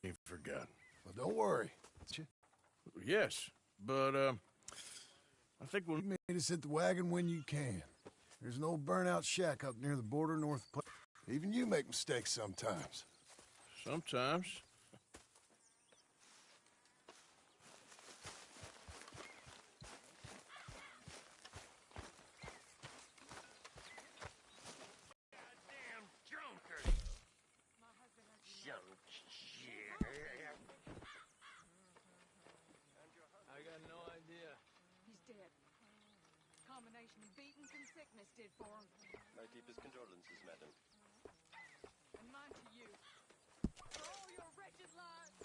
ain't forgotten. Well, don't worry. Yes, but, I think we'll... You made us hit the wagon when you can. There's an old burnout shack up near the border north of... Even you make mistakes sometimes. Sometimes. Combination of beatings and sickness did for him. My deepest condolences, madam. And mine to you. For all your wretched lives.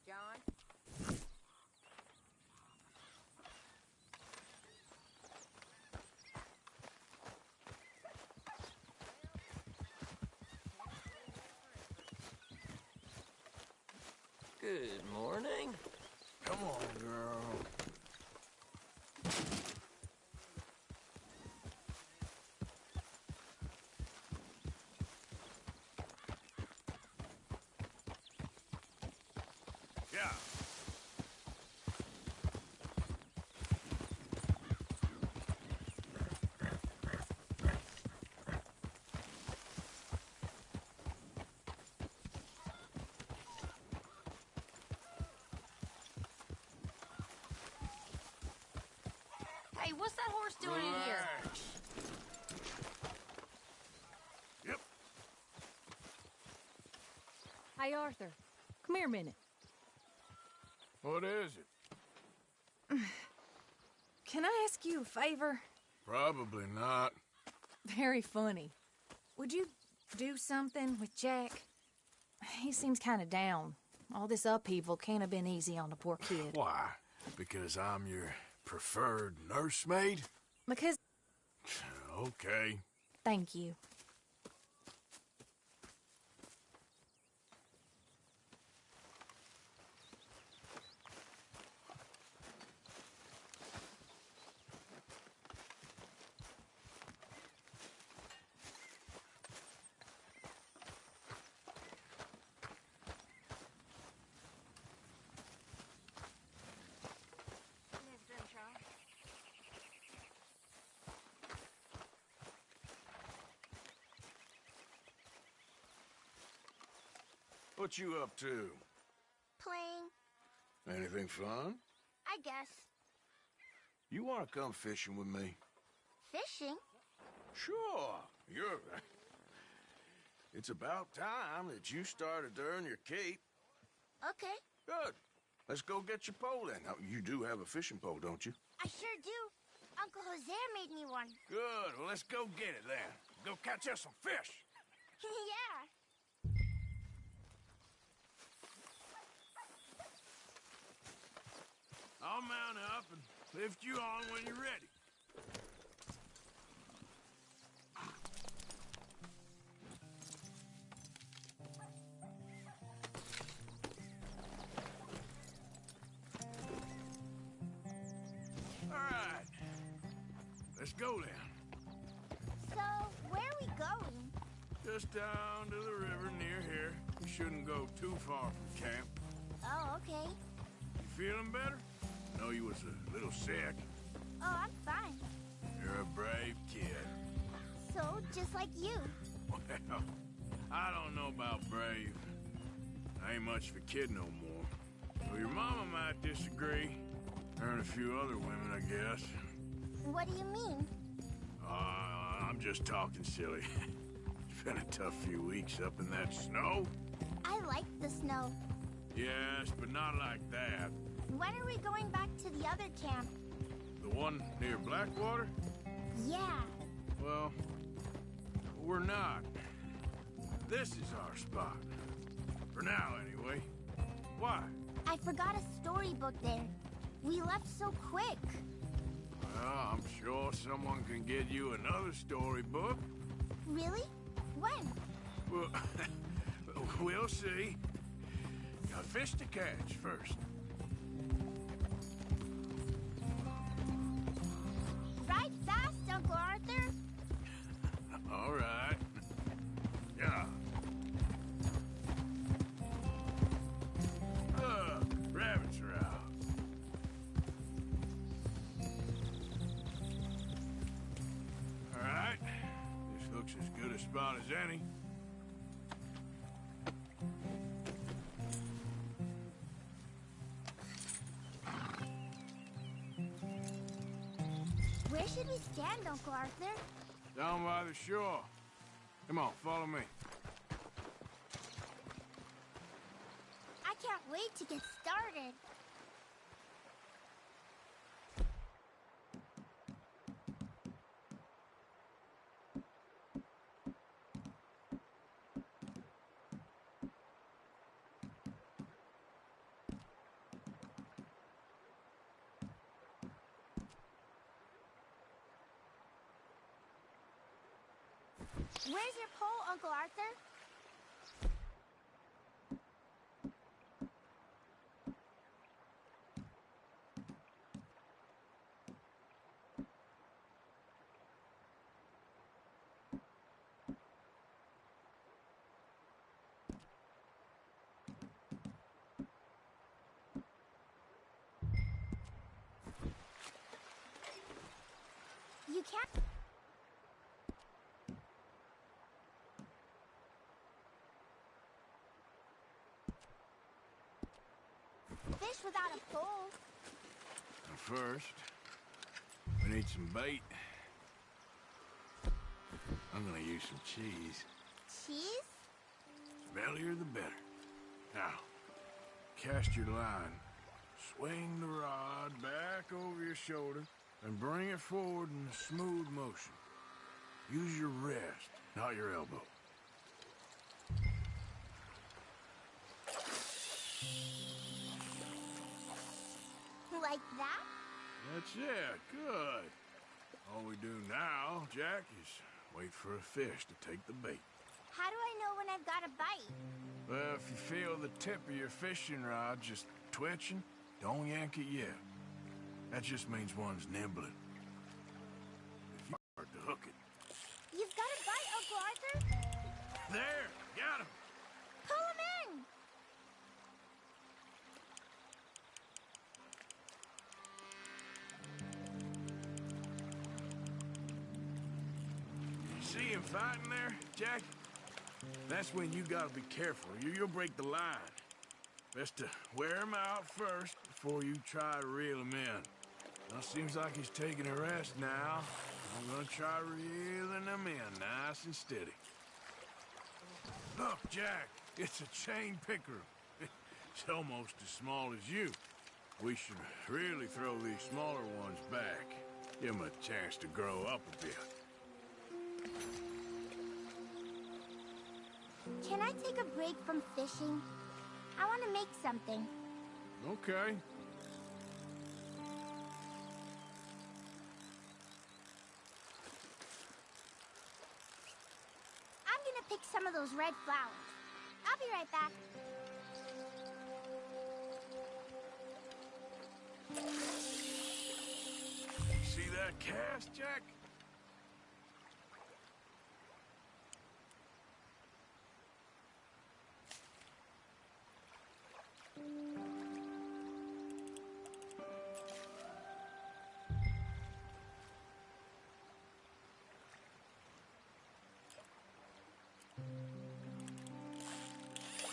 John? Good morning. Come on, girl. Yeah. Hey, what's that horse doing in here? Yep. Hey, Arthur. Come here a minute. What is it? Can I ask you a favor? Probably not. Very funny. Would you do something with Jack? He seems kind of down. All this upheaval can't have been easy on the poor kid. Why? Because I'm your preferred nursemaid? Because... Okay. Thank you. What you up to? Playing, Anything fun? I guess. You want to come fishing with me? Fishing? Sure. You're... It's about time that you started to earn your keep. Okay, Good. Let's go get your pole then. Now, you do have a fishing pole, don't you? I sure do. Uncle Jose made me one. Good. Well, let's go get it then. Go catch us some fish. Yeah. I'll mount up and lift you on when you're ready. All right. Let's go then. So, where are we going? Just down to the river near here. We shouldn't go too far from camp. Oh, okay. You feeling better? I know you was a little sick. Oh, I'm fine. You're a brave kid. So, just like you. Well, I don't know about brave. I ain't much of a kid no more. Well, your mama might disagree. Her and a few other women, I guess. What do you mean? I'm just talking silly. It's been a tough few weeks up in that snow. I like the snow. Yes, but not like that. When are we going back to the other camp? The one near Blackwater? Yeah. Well, we're not. This is our spot. For now, anyway. Why? I forgot a storybook there. We left so quick. Well, I'm sure someone can get you another storybook. Really? When? Well, we'll see. Got fish to catch first. spot as any. Where should we stand, Uncle Arthur? Down by the shore. Come on, follow me. I can't wait to get started. Where's your pole, Uncle Arthur? You can't... fish without a pole. Now first, we need some bait. I'm gonna use some cheese. Cheese? Smellier the better. Now, cast your line. Swing the rod back over your shoulder and bring it forward in a smooth motion. Use your wrist, not your elbow. Like that? That's it. Good. All we do now, Jack, is wait for a fish to take the bait. How do I know when I've got a bite? Well, if you feel the tip of your fishing rod just twitching, don't yank it yet. That just means one's nibbling. If you start to hook it. You've got a bite, Uncle Arthur. There! Got him! Pull him in! See him fighting there, Jack? That's when you gotta be careful. You'll break the line. Best to wear him out first before you try to reel him in. Now, seems like he's taking a rest now. I'm gonna try reeling him in nice and steady. Look, Jack, it's a chain pickerel. It's almost as small as you. We should really throw these smaller ones back. Give them a chance to grow up a bit. Can I take a break from fishing? I want to make something. Okay. I'm gonna pick some of those red flowers. I'll be right back. See that cast, Jack?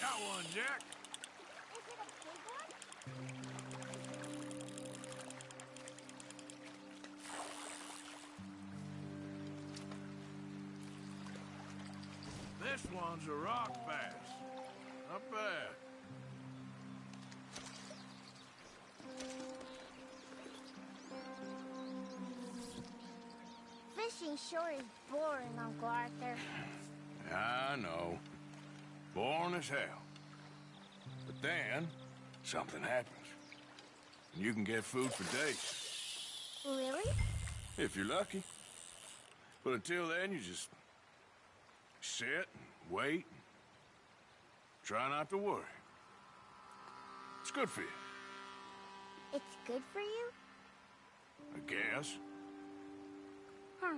Got one, Jack. Is it a big one? This one's a rock bass. Not bad. Fishing sure is boring, Uncle Arthur. I know. Boring as hell. But then, something happens. And you can get food for days. Really? If you're lucky. But until then, you just sit and wait. And try not to worry. It's good for you, It's good for you? I guess. Huh.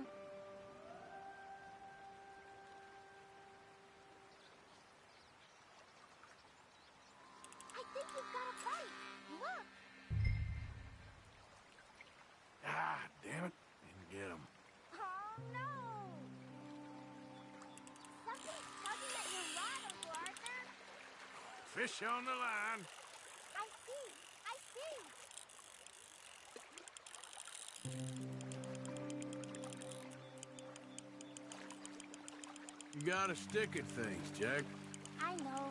I think you've got a bite. Look. Ah, damn it. Didn't get him. Oh, no. Fish on the line. I see. I see. You gotta stick at things, Jack. I know.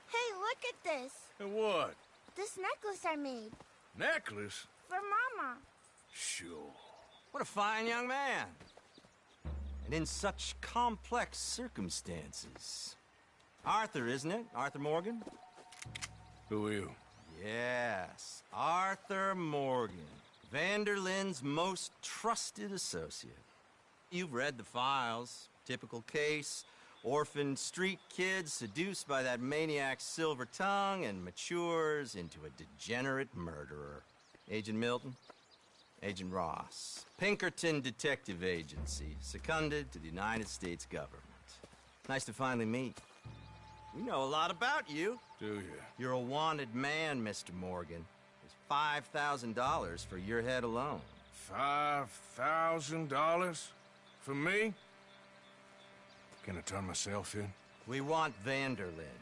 Hey, look at this. And what? This necklace I made. Necklace? For Mama. Sure. What a fine young man. And in such complex circumstances. Arthur, isn't it? Arthur Morgan? Who are you? Yes, Arthur Morgan. Vanderlyn's most trusted associate. You've read the files. Typical case. Orphaned street kid seduced by that maniac's silver tongue and matures into a degenerate murderer. Agent Milton? Agent Ross. Pinkerton Detective Agency, seconded to the United States government. Nice to finally meet. We know a lot about you. Do you? You're a wanted man, Mr. Morgan. There's $5,000 for your head alone. $5,000? For me? Can I turn myself in? We want Vanderlyn.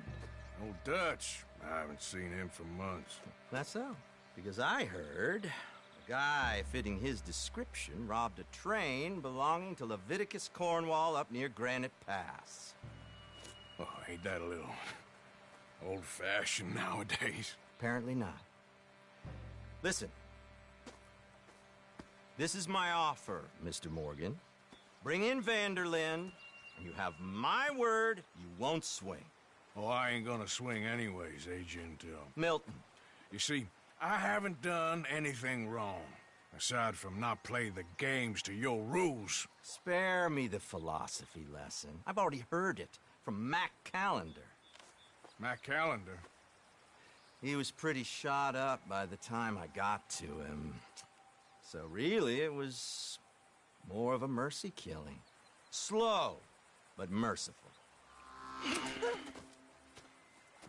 Old Dutch. I haven't seen him for months. That's so. Because I heard a guy fitting his description robbed a train belonging to Leviticus Cornwall up near Granite Pass. Oh, ain't that a little old-fashioned nowadays? Apparently not. Listen. This is my offer, Mr. Morgan. Bring in Vanderlyn, and you have my word you won't swing. Oh, I ain't gonna swing anyways, Agent, Milton. You see, I haven't done anything wrong, aside from not play the games to your rules. Spare me the philosophy lesson. I've already heard it from Mac Callender. Matt Callender? He was pretty shot up by the time I got to him. So really, it was more of a mercy killing. Slow, but merciful.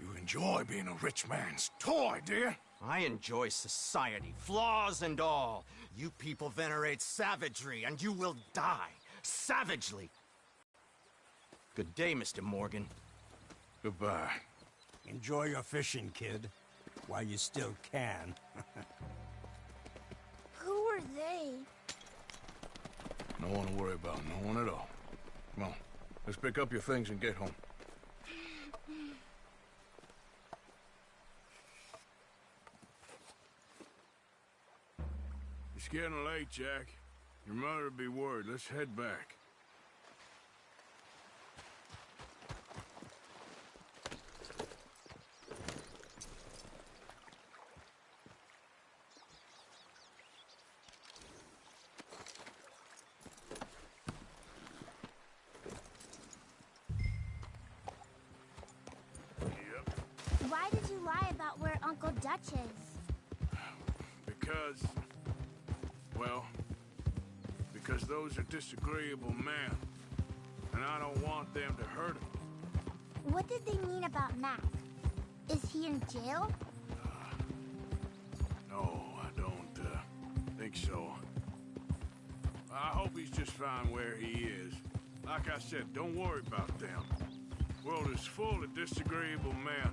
You enjoy being a rich man's toy, do you? I enjoy society, flaws and all. You people venerate savagery, and you will die savagely. Good day, Mr. Morgan. Goodbye. Enjoy your fishing, kid, while you still can. Who are they? No one to worry about, no one at all. Come on, let's pick up your things and get home. It's getting late, Jack. Your mother'll be worried. Let's head back. Why did you lie about where Uncle Dutch is? Because... well... because those are disagreeable men. And I don't want them to hurt him. What did they mean about Mac? Is he in jail? No, I don't, think so. I hope he's just fine where he is. Like I said, don't worry about them. The world is full of disagreeable men.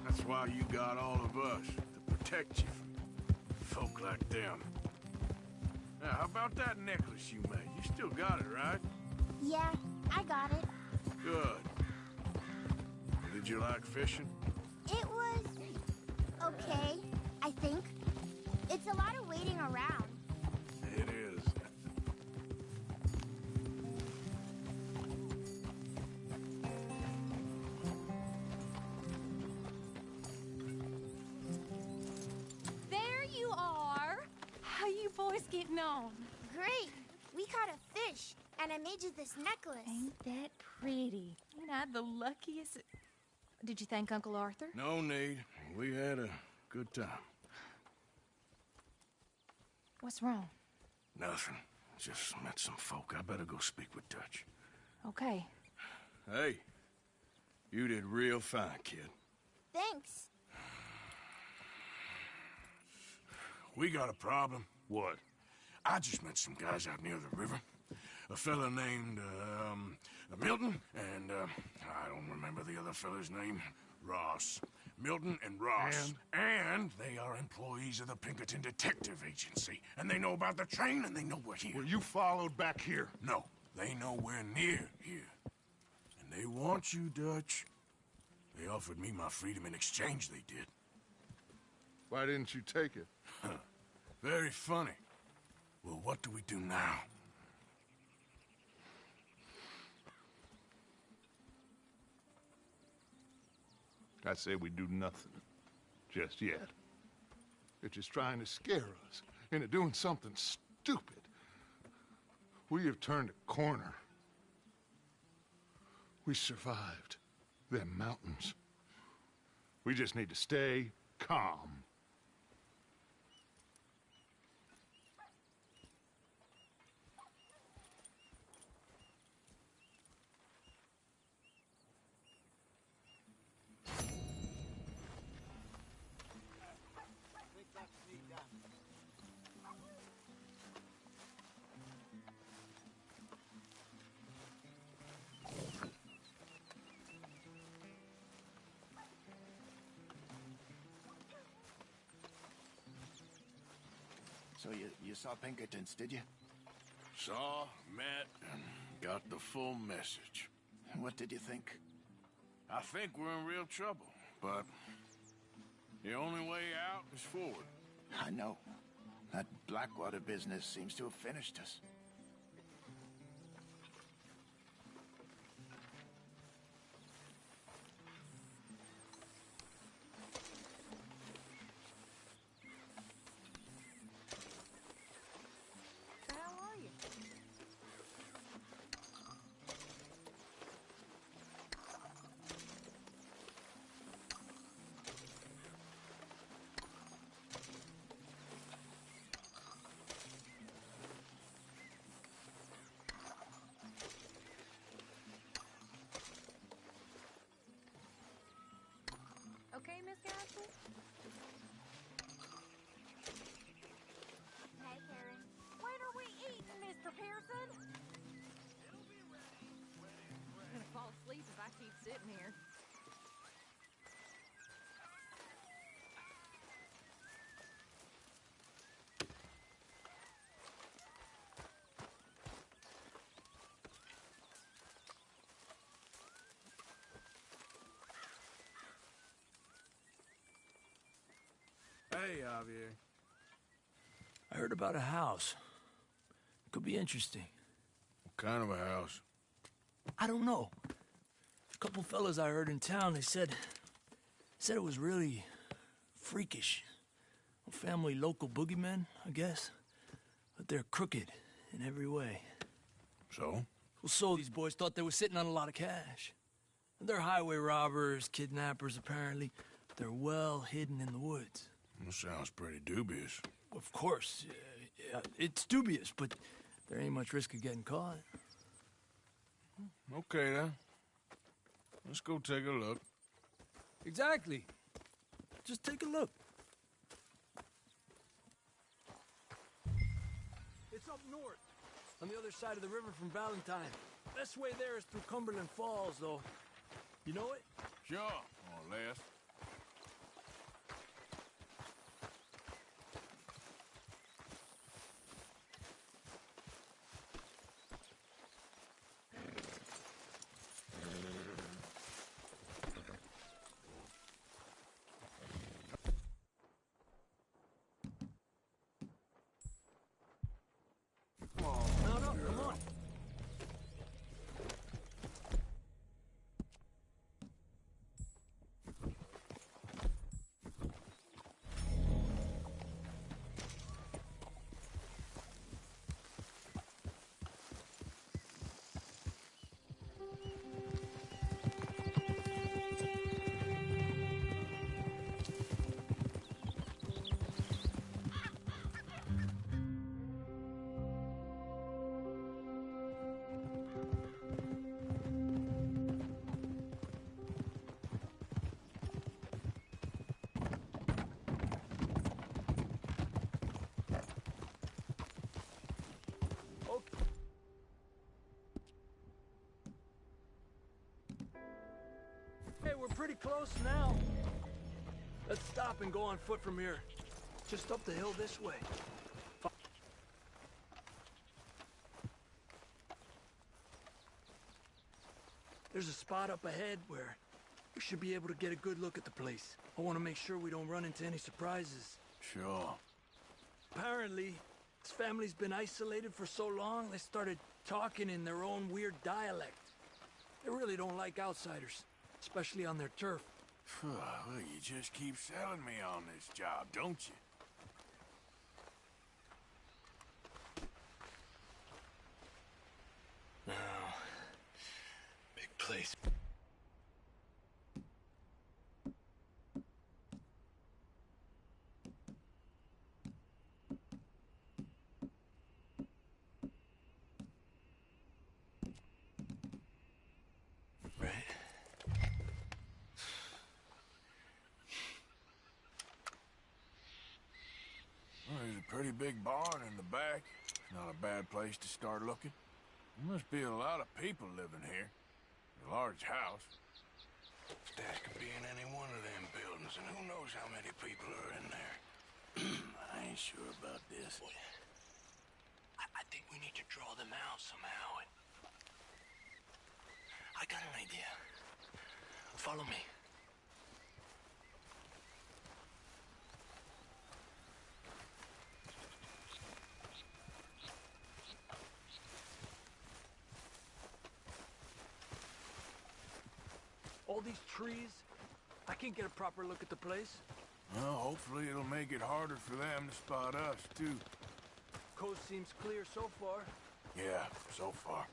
That's why you got all of us, to protect you from folk like them. Now, how about that necklace you made? You still got it, right? Yeah, I got it. Good. Did you like fishing? It was... okay, I think. It's a lot of waiting around. It is. There you are. How you boys getting on? Great! We caught a fish, and I made you this necklace. Ain't that pretty? Ain't I the luckiest? Did you thank Uncle Arthur? No need. We had a good time. What's wrong? Nothing. Just met some folk. I better go speak with Dutch. Okay. Hey, you did real fine, kid. Thanks. We got a problem. What? I just met some guys out near the river. A fella named, Milton, and, I don't remember the other fella's name. Ross. Milton and Ross. And they are employees of the Pinkerton Detective Agency. And they know about the train, and they know we're here. Were you followed back here? No, they know we're near here. And they want you, Dutch. They offered me my freedom in exchange, they did. Why didn't you take it? Very funny. Well, what do we do now? I say we do nothing. Just yet. They're just trying to scare us into doing something stupid. We have turned a corner. We survived them mountains. We just need to stay calm. So you saw Pinkertons, did you? Saw, met, and got the full message. What did you think? I think we're in real trouble, but the only way out is forward. I know. That Blackwater business seems to have finished us. How are you? Okay, Miss Gadsby? Hi, Karen. When are we eating, Mr. Pearson? I'm gonna fall asleep if I keep sitting here. Hey, Javier. I heard about a house. Could be interesting. What kind of a house? I don't know. A couple fellas I heard in town, they said it was really freakish. A family local boogeymen, I guess. But they're crooked in every way. So? Well, so these boys thought they were sitting on a lot of cash. They're highway robbers, kidnappers, apparently. They're well hidden in the woods. That sounds pretty dubious. Of course, yeah, it's dubious, but there ain't much risk of getting caught. Okay, then. Let's go take a look. Exactly. Just take a look. It's up north, on the other side of the river from Valentine. Best way there is through Cumberland Falls, though. You know it? Sure, more or less. No, come on. pretty close now. Let's stop and go on foot from here. Just up the hill this way. There's a spot up ahead where we should be able to get a good look at the place. I want to make sure we don't run into any surprises. Sure. Apparently, this family's been isolated for so long, they started talking in their own weird dialect. They really don't like outsiders, especially on their turf. Well, you just keep selling me on this job, don't you? No. Big place. Right. Well, there's a pretty big barn in the back. It's not a bad place to start looking. There must be a lot of people living here. A large house. That could be in any one of them buildings, and who knows how many people are in there. I ain't sure about this. Boy, I think we need to draw them out somehow. I got an idea. Follow me. All these trees, I can't get a proper look at the place. Well, hopefully it'll make it harder for them to spot us, too. Coast seems clear so far. Yeah, so far.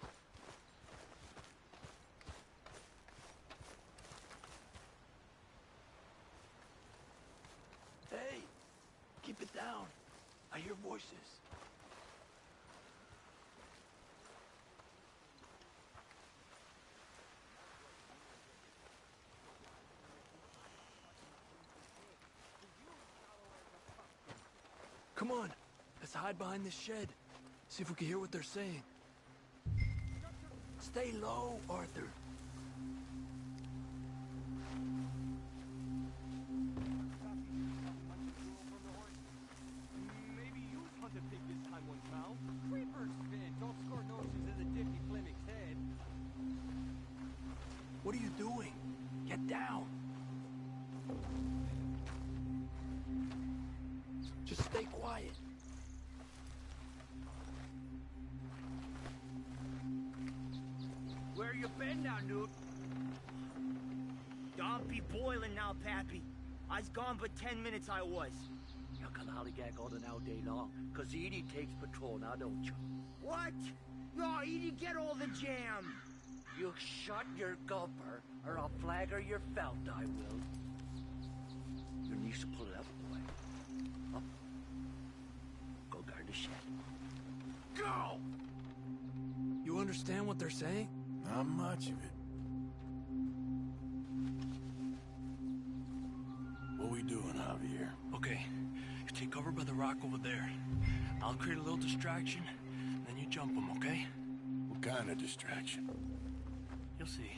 Hey, keep it down. I hear voices. Come on, let's hide behind this shed. See if we can hear what they're saying. Stay low, Arthur. Maybe you hunt a pig this time, one pal. Creepers fit. Don't score noses in the dippy Fleming's head. What are you doing? Get down. Just stay quiet. Where you been now, Newt? Don't be boiling now, Pappy. I's gone but 10 minutes I was. You can hollygag all the all day long, 'cause Edie takes patrol now, don't you? What? No, Edie, get all the jam. You shut your gulper, or I'll flagger your felt, I will. Your niece will pull it out of the way. Up. Go guard the shed. Go! You understand what they're saying? Not much of it. What we doing, Javier? Okay, you take cover by the rock over there. I'll create a little distraction, then you jump them, okay? What kind of distraction? You'll see.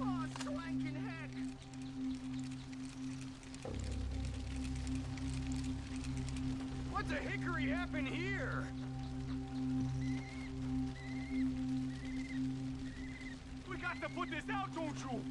Oh, swanking heck! What the hickory happened here? We got to put this out, don't you?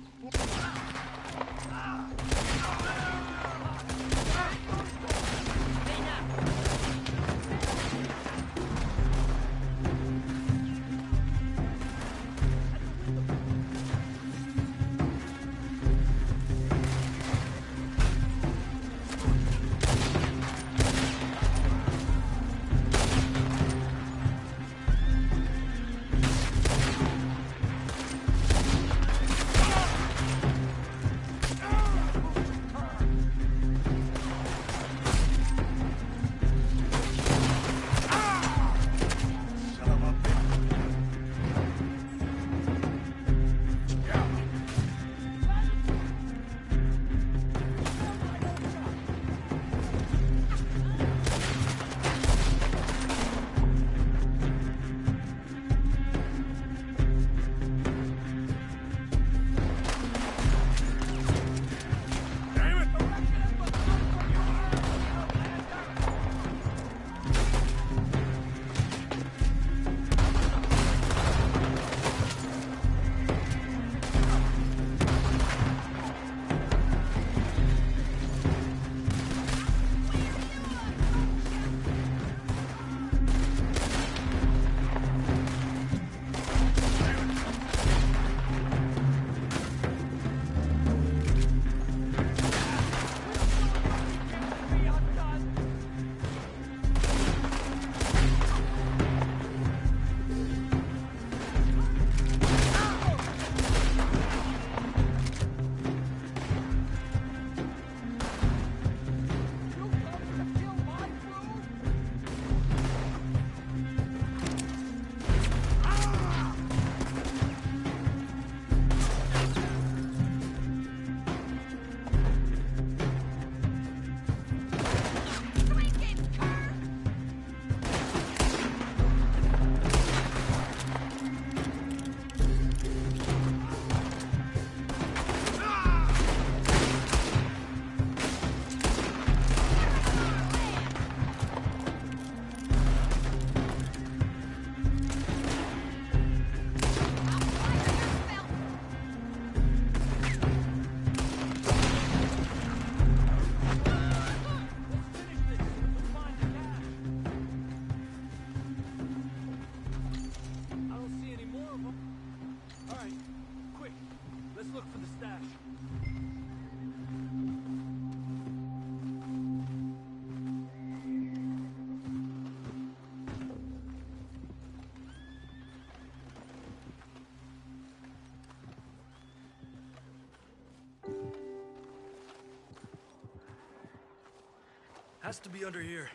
has to be under here.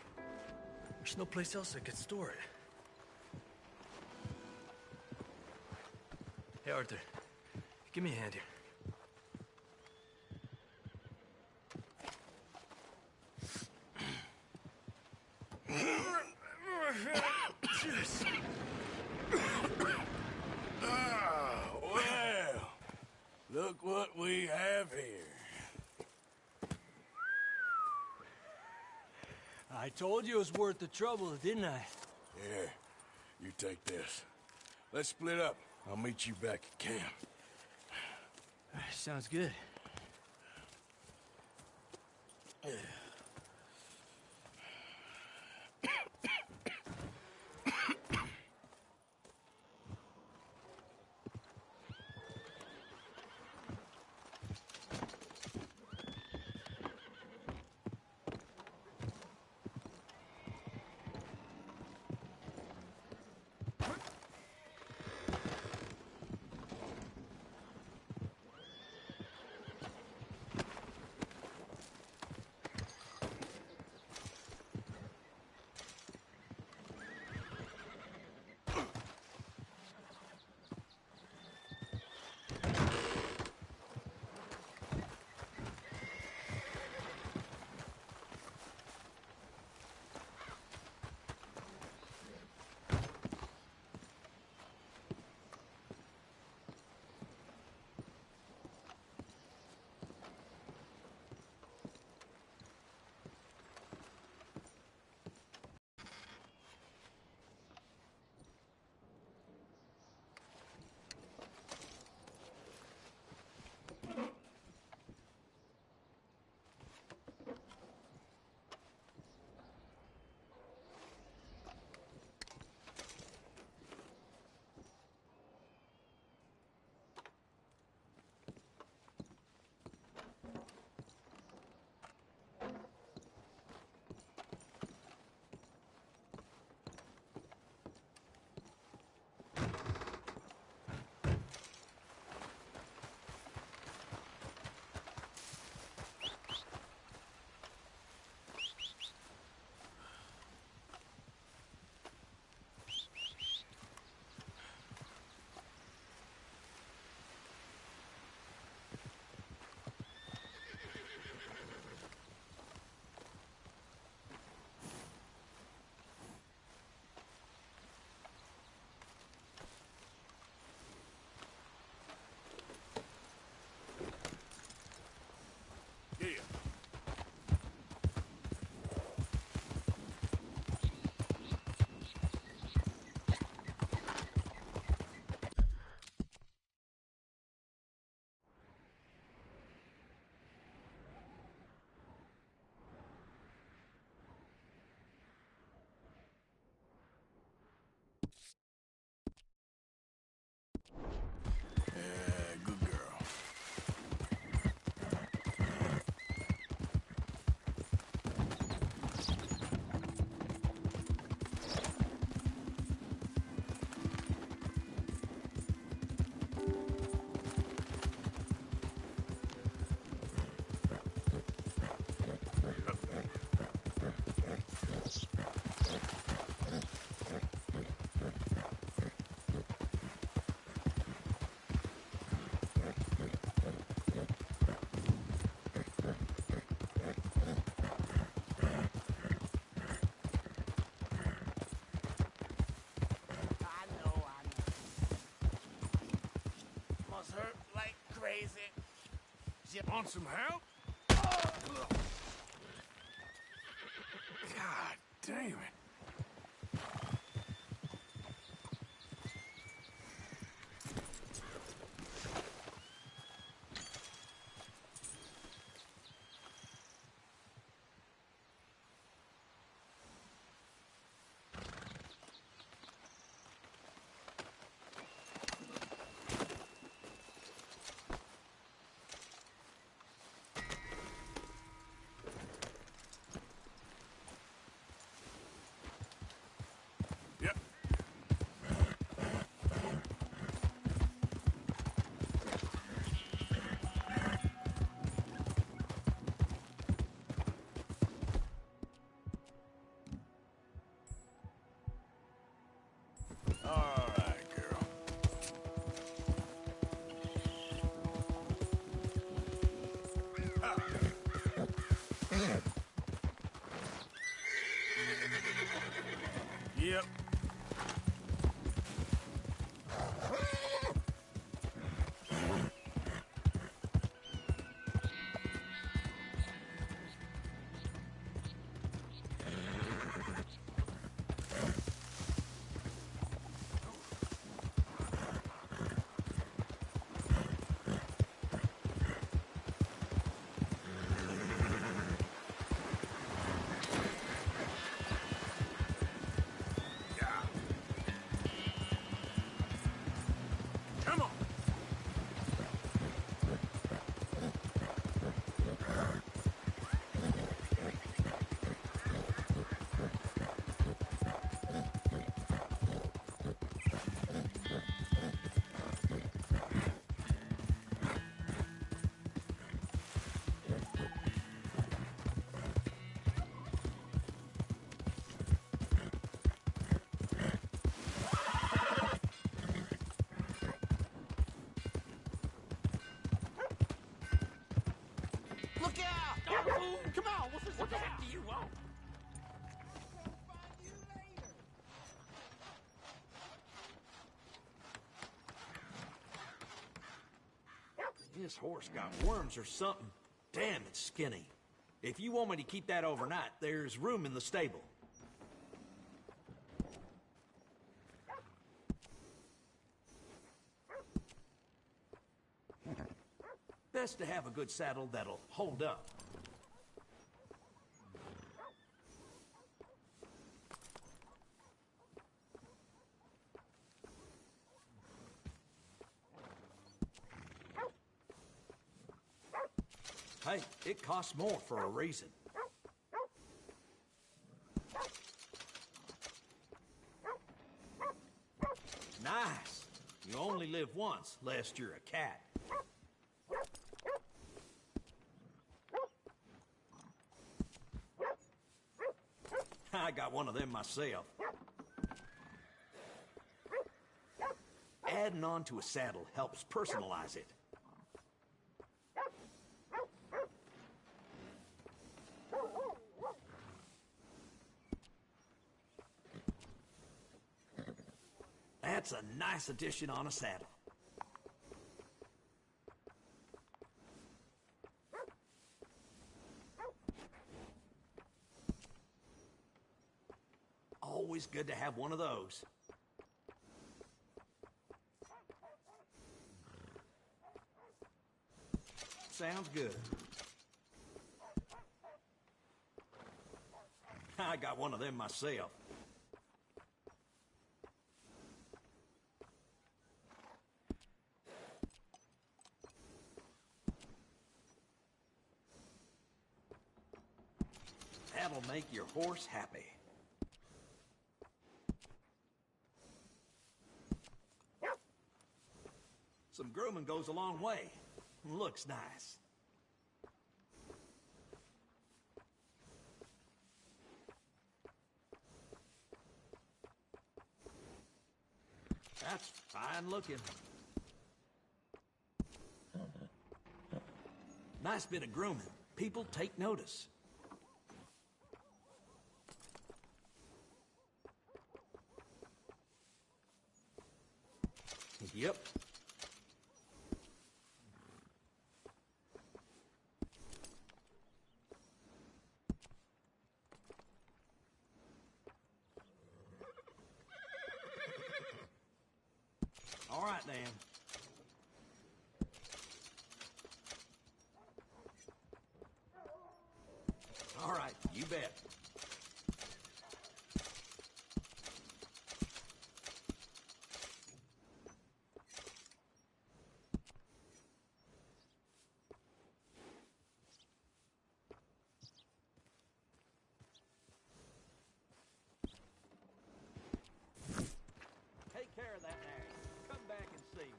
There's no place else I could store it. Hey, Arthur. Give me a hand here. Well, look what we have here. I told you it was worth the trouble, didn't I? Here, you take this. Let's split up. I'll meet you back at camp. Sounds good. Good girl. Must hurt like crazy. Want some help? God damn it. Yep. Come on. Look out! Come on, what the heck do you want? This horse got worms or something. Damn, it's skinny. If you want me to keep that overnight, there's room in the stable. Best to have a good saddle that'll hold up. Hey, it costs more for a reason. Nice. You only live once, lest you're a cat. I got one of them myself. Adding on to a saddle helps personalize it. That's a nice addition on a saddle. Always good to have one of those. Sounds good. I got one of them myself. That'll make your horse happy. Some grooming goes a long way. Looks nice. That's fine looking. Nice bit of grooming. People take notice. Yep. All right, Dan. All right, you bet. Take care of that ass. Come back and see me.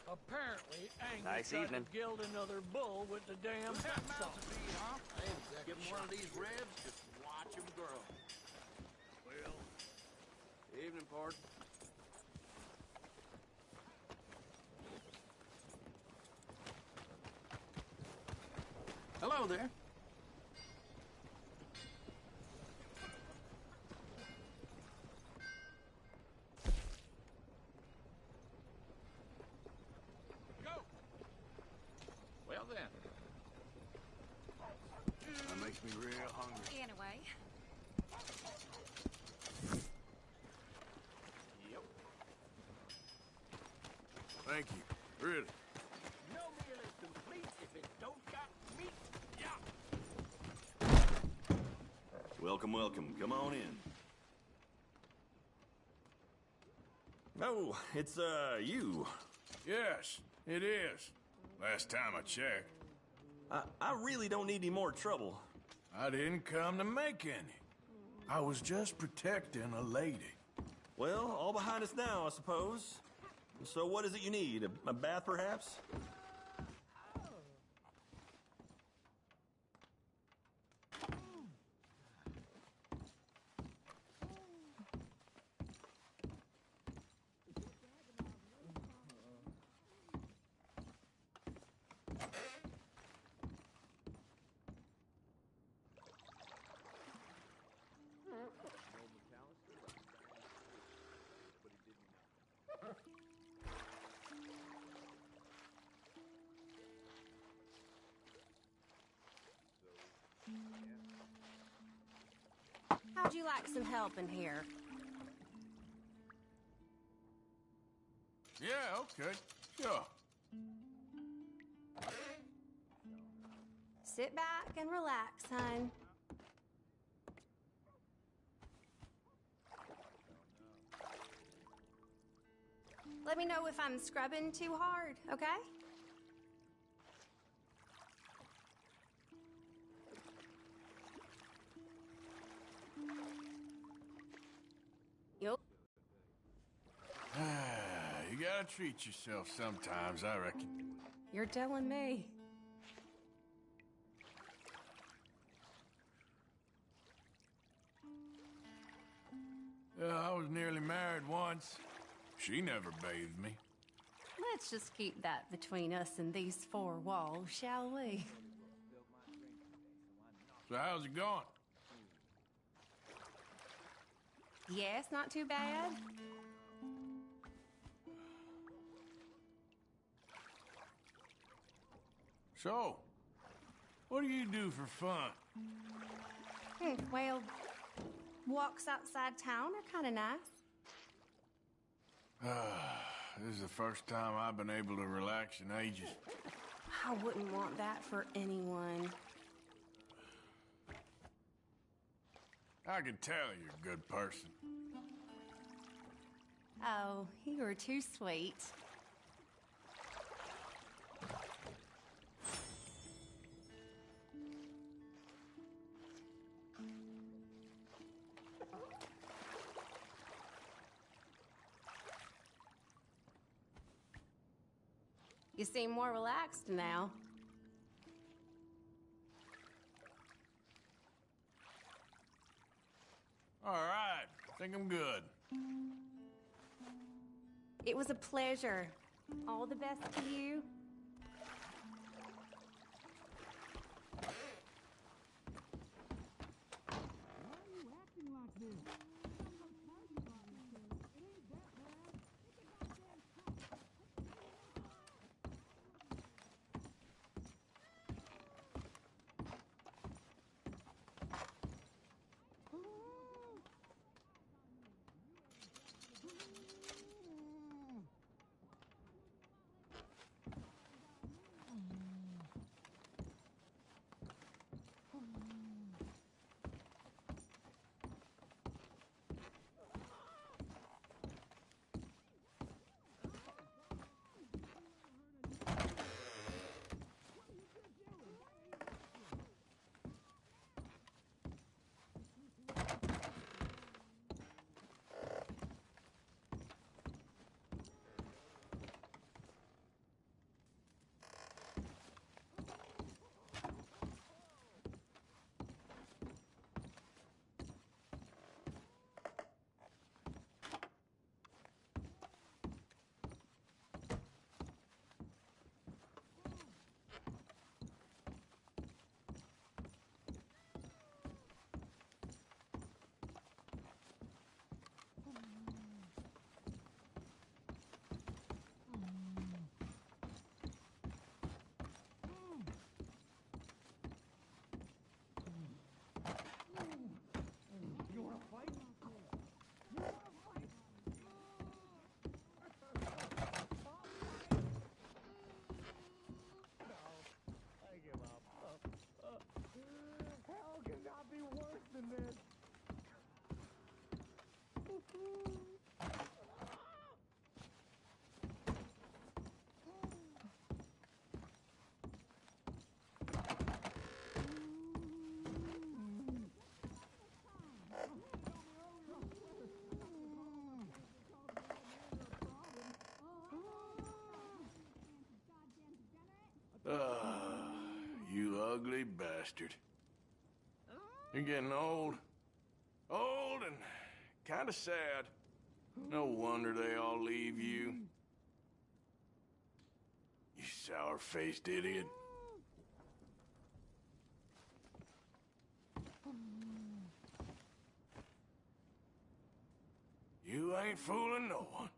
Apparently, Angus Nice tried evening. to gild another bull with the damn hat on. I ain't exactly Give them one of these ribs, just watch them grow. Well, evening, pard. Hello there. Well then. That makes me real hungry. Anyway. Yep. Thank you. Really. No meal is complete if it don't got meat. Yeah. Welcome, welcome. Come on in. Oh, it's, you. Yes, it is. Last time I checked. I really don't need any more trouble. I didn't come to make any. I was just protecting a lady. Well, all behind us now, I suppose. So what is it you need? A bath, perhaps? How'd you like some help in here? Yeah, okay. Sure. Sit back and relax, hon. Let me know if I'm scrubbing too hard, okay? Yup. You gotta treat yourself sometimes, I reckon. You're telling me. I was nearly married once. She never bathed me. Let's just keep that between us and these four walls, shall we? So how's it going? Yes, not too bad. So, what do you do for fun? Well, walks outside town are kind of nice. This is the first time I've been able to relax in ages. I wouldn't want that for anyone. I can tell you're a good person. Oh, you were too sweet. You seem more relaxed now. All right, think I'm good. It was a pleasure. All the best to you. bastard. You're getting old. Old and kind of sad. No wonder they all leave you. You sour-faced idiot. You ain't fooling no one.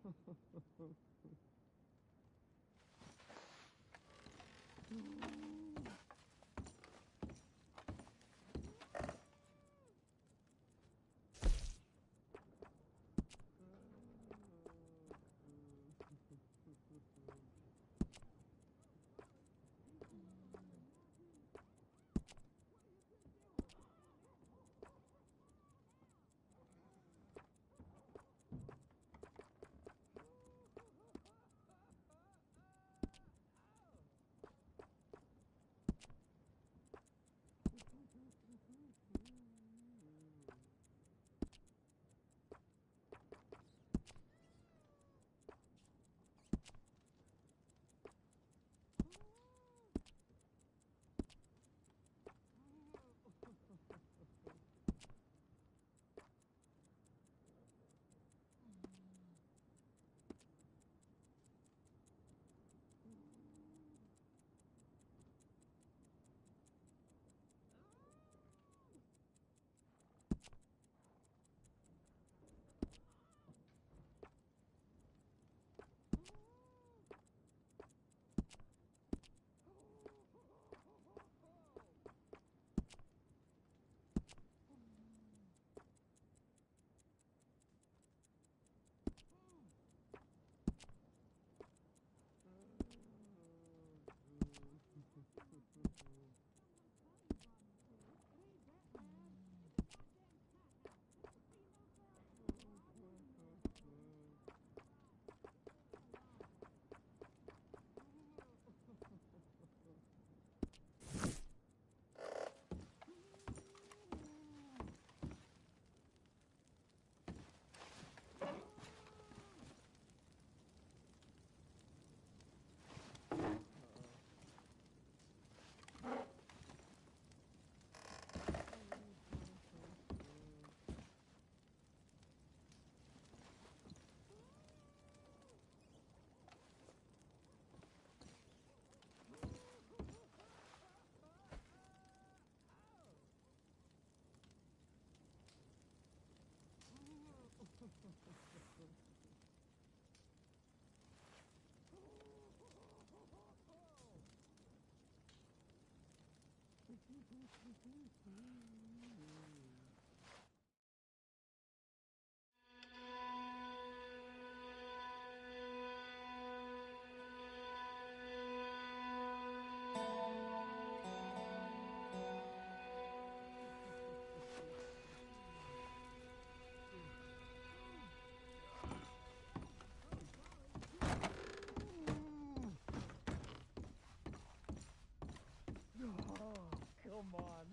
Come on.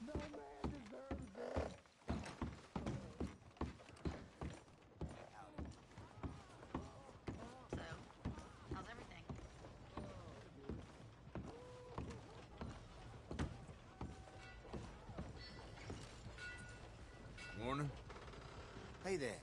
No man deserves this. So, how's everything? Morning. Hey there.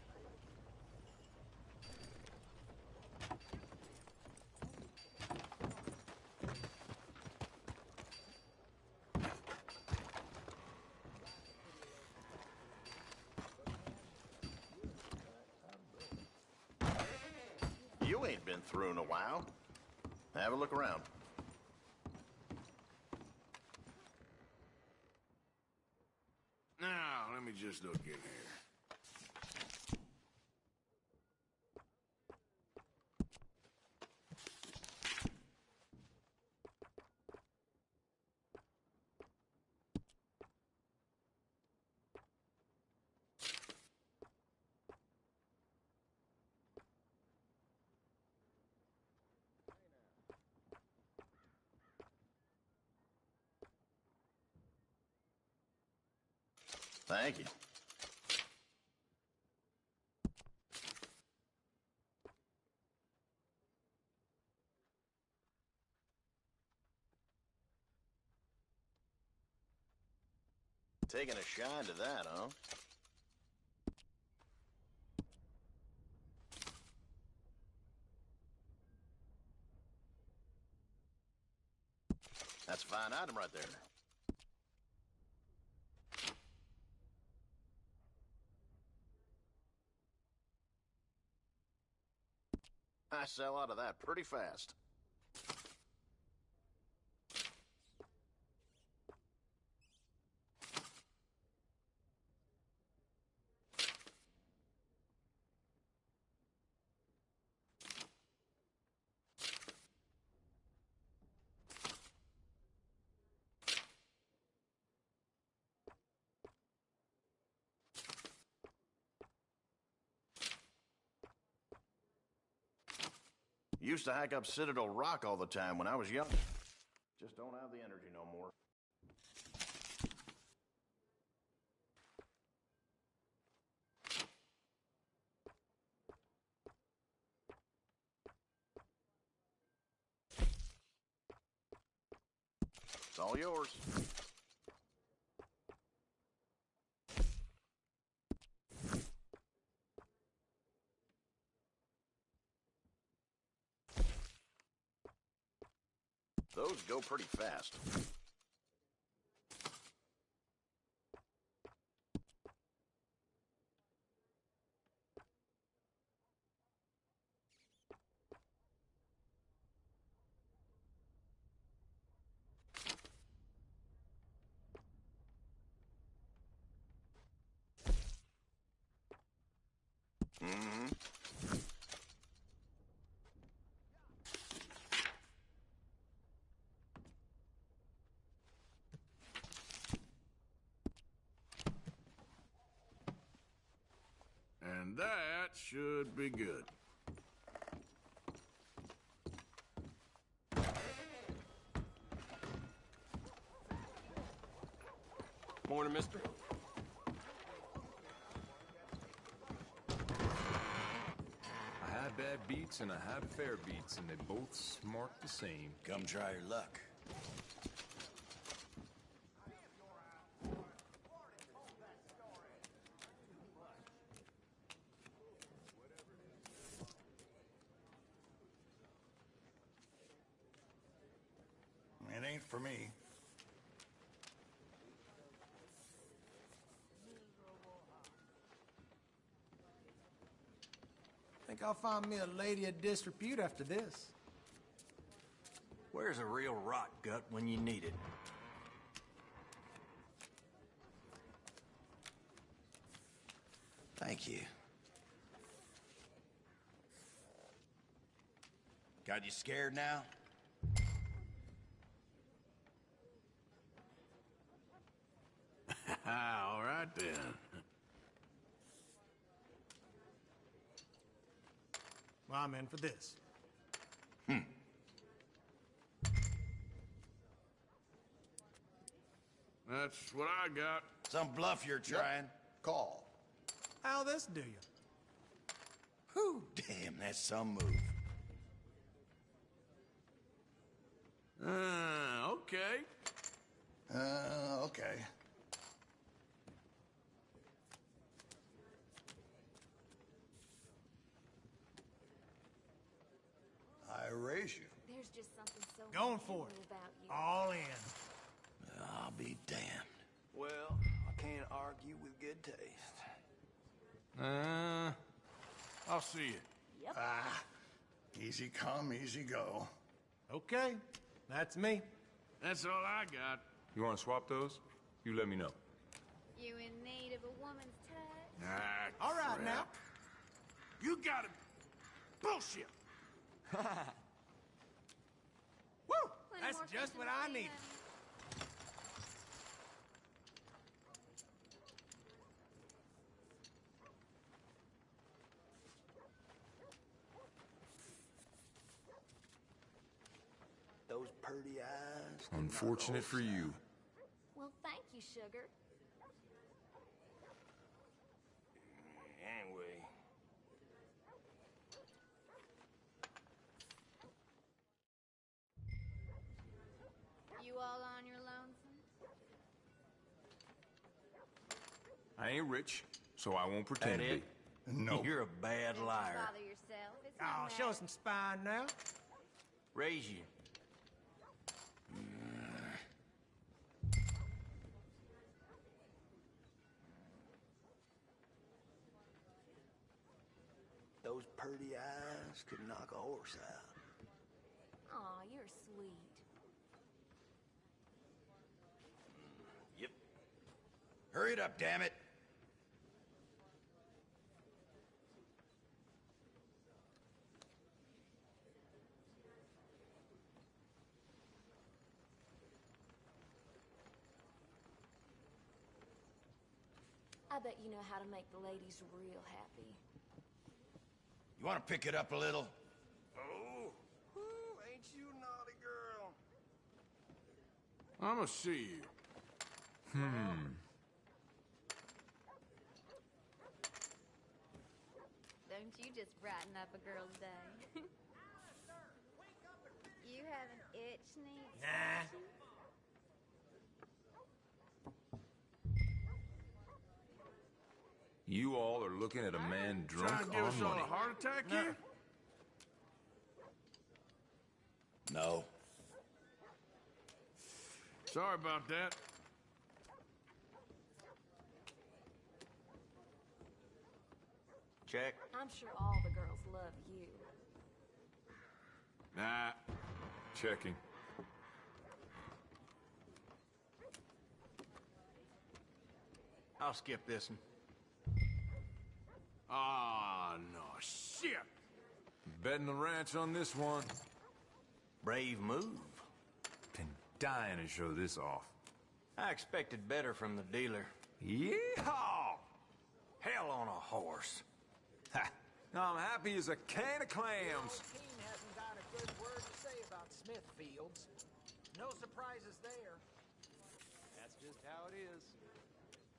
You ain't been through in a while. Have a look around. Now, let me just look in here. Thank you. Taking a shine to that, huh? That's a fine item right there. I sell out of that pretty fast. Used to hike up Citadel Rock all the time when I was young. Just don't have the energy no more. It's all yours. Those go pretty fast. Mm-hmm. And that should be good. Morning, mister. I had bad beats and I had fair beats, and they both smart the same. Come try your luck. It ain't for me. Think I'll find me a lady of disrepute after this. Where's a real rot gut when you need it? Thank you. Got you scared now? All right, then. Well, I'm in for this. That's what I got. Some bluff you're trying. Call. How'll this do you? Whew, damn, that's some move. Okay. Okay. I raise you. There's just something so Going for it. about you. All in. I'll be damned. Well, I can't argue with good taste. I'll see you. Yep. Ah, easy come, easy go. Okay, that's me. That's all I got. You want to swap those? You let me know. You in need of a woman's touch? Ah, All right crap. now. You got it. Bullshit. Woo! Plenty That's more just fixin' what to I see, needed. honey. Those purty eyes. Unfortunate for you. Well, thank you, sugar. Anyway. You all on your lonesome? I ain't rich, so I won't pretend That to it? be. No. You're a bad liar. Bother yourself. It's Oh, not show some spine now. Raise you. Those pretty eyes could knock a horse out. Aw, you're sweet. Yep. Hurry it up, damn it! I bet you know how to make the ladies real happy. You want to pick it up a little? Oh, ain't you naughty girl? I'ma see you. Don't you just brighten up a girl's day. You have an itch, Nate? Nah. You all are looking at a man drunk Trying to give us on all money. a heart attack here? No. Sorry about that. Check. I'm sure all the girls love you. Nah. Checking. I'll skip this one. Ah, no, shit. Betting the ranch on this one. Brave move. Been dying to show this off. I expected better from the dealer. Yeehaw! Hell on a horse. Ha! I'm happy as a can of clams. King hasn't got a good word to say about Smithfields. No surprises there. That's just how it is.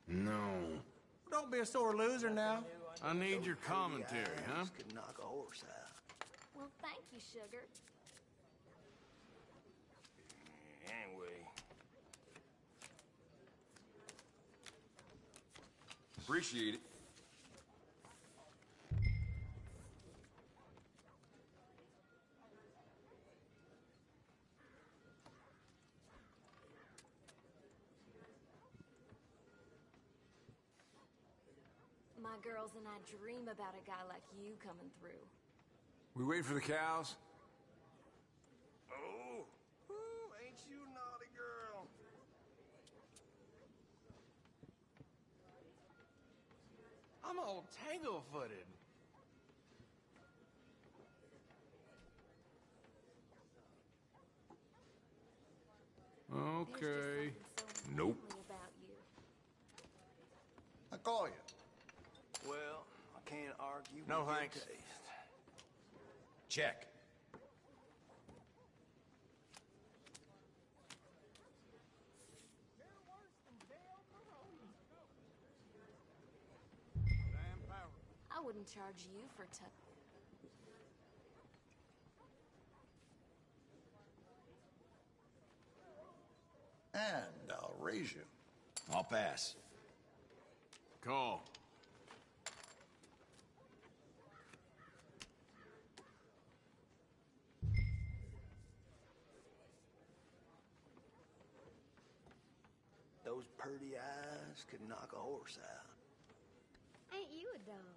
No. Don't be a sore loser now. I need your commentary, huh? Could knock a horse out. Well, thank you, sugar. Anyway. Appreciate it. My girls and I dream about a guy like you coming through. We wait for the cows? Oh, ain't you naughty girl? I'm all tangle-footed. Okay. Nope. About you. I call you. Well, I can't argue No with your thanks. taste. Check. I wouldn't charge you for And I'll raise you. I'll pass. Call. Those pretty eyes could knock a horse out. Ain't you a dog?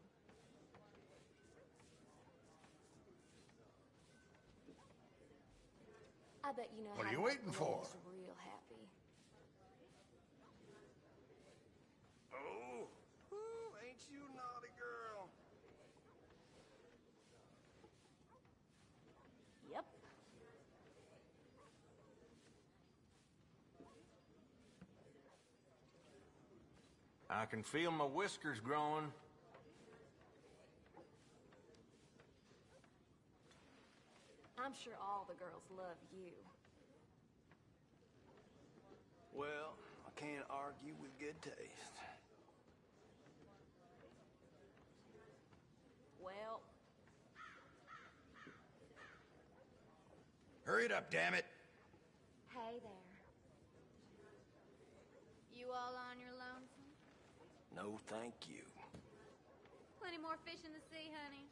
I bet you know What how are you to make waiting the for? ladies real happy. Oh, ain't you naughty girl? Yep. I can feel my whiskers growing. I'm sure all the girls love you. Well, I can't argue with good taste. Well, Hurry it up, damn it! hey there. You all on your lonesome? No, thank you. Plenty more fish in the sea, honey.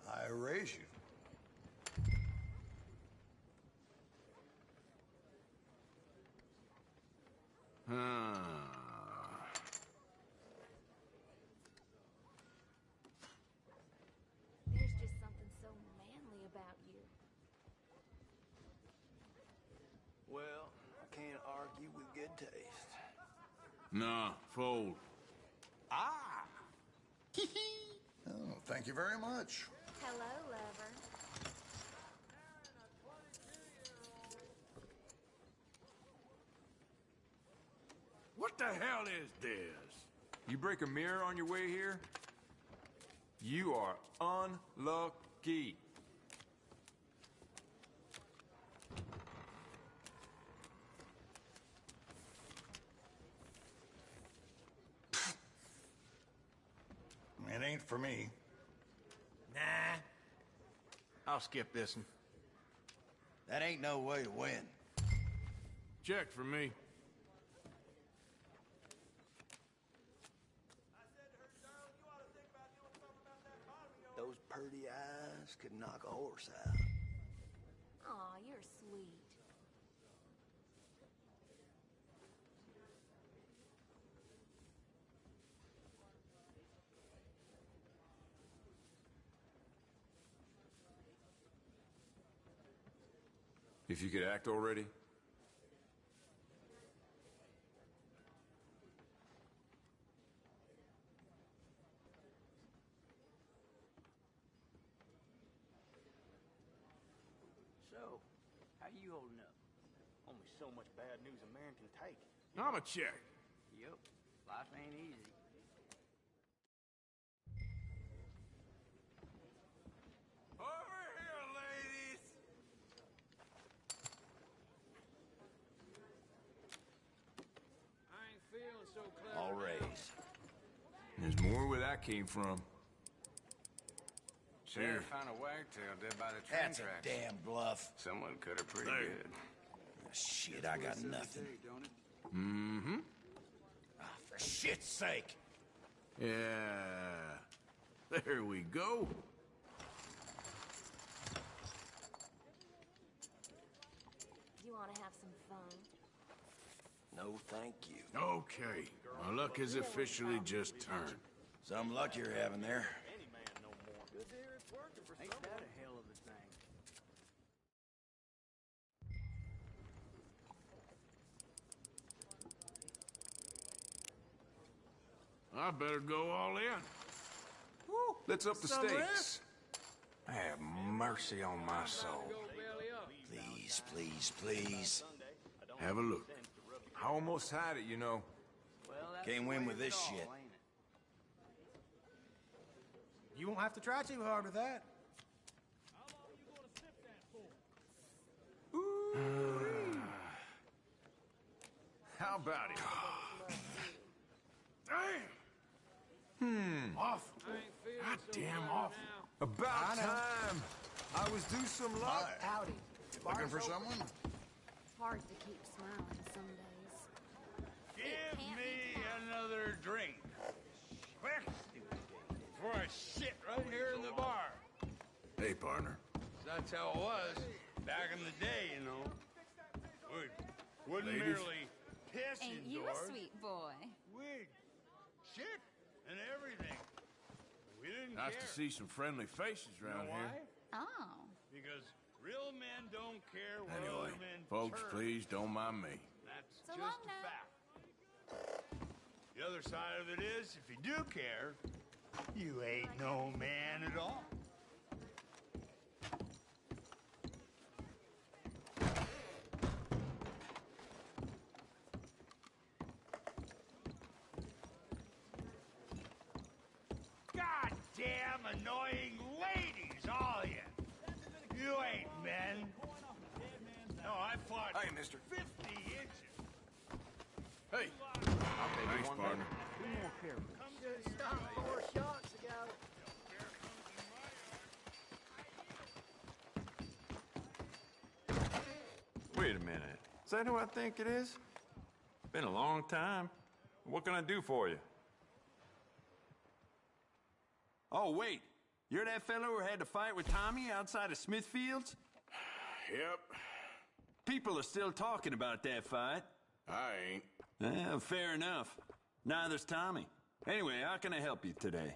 I raise you. There's just something so manly about you. Well, I can't argue with good taste. Nah, fold. Ah! Oh, thank you very much. Hello, lover. What the hell is this? You break a mirror on your way here? You are unlucky. It ain't for me. Nah. I'll skip this one. That ain't no way to win. Check for me. Those purty eyes could knock a horse out. Aw, you're sweet. If you could act already. So, how you holding up? Only so much bad news a man can take. I'm a check. Yep, life ain't easy. Over here, ladies! I ain't feeling so clever. All raise. There's more where that came from. Sheriff found a wagtail dead by the train That's a tracks. damn bluff. Someone cut her pretty Hey. good. Shit, I got nothing. Mm-hmm. Ah, for shit's sake. Yeah. There we go. You want to have some fun? No, thank you. Okay. My luck has officially just turned. Some luck you're having there. Any man no more. Good to hear it's working for Ain't that a hell of a thing? I better go all in. Let's up the stakes. Have mercy on my soul. Please, please, please. Have a look. I almost had it, you know. Can't win with this shit. You won't have to try too hard with that. How about it? Damn! Awful. God damn awful. About time. I was due some luck. Howdy. Looking for someone? Hard to keep smiling some days. Give me another drink. Quick! Before I sit right here in the bar. Hey, partner. That's how it was back in the day, you know. Wouldn't Ladies? merely piss Ain't you indoors. a sweet boy? Wig, shit, and everything. We didn't Nice care. to see some friendly faces You around know here. why? Oh. Because real men don't care what Anyway, other men folks, turn. please don't mind me. That's So just long a now. fact. The other side of it is, if you do care, you ain't no man at all. Goddamn annoying ladies, all of you. You ain't men. No, I fought Hey, mister. 50 inches. Hey! Thanks, partner. Stopped 4 shots ago. Wait a minute. Is that who I think it is? Been a long time. What can I do for you? Oh, wait. You're that fellow who had to fight with Tommy outside of Smithfield's? Yep. People are still talking about that fight. I ain't. Fair enough. Neither's Tommy. Anyway, how can I help you today?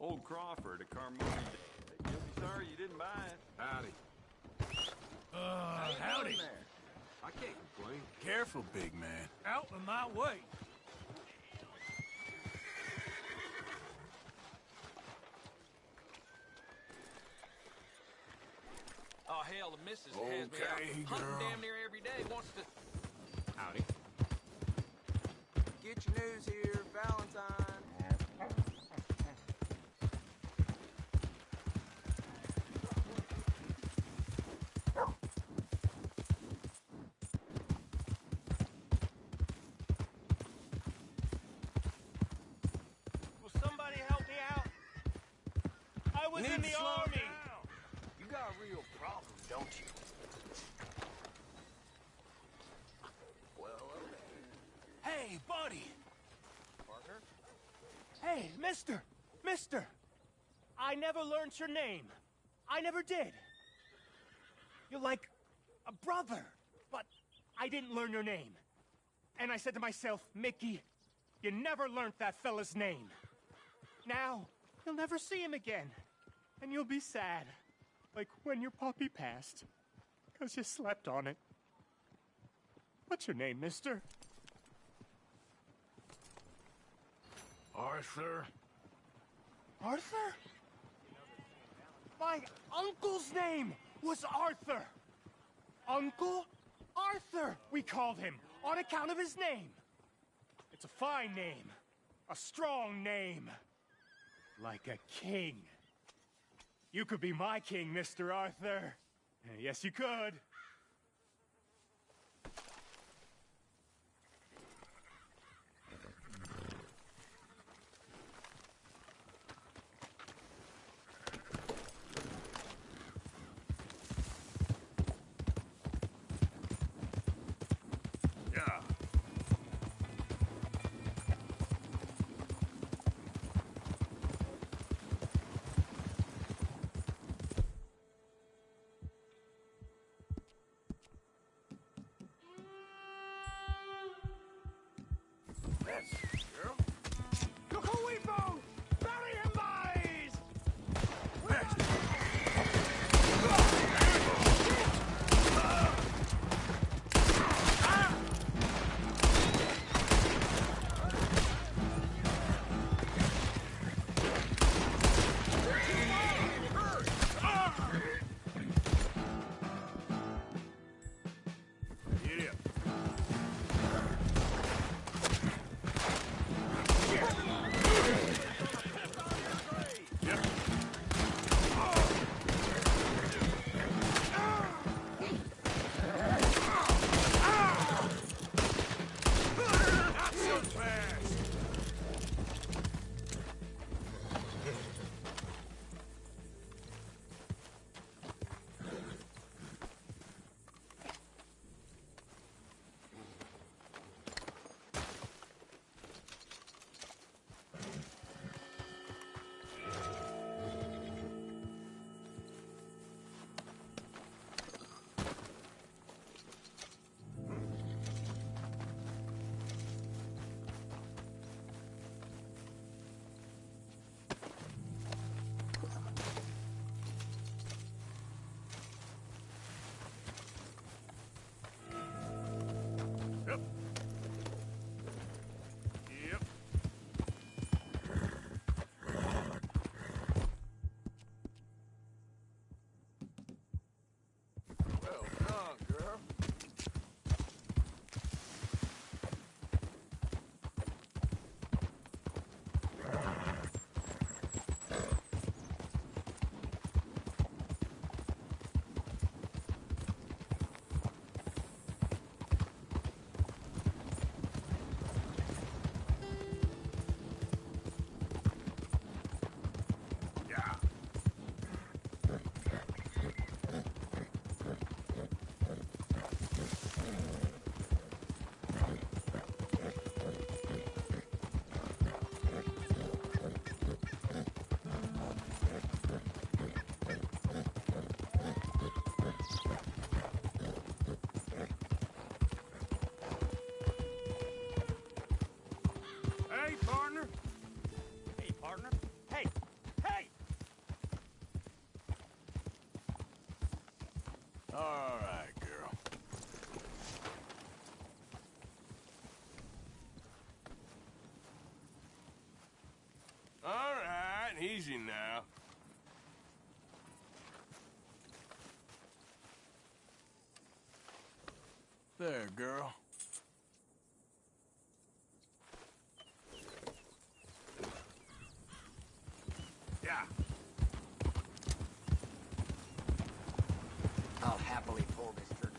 Old Crawford at Carmody. You'll be sorry you didn't buy it. Howdy. Howdy. I can't complain. Careful, big man. Out of my way. Oh, hell, the missus has me out hunting girl. damn near every day. Wants to... Howdy. Get your news here, Valentine. Will somebody help me out? was Need in to the slow army. down. You got a real problem, don't you? Well, Hey, buddy. partner? Hey, mister. I never learned your name. I never did. You're like a brother, but I didn't learn your name. And I said to myself, Mickey, you never learned that fella's name. Now, you'll never see him again. And you'll be sad. Like when your puppy passed. 'Cause you slept on it. What's your name, mister? Arthur? Arthur? My uncle's name was Arthur. Uncle Arthur, we called him, on account of his name. It's a fine name, a strong name, like a king. You could be my king, Mr. Arthur. Yes, you could. Yeah. That's girl. Look who we found! Bury him, boys! Get up. Not so fast. Yep. Yep. Well done, girl. Yeah. Hey, partner. Hey, partner. Hey! Hey! All right, girl. All right, easy now. There, girl. Yeah. I'll happily pull this trigger.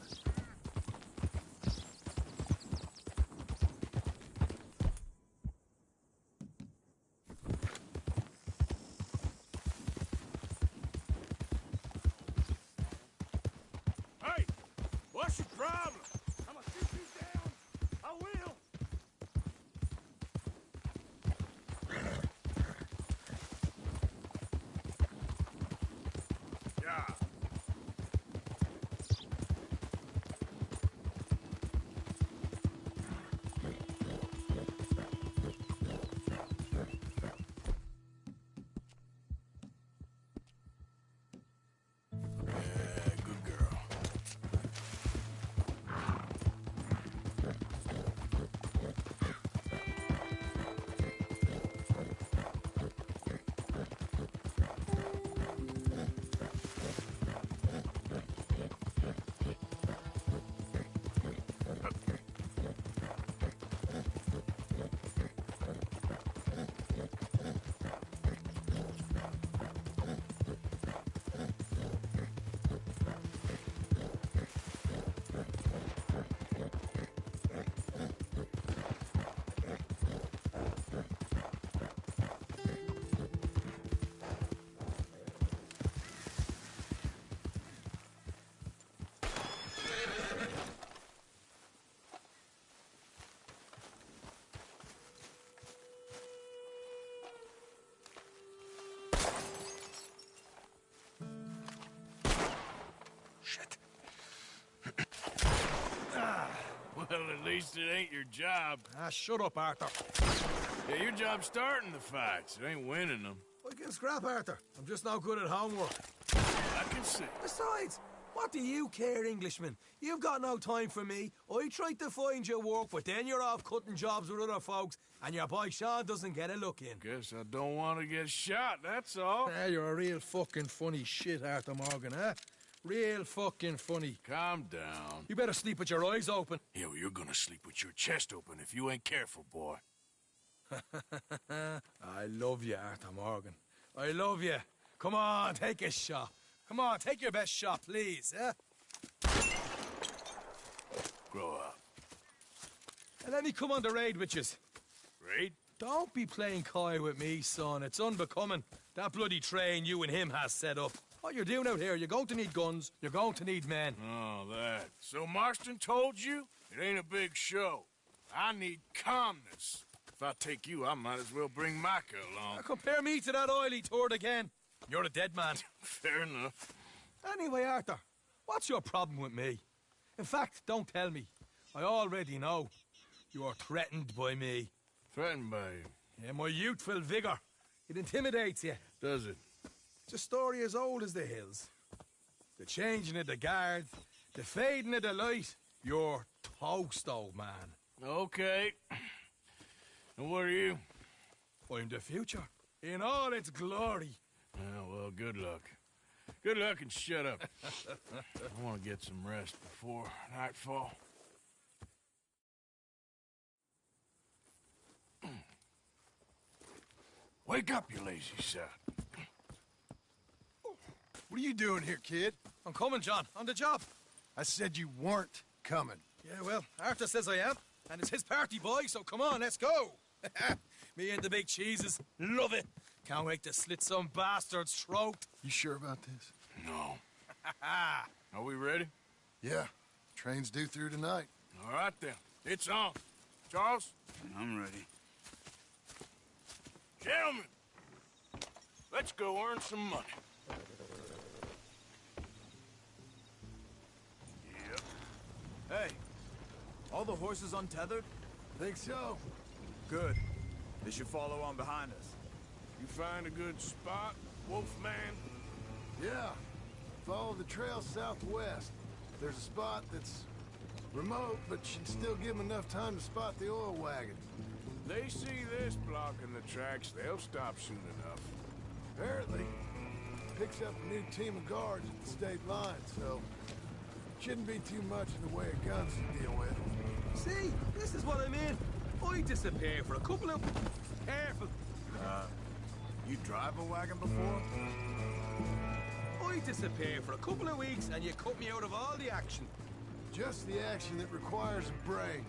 What's your problem? I'm gonna shoot you down. I will. Yeah. Good girl. Well, at least it ain't your job. Shut up, Arthur. Yeah, your job's starting the fights. It ain't winning them. I can scrap, Arthur. I'm just not good at homework. I can see. Besides, what do you care, Englishman? You've got no time for me. I tried to find you work, but then you're off cutting jobs with other folks, and your boy Sean doesn't get a look in. Guess I don't want to get shot, that's all. You're a real fucking funny shit, Arthur Morgan, huh? Real fucking funny. Calm down. You better sleep with your eyes open. Yeah, well, you're gonna sleep with your chest open if you ain't careful, boy. I love you, Arthur Morgan. I love you. Come on, take a shot. Come on, take your best shot, please, huh? Grow up. And let me come on the raid with yous. Raid? Don't be playing coy with me, son. It's unbecoming. That bloody train you and him has set up. What you're doing out here, you're going to need guns, you're going to need men. Oh, that. So Marston told you? It ain't a big show. I need calmness. If I take you, I might as well bring Micah along. Now compare me to that oily turd again. You're a dead man. Fair enough. Anyway, Arthur, what's your problem with me? In fact, don't tell me. I already know. You are threatened by me. Threatened by you? Yeah, my youthful vigor. It intimidates you. Does it? It's a story as old as the hills. The changing of the guard, the fading of the light. You're toast, old man. Okay. And what are you? I'm the future, in all its glory. Oh, well, good luck. Good luck and shut up. I want to get some rest before nightfall. Wake up, you lazy sod. What are you doing here, kid? I'm coming, John. On the job. I said you weren't coming. Yeah, well, Arthur says I am. And it's his party, boy, so come on, let's go. Me and the big cheeses. Love it. Can't wait to slit some bastard's throat. You sure about this? No. Are we ready? Yeah. Train's due through tonight. All right, then. It's on. Charles? I'm ready. Gentlemen, let's go earn some money. Yep. Hey, all the horses untethered? Think so. Good. They should follow on behind us. You find a good spot, Wolfman? Yeah. Follow the trail southwest. There's a spot that's remote, but should still give them enough time to spot the oil wagon. They see this blocking the tracks, they'll stop soon enough. Apparently. Picks up a new team of guards at the state line, so shouldn't be too much in the way of guns to deal with. See, this is what I mean. I disappear for a couple of... Careful. You drive a wagon before? I disappear for a couple of weeks and you cut me out of all the action. Just the action that requires a brain.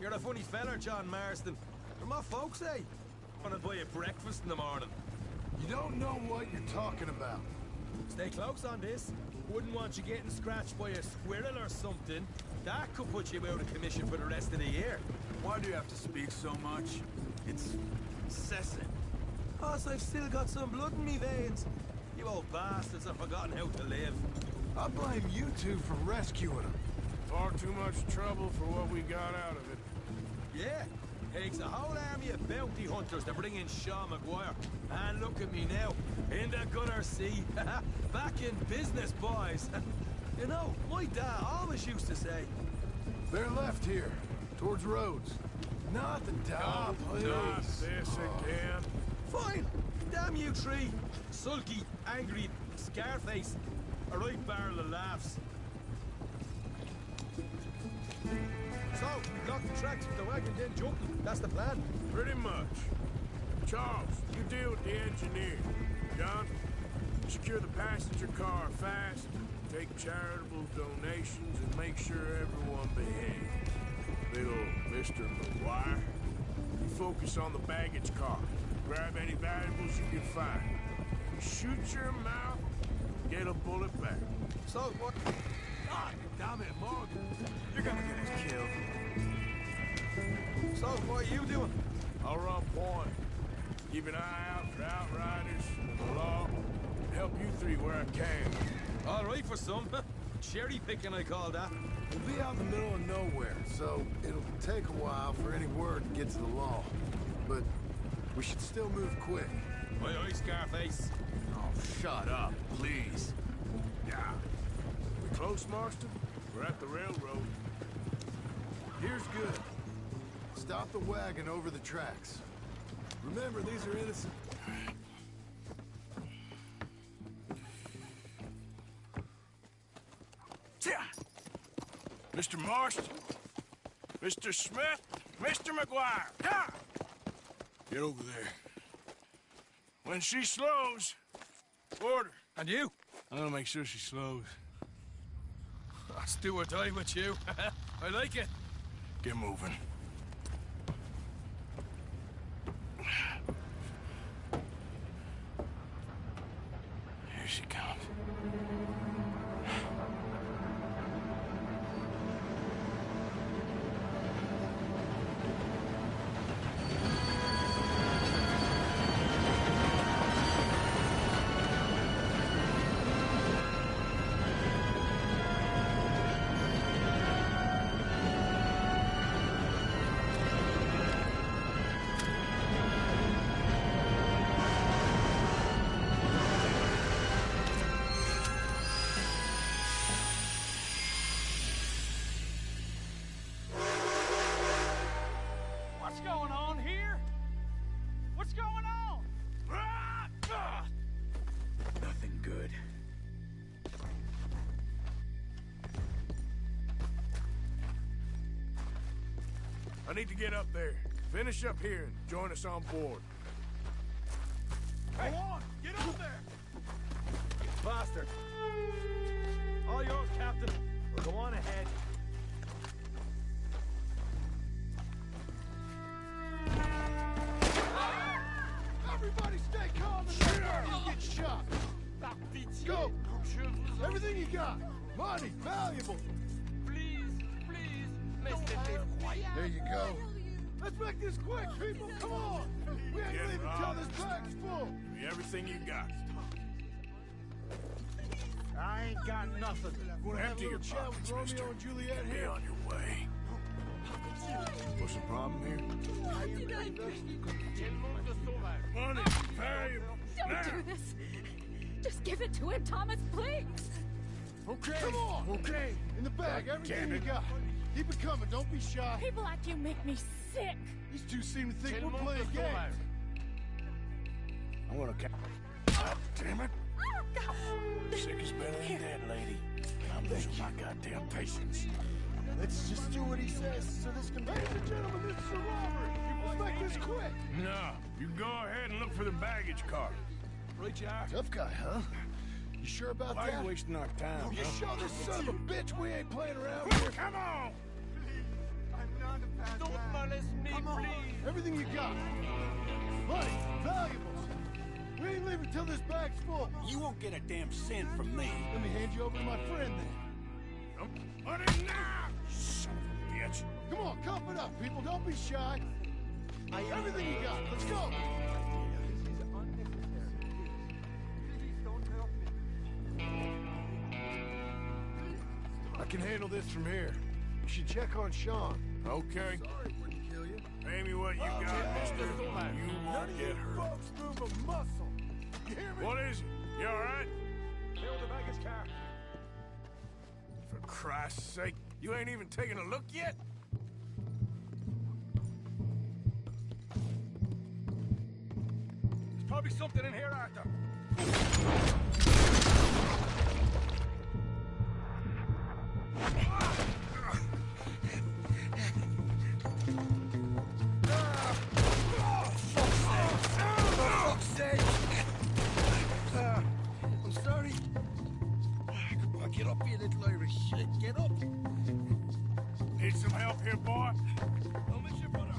You're a funny feller, John Marston. From my folks, eh? Wanna buy you breakfast in the morning. You don't know what you're talking about. Stay close on this. Wouldn't want you getting scratched by a squirrel or something. That could put you out of commission for the rest of the year. Why do you have to speak so much? It's incessant. Cause I've still got some blood in me veins. You old bastards have forgotten how to live. I blame you two for rescuing him. Far too much trouble for what we got out of it. Yeah, takes a whole army of bounty hunters to bring in Sean McGuire. And look at me now, in the gutter sea. Back in business, boys. You know, my dad always used to say... They're left here, towards Rhodes. Not the top, please. Not this again. Fine. Damn you three. Sulky, angry, Scarface. A right barrel of laughs. So, we block the tracks with the wagon, then jumping. That's the plan. Pretty much. Charles, you deal with the engineer. John, secure the passenger car fast, take charitable donations, and make sure everyone behaves. Little Mr. McGuire, you focus on the baggage car. Grab any valuables you can find. Shoot your mouth, get a bullet back. So, what? God damn it, Morgan. You're gonna get us killed. So, what are you doing? I'll run point. Keep an eye out for outriders, the law, and help you three where I can. All right for some. Cherry picking, I call that. We'll be out in the middle of nowhere, so it'll take a while for any word to get to the law. But we should still move quick. Aye, aye, Scarface. Oh, shut up, please. Yeah. We close, Marston? We're at the railroad. Here's good. Stop the wagon over the tracks. Remember, these are innocent. Mr. Marston, Mr. Smith, Mr. McGuire, ha! Get over there. When she slows, order. And you? I'm gonna make sure she slows. I'll do or die with you. I like it. Get moving. Here she comes. What's going on here? What's going on? Nothing good. I need to get up there. Finish up here and join us on board. Hey. Go on! Get up there! Bastard! All yours, Captain. Go on ahead. Everybody stay calm and you get shot. Go! Everything you got. Money, valuables. There you go. Let's make this quick, people. Come on. We ain't leaving until this bag's full. Give me everything you got. I ain't got nothing. Wanna have a Empty little your chat with pockets, Romeo mister. and Juliet Be here? on your way. What's the problem here? Money, valuable. Don't do this. Just give it to him, Thomas, please. Okay. Come on. Okay. In the bag, everything you got. Keep it coming. Don't be shy. People like you make me sick. These two seem to think we're playing games. I'm gonna God damn it. Sick is better than dead, lady. I'm losing my goddamn patience. Let's just do what he says so this can... Ladies and gentlemen, this is a robbery. Let's make this quick. No, you go ahead and look for the baggage car. Right, you are. Tough guy, huh? You sure about Why that? are you wasting our time? You huh? show this son of a bitch we ain't playing around Quick, here. come on! Don't molest me, please. Everything you got. Money, valuables. We ain't leaving till this bag's full. You won't get a damn cent from me. Let me hand you over to my friend then. Put it now! Son of a bitch. Come on, cup it up, people. Don't be shy. Everything you got. Let's go. I can handle this from here. You should check on Sean. Okay. Sorry, wouldn't kill you. Pay me what you got, mister. You won't get hurt. Folks move a muscle. You hear me? What is it? You all right? Fill the baggage car. For Christ's sake, you ain't even taken a look yet? There's probably something in here, Arthur. I'm sorry. Come on, get up here, little Irish shit. Get up. Need some help here, boy? I'll miss you, brother.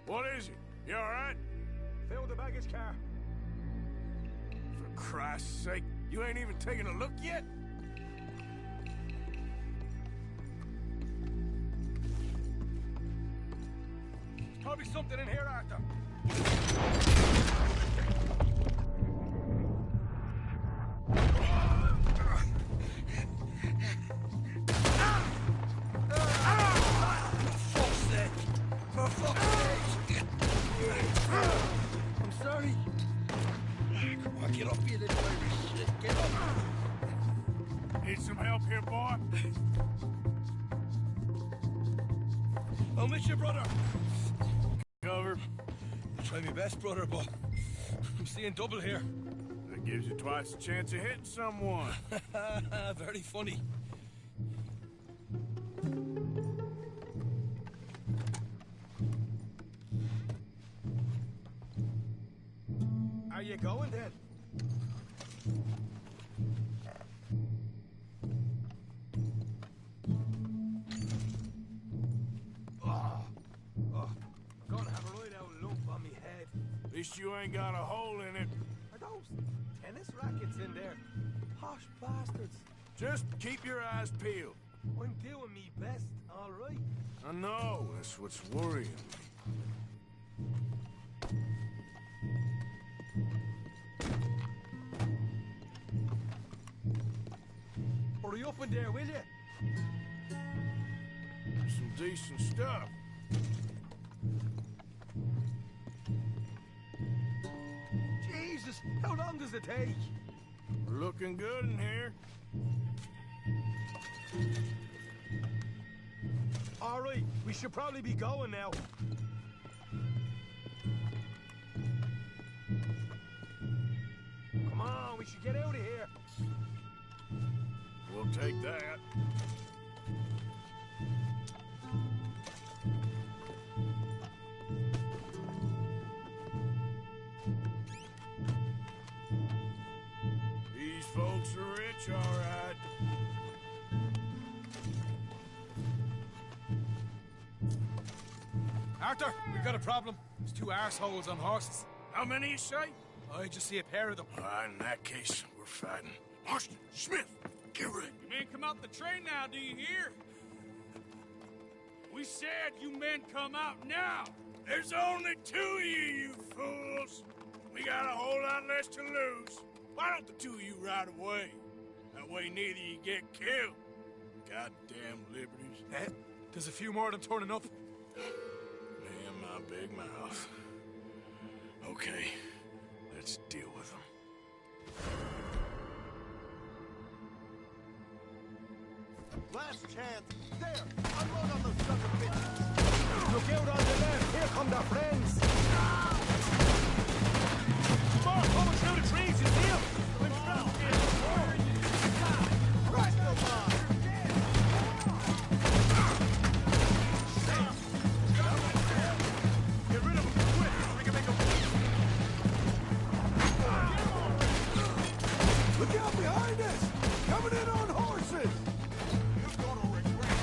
What is it? You all right? Fill the baggage car. For Christ's sake, you ain't even taken a look yet? There's probably something in here, Arthur. For fuck's sake! I'm sorry. Come on, get up here, this Irish shit. Get up! Need some help here, boy? I'll miss you, brother. Cover. I'll try my best, brother, but I'm seeing double here. That gives you twice the chance of hitting someone. Very funny. Are you going then? I'm gonna have a right out lump on me head. At least you ain't got a hole in it. Are those tennis rackets in there? Posh bastards. Just keep your eyes peeled. I'm doing me best, all right. I know, that's what's worrying me. Hurry up in there, will you? Some decent stuff. Jesus, how long does it take? We're looking good in here. All right, we should probably be going now. Come on, we should get out of here. We'll take that. These folks are rich, all right. Arthur, we've got a problem. There's two arseholes on horses. How many you say? I just see a pair of them. In that case, we're fighting. Marston, Smith, get ready. You men come out the train now, do you hear? We said you men come out now. There's only two of you fools. We got a whole lot less to lose. Why don't the two of you ride away? That way neither of you get killed. Goddamn liberties. Eh? There's a few more of them turning up. Me and my big mouth. Okay, let's deal with them. Last chance. There. Unload on those son of bitches. Look out on the left. Here come their friends. More coming through the trees, you see them? In front. Right, go on. Get rid of them, quick! We can make them... Look out behind us! Coming in on horses! You're gonna regret it.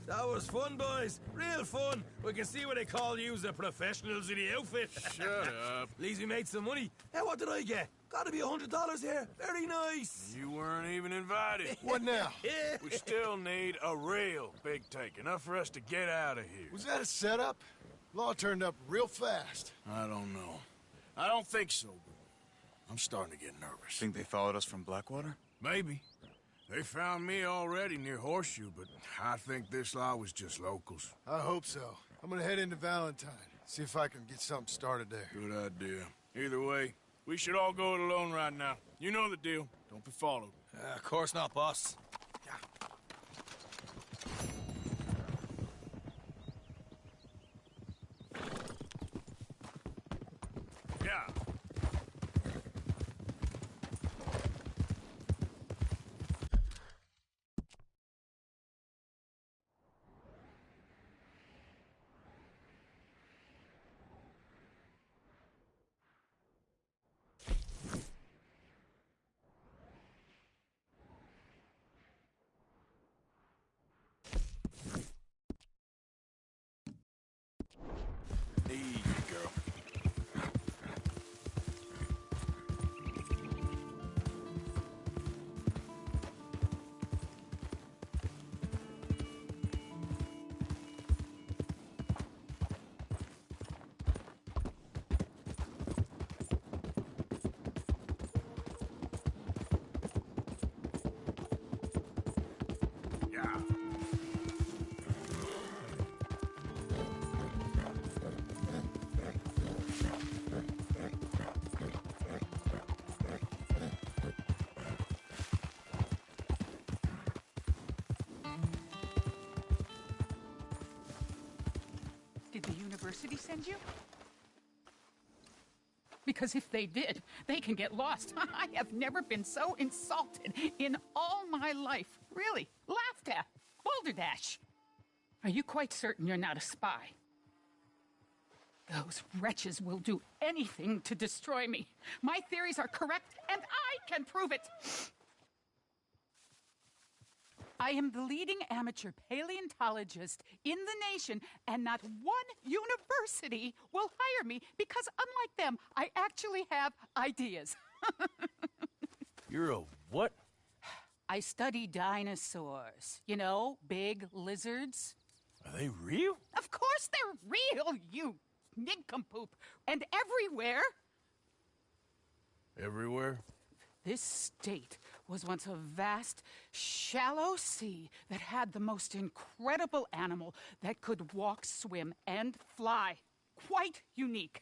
That was fun, boys. Real fun. We can see what they call you the professionals of the outfit. Shut up. At least we made some money. Hey, what did I get? Gotta be $100 here. Very nice. You weren't even invited. What now? We still need a real big take. Enough for us to get out of here. Was that a setup? Law turned up real fast. I don't know. I don't think so, but I'm starting to get nervous. Think they followed us from Blackwater? Maybe. They found me already near Horseshoe, but I think this lot was just locals. I hope so. I'm gonna head into Valentine. See if I can get something started there. Good idea. Either way, we should all go it alone right now. You know the deal. Don't be followed. Of course not, boss. Yeah. Easy, girl. Yeah. Did the university send you? Because if they did, they can get lost. I have never been so insulted in all my life. Really, laughed at. Balderdash. Are you quite certain you're not a spy? Those wretches will do anything to destroy me. My theories are correct, and I can prove it. I am the leading amateur paleontologist in the nation, and not one university will hire me because, unlike them, I actually have ideas. You're a what? I study dinosaurs. You know, big lizards. Are they real? Of course they're real, you nincompoop. And everywhere. Everywhere? This state was once a vast, shallow sea that had the most incredible animal that could walk, swim, and fly. Quite unique.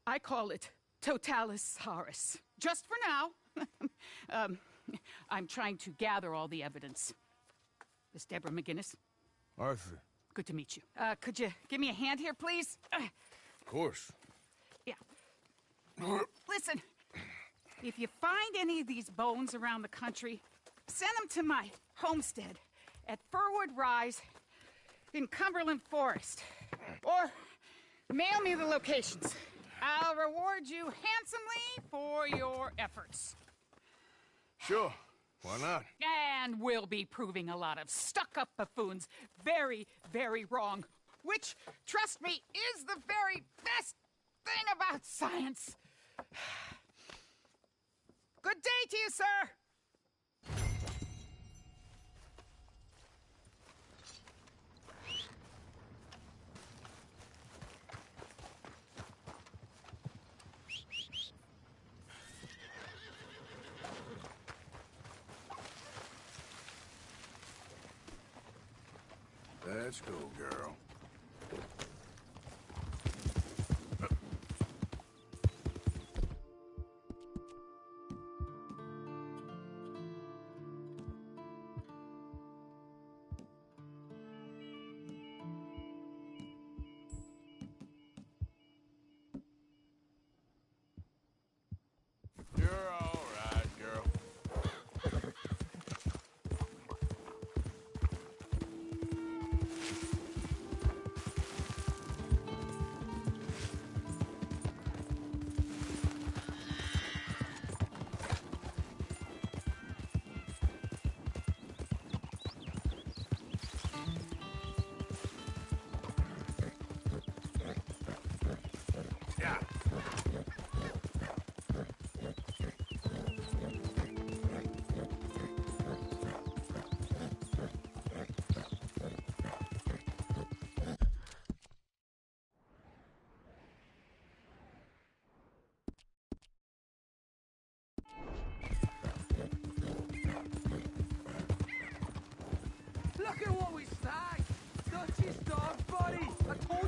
I call it Totalisaurus. Just for now. I'm trying to gather all the evidence. Miss Deborah McGinnis. Arthur. Good to meet you. Could you give me a hand here, please? Of course. Yeah. Listen. If you find any of these bones around the country, send them to my homestead at Furwood Rise in Cumberland Forest. Or mail me the locations. I'll reward you handsomely for your efforts. Sure. Why not? And we'll be proving a lot of stuck-up buffoons very, very wrong. Which, trust me, is the very best thing about science. Good day to you, sir! Let's go, girl. You're all right, girl.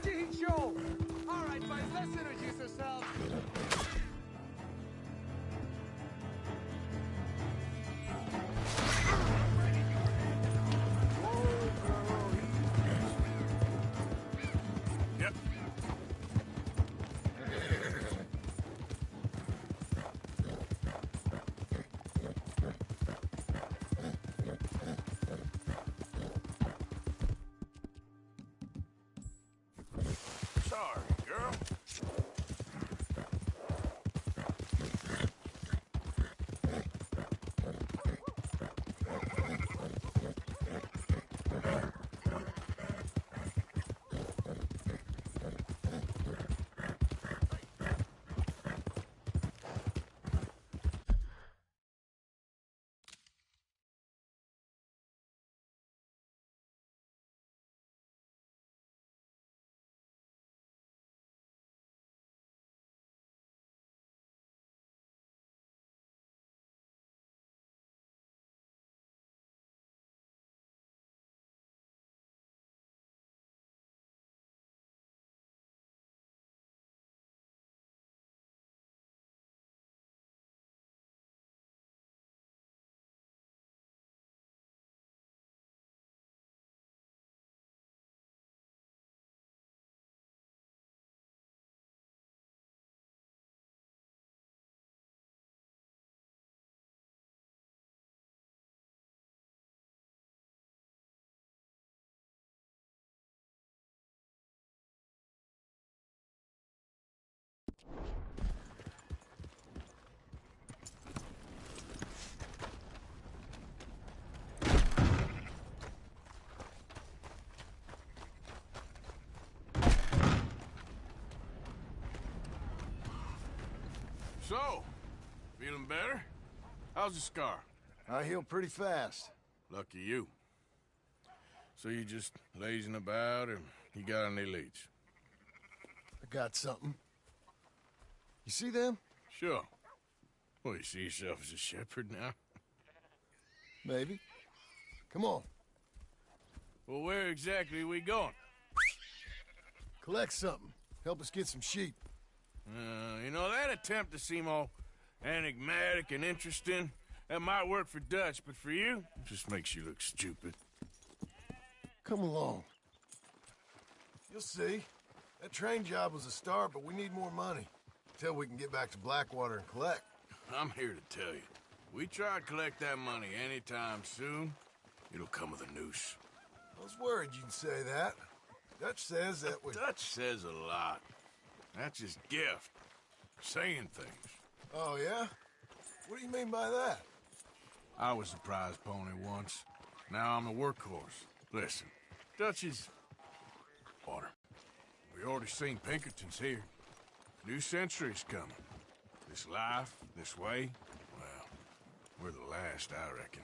you he'd show. All right, boys, let's introduce ourselves. Yep. Sorry, girl. So, feeling better? How's the scar? I heal pretty fast. Lucky you. So you just lazing about, or you got any leads? I got something. You see them? Sure. Well, you see yourself as a shepherd now? Maybe. Come on. Well, where exactly are we going? Collect something. Help us get some sheep. You know, that attempt to seem all enigmatic and interesting, that might work for Dutch, but for you, it just makes you look stupid. Come along. You'll see. That train job was a start, but we need more money. Till we can get back to Blackwater and collect. I'm here to tell you. We try to collect that money anytime soon, it'll come with a noose. I was worried you'd say that. Dutch says that we... Dutch says a lot. That's his gift. Saying things. Oh, yeah? What do you mean by that? I was the prize pony once. Now I'm the workhorse. Listen, Dutch is... water. We already seen Pinkertons here. New century's coming. This life, this way, well, we're the last, I reckon.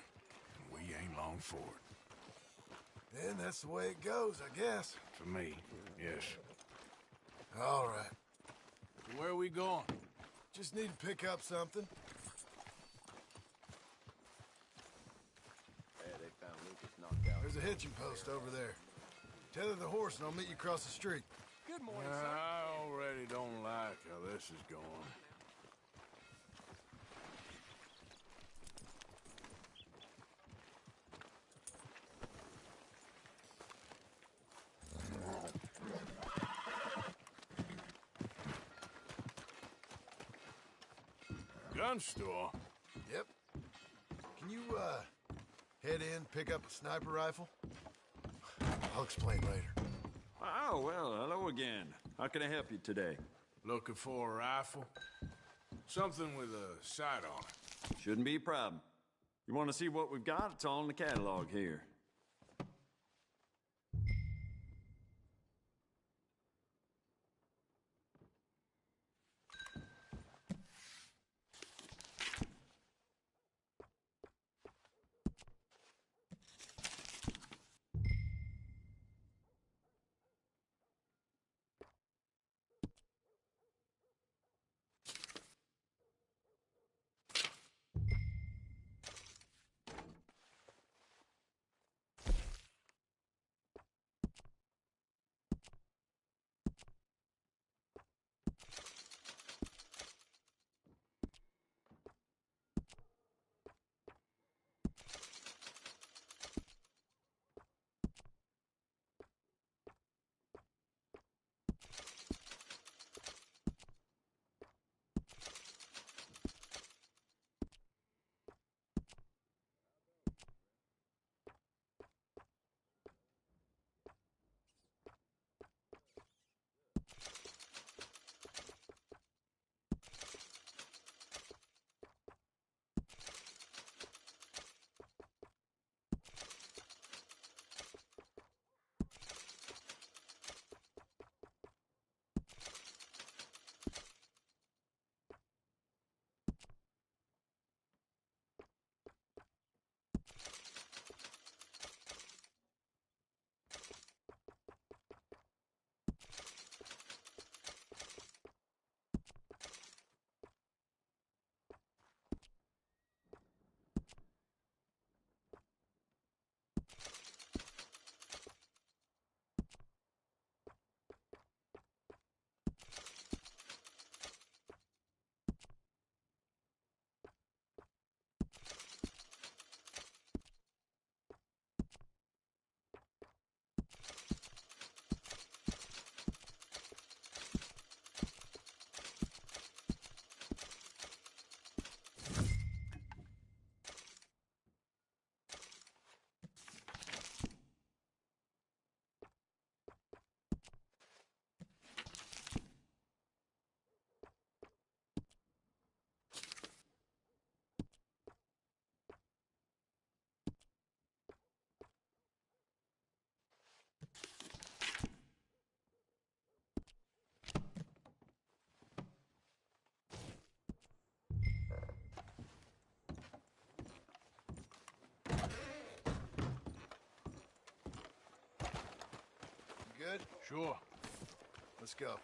And we ain't long for it. Then that's the way it goes, I guess. For me, yes. All right. So where are we going? Just need to pick up something. There's a hitching post over there. Tether the horse and I'll meet you across the street. Good morning, sir. I already don't like how this is going. Gun store? Yep. Can you, head in, pick up a sniper rifle? I'll explain later. Oh, well, hello again. How can I help you today? Looking for a rifle? Something with a sight on it. Shouldn't be a problem. You want to see what we've got? It's all in the catalog here. good? Sure. Let's go.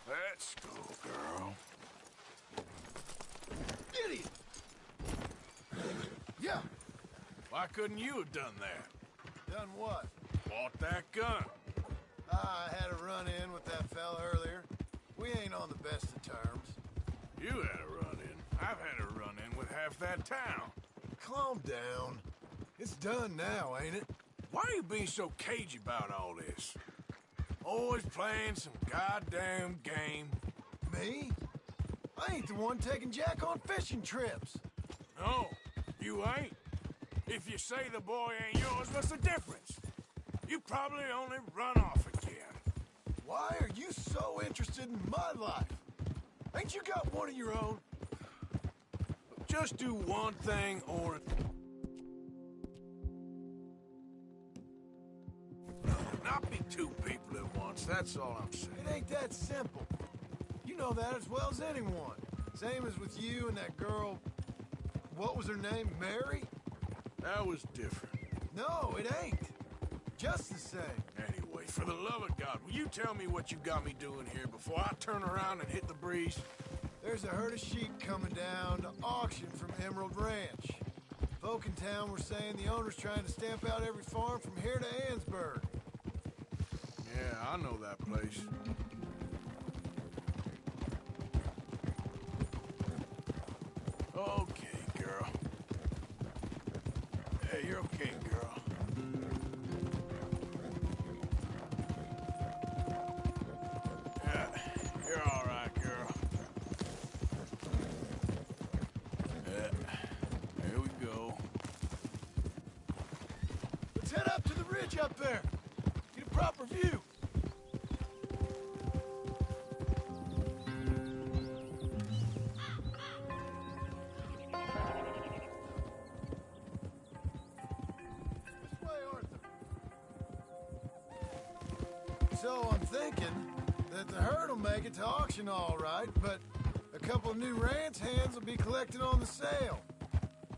Let's go, girl. Idiot! Yeah. Why couldn't you have done that? Done what? Bought that gun. I had a run-in with that fella earlier. We ain't on the best of terms. You had a run-in. I've had a run-in with half that town. Calm down. It's done now, ain't it? Why are you being so cagey about all this? Always playing some goddamn game. Me? I ain't the one taking Jack on fishing trips. No, you ain't. If you say the boy ain't yours, what's the difference? You probably only run off again. Why are you so interested in my life? Ain't you got one of your own? Just do one thing or... Not be two people at once, that's all I'm saying. It ain't that simple. You know that as well as anyone. Same as with you and that girl... What was her name? Mary? That was different. No, it ain't. Just the same. Anyway, for the love of God, will you tell me what you got me doing here before I turn around and hit the breeze? There's a herd of sheep coming down to auction from Emerald Ranch. Folk in town were saying the owner's trying to stamp out every farm from here to Ansburg. Yeah, I know that place. Okay, girl. Hey, you're okay, girl. Yeah, you're all right, girl. Yeah, here we go. Let's head up to the ridge up there. Get a proper view. So I'm thinking that the herd will make it to auction all right, but a couple of new ranch hands will be collecting on the sale.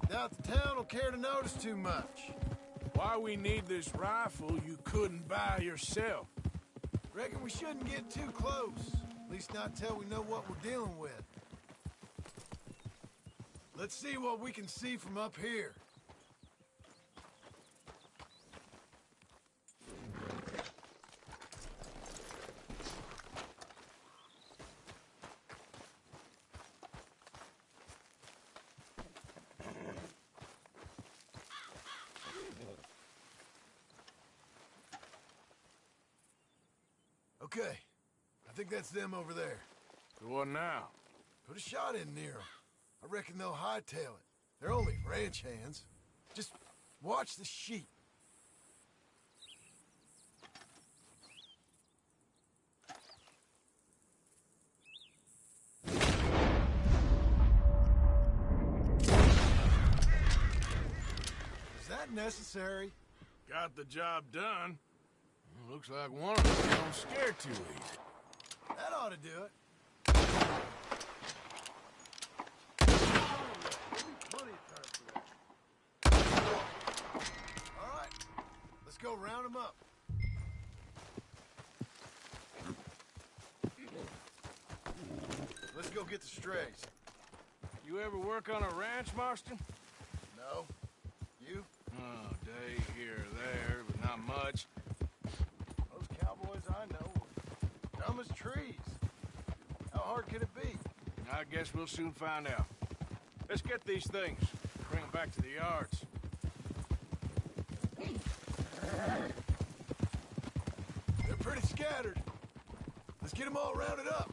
Doubt the town will care to notice too much. Why we need this rifle you couldn't buy yourself? Reckon we shouldn't get too close. At least not till we know what we're dealing with. Let's see what we can see from up here. Okay, I think that's them over there. So what now? Put a shot in near them. I reckon they'll hightail it. They're only ranch hands. Just watch the sheep. Is that necessary? Got the job done. Looks like one of them don't scare too easy. That ought to do it. All right, let's go round them up. Let's go get the strays. You ever work on a ranch, Marston? No. You? Oh, day here or there, but not much. Those cowboys I know are dumb as trees. How hard can it be? I guess we'll soon find out. Let's get these things. Bring them back to the yards. They're pretty scattered. Let's get them all rounded up.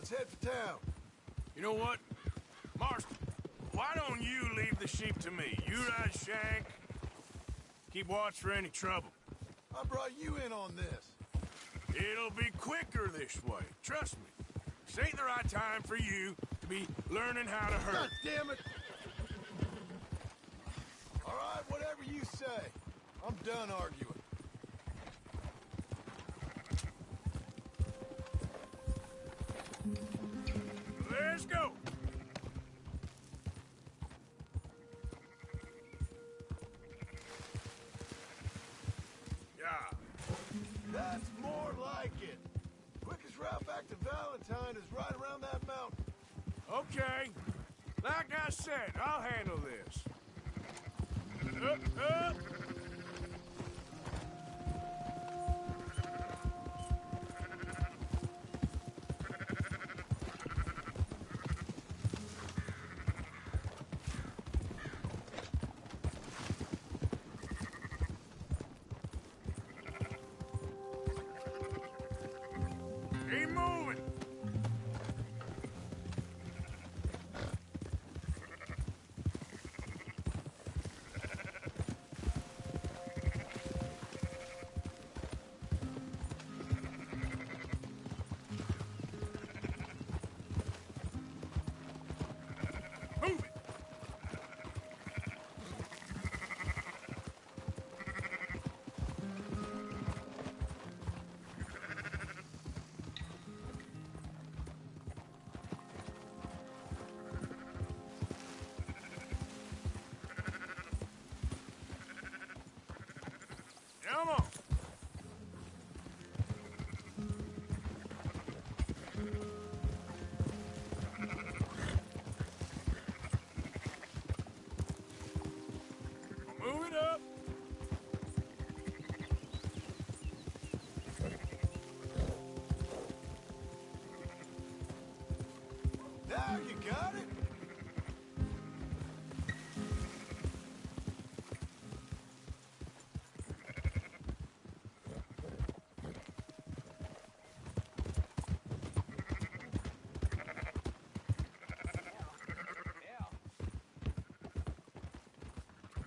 Head for town. You know what? Marston, why don't you leave the sheep to me? You ride Shank. Keep watch for any trouble. I brought you in on this. It'll be quicker this way. Trust me. This ain't the right time for you to be learning how to hurt. God damn it! All right, whatever you say. I'm done arguing. Let's go! Yeah. That's more like it. Quickest route back to Valentine is right around that mountain. Okay. Like I said, I'll handle this. Up. Keep moving. Move it. Come on. Move it up. Now you got it.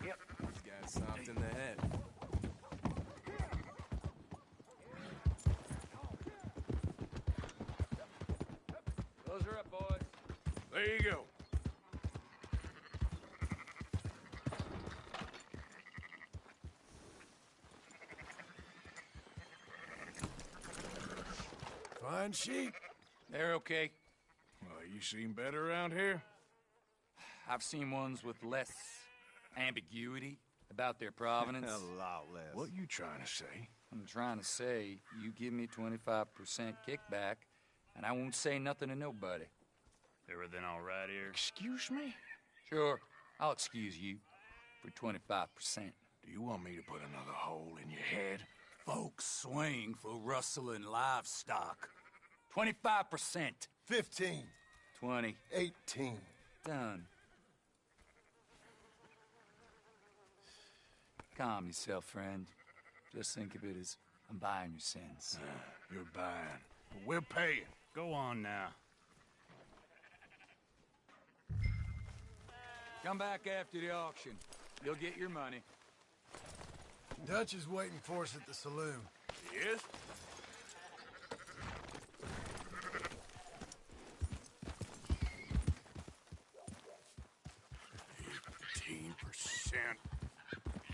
Yep. He's got something in the head. Close her up, boys. There you go. Fine sheep. They're okay. Well, you seem better around here. I've seen ones with less ambiguity about their provenance. A lot less. What you trying to say? I'm trying to say, you give me 25% kickback, and I won't say nothing to nobody. Everything all right here? Excuse me? Sure, I'll excuse you for 25%. Do you want me to put another hole in your head? Folks swing for rustling livestock. 25%. 15. 20. 18. Done. Calm yourself, friend. Just think of it as I'm buying your sins. You're buying. But we're paying. Go on now. Come back after the auction. You'll get your money. Dutch is waiting for us at the saloon. Yes?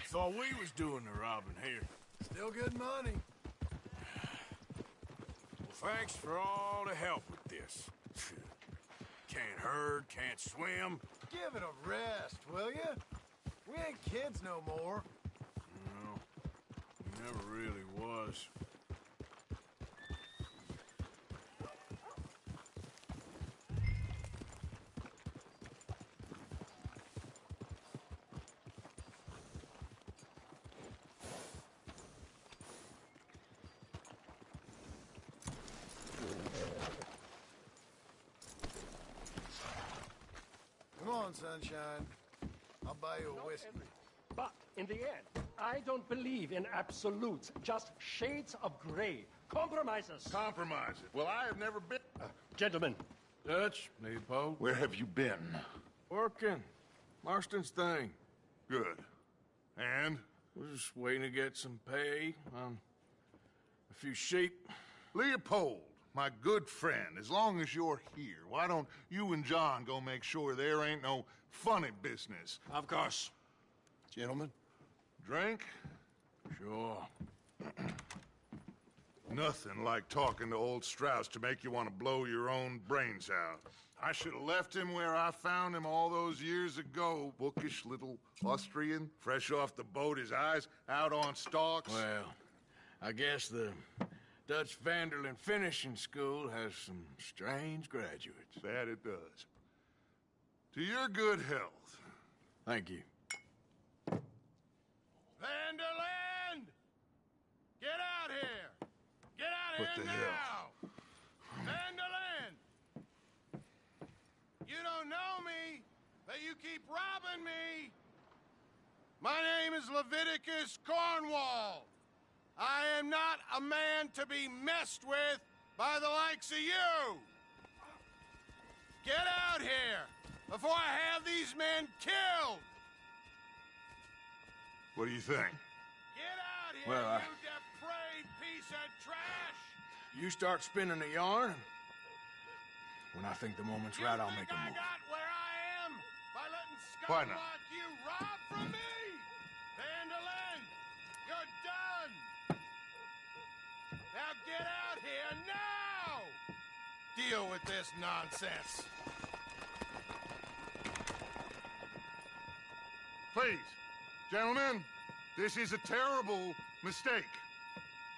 Thought we was doing the robbing here. Still good money. Well, thanks for all the help with this. Can't herd, can't swim. Give it a rest, will ya? We ain't kids no more. No, never really was. Come on, sunshine. I'll buy you a whiskey. But in the end, I don't believe in absolutes, just shades of gray. Compromises. Compromises. Well, I have never been... Gentlemen. Dutch, Leopold. Where have you been? Working. Marston's thing. Good. And? We're just waiting to get some pay on a few sheep. Leopold, my good friend, as long as you're here, why don't you and John go make sure there ain't no funny business? Of course. Gentlemen, drink? Sure. Nothing like talking to old Strauss to make you want to blow your own brains out. I should have left him where I found him all those years ago. Bookish little Austrian, fresh off the boat, his eyes out on stalks. Well, I guess the Dutch Vanderlyn Finishing School has some strange graduates. That it does. To your good health. Thank you. Vanderland! Get out here! Get out What here the now! hell? Vanderland! You don't know me, but you keep robbing me! My name is Leviticus Cornwall. I am not a man to be messed with by the likes of you! Get out here before I have these men killed! What do you think? Get out here, Well, you depraved piece of trash! You start spinning a yarn. When I think the moment's right, I'll make a I move. got where I am by letting Why scum not? like you rob from me! Vanderlyn, you're done! Now get out here now! Deal with this nonsense. Please, gentlemen, this is a terrible mistake.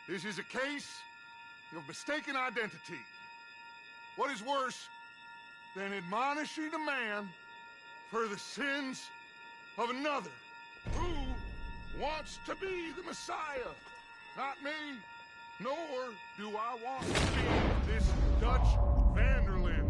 This is a case of mistaken identity. What is worse than admonishing a man for the sins of another who wants to be the Messiah? Not me, nor do I want to be this Dutch Vanderlyn.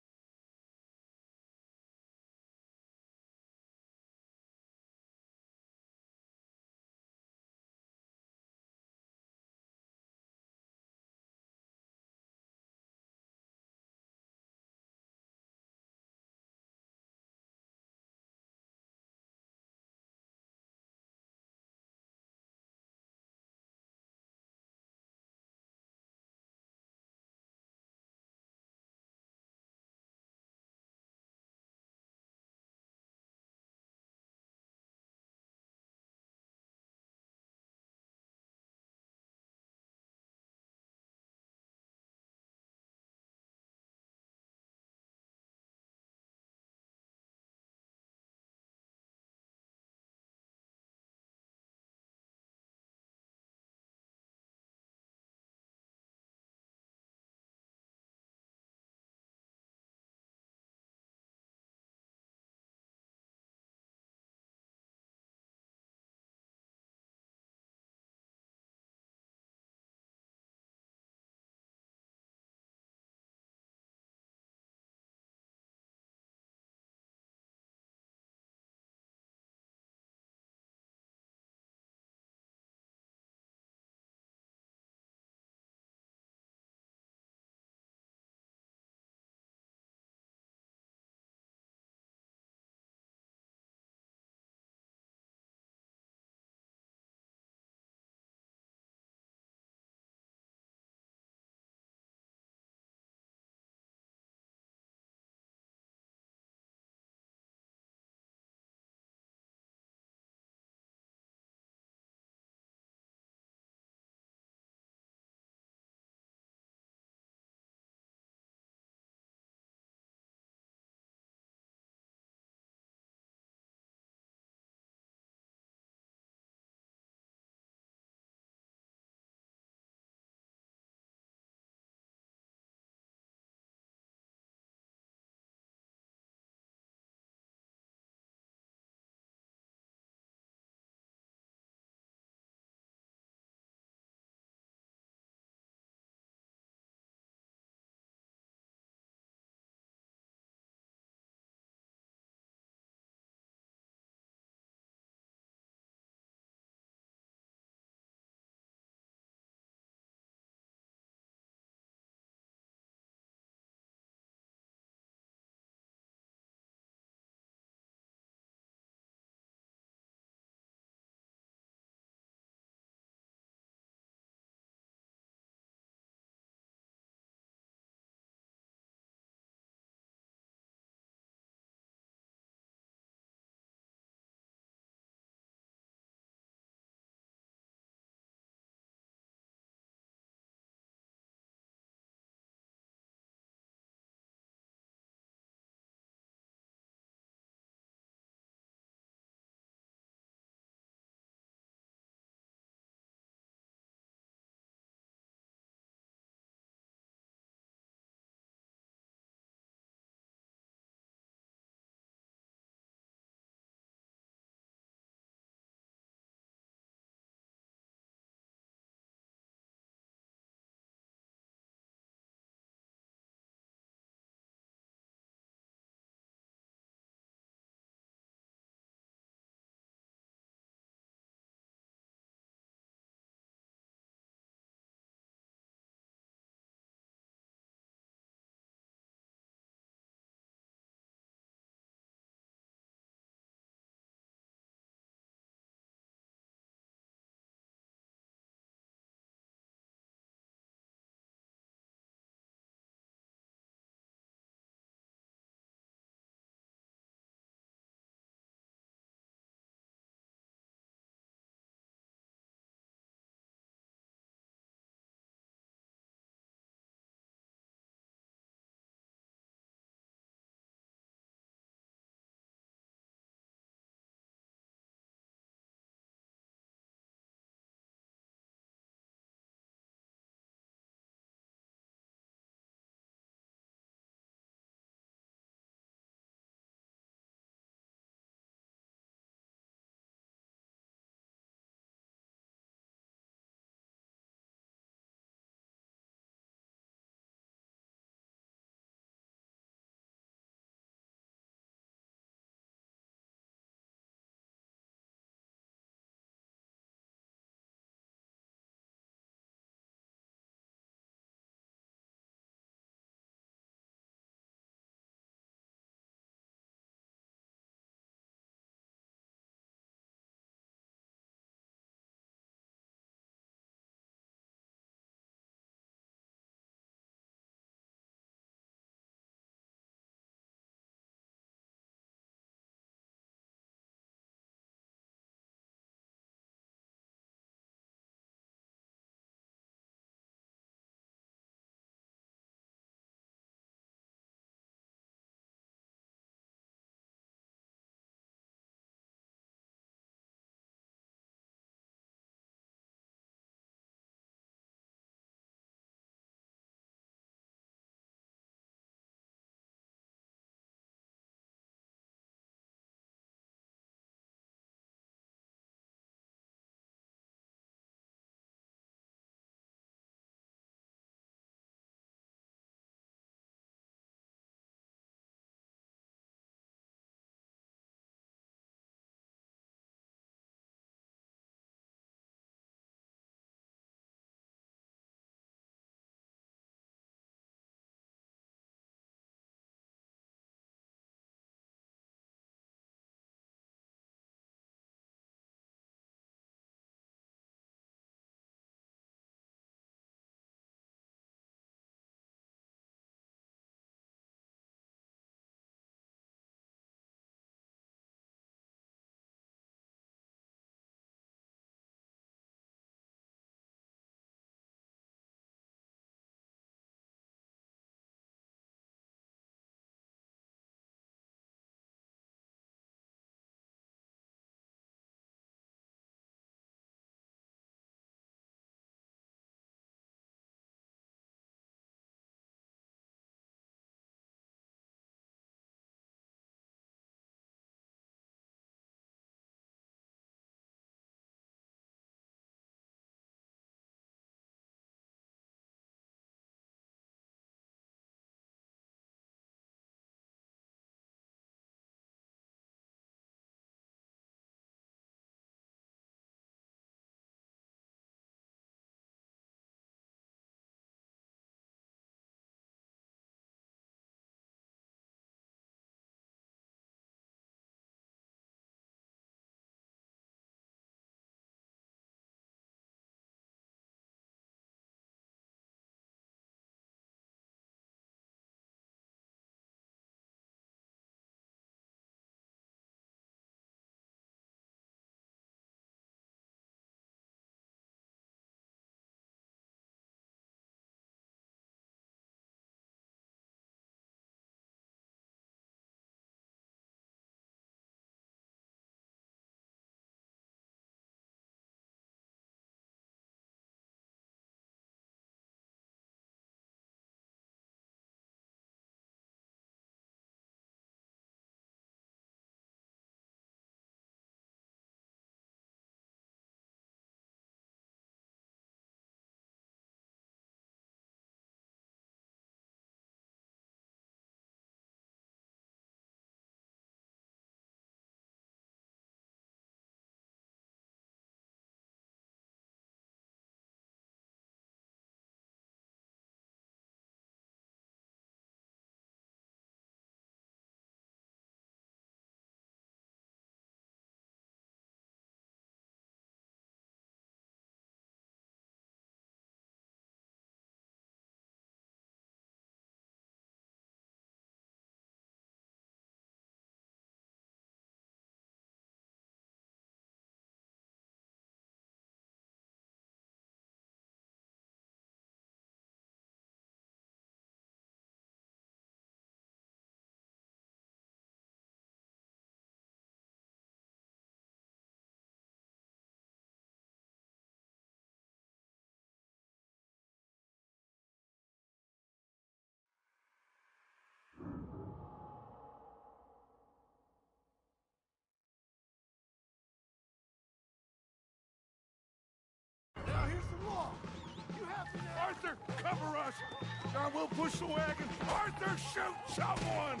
us. John, we'll push the wagon. Arthur, shoot someone!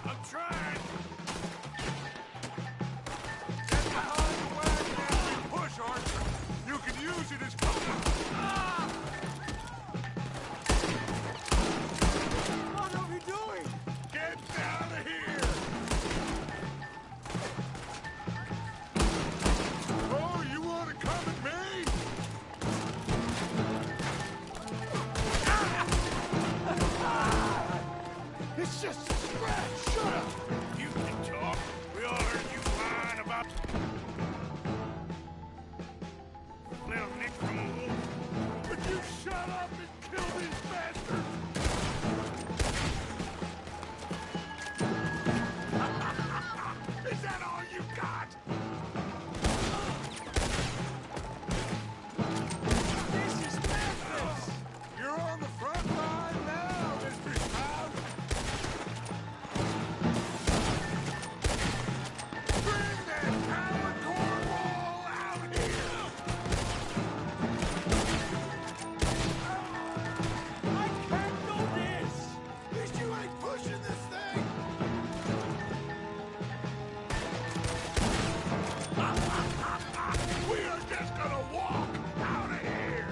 I'm trying. Get behind the wagon as we push, Arthur. You can use it as cover. Ah! What are you doing? Get out of here! Oh, you want to come at me? It's just a scratch. Shut up. You can talk. We all heard you whine about little Nick from a wolf. Would you shut up and kill these bastards? Is that all you got? This is Memphis! You're on the front line now, Mr. Stout! Bring that coward Cornwall out here! I can't do this! At least you ain't pushing this thing! We are just gonna walk out of here!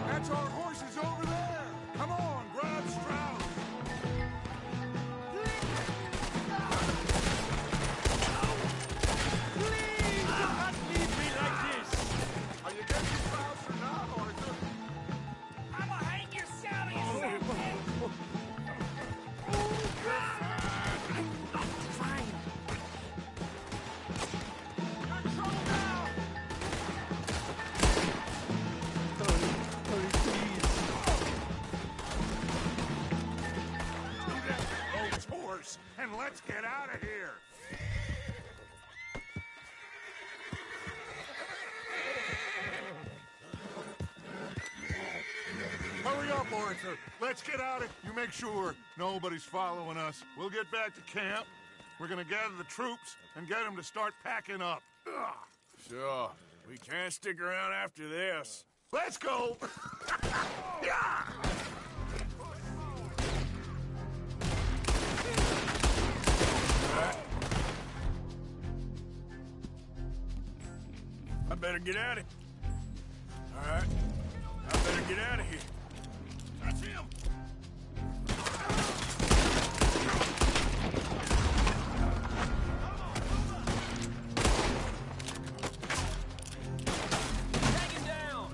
That's our horses over there! Come on, grab Strauss! Please do not leave me like this! Are you getting Strauss or not, Arthur? I'ma hang yourself, you Horse, and let's get out of here! Hurry up, Arthur. Let's get out of here. You make sure nobody's following us. We'll get back to camp. We're gonna gather the troops and get them to start packing up. Ugh. Sure. We can't stick around after this. Let's go! Yeah! I better get out of here. All right. I better get out of here. That's him! Take him down!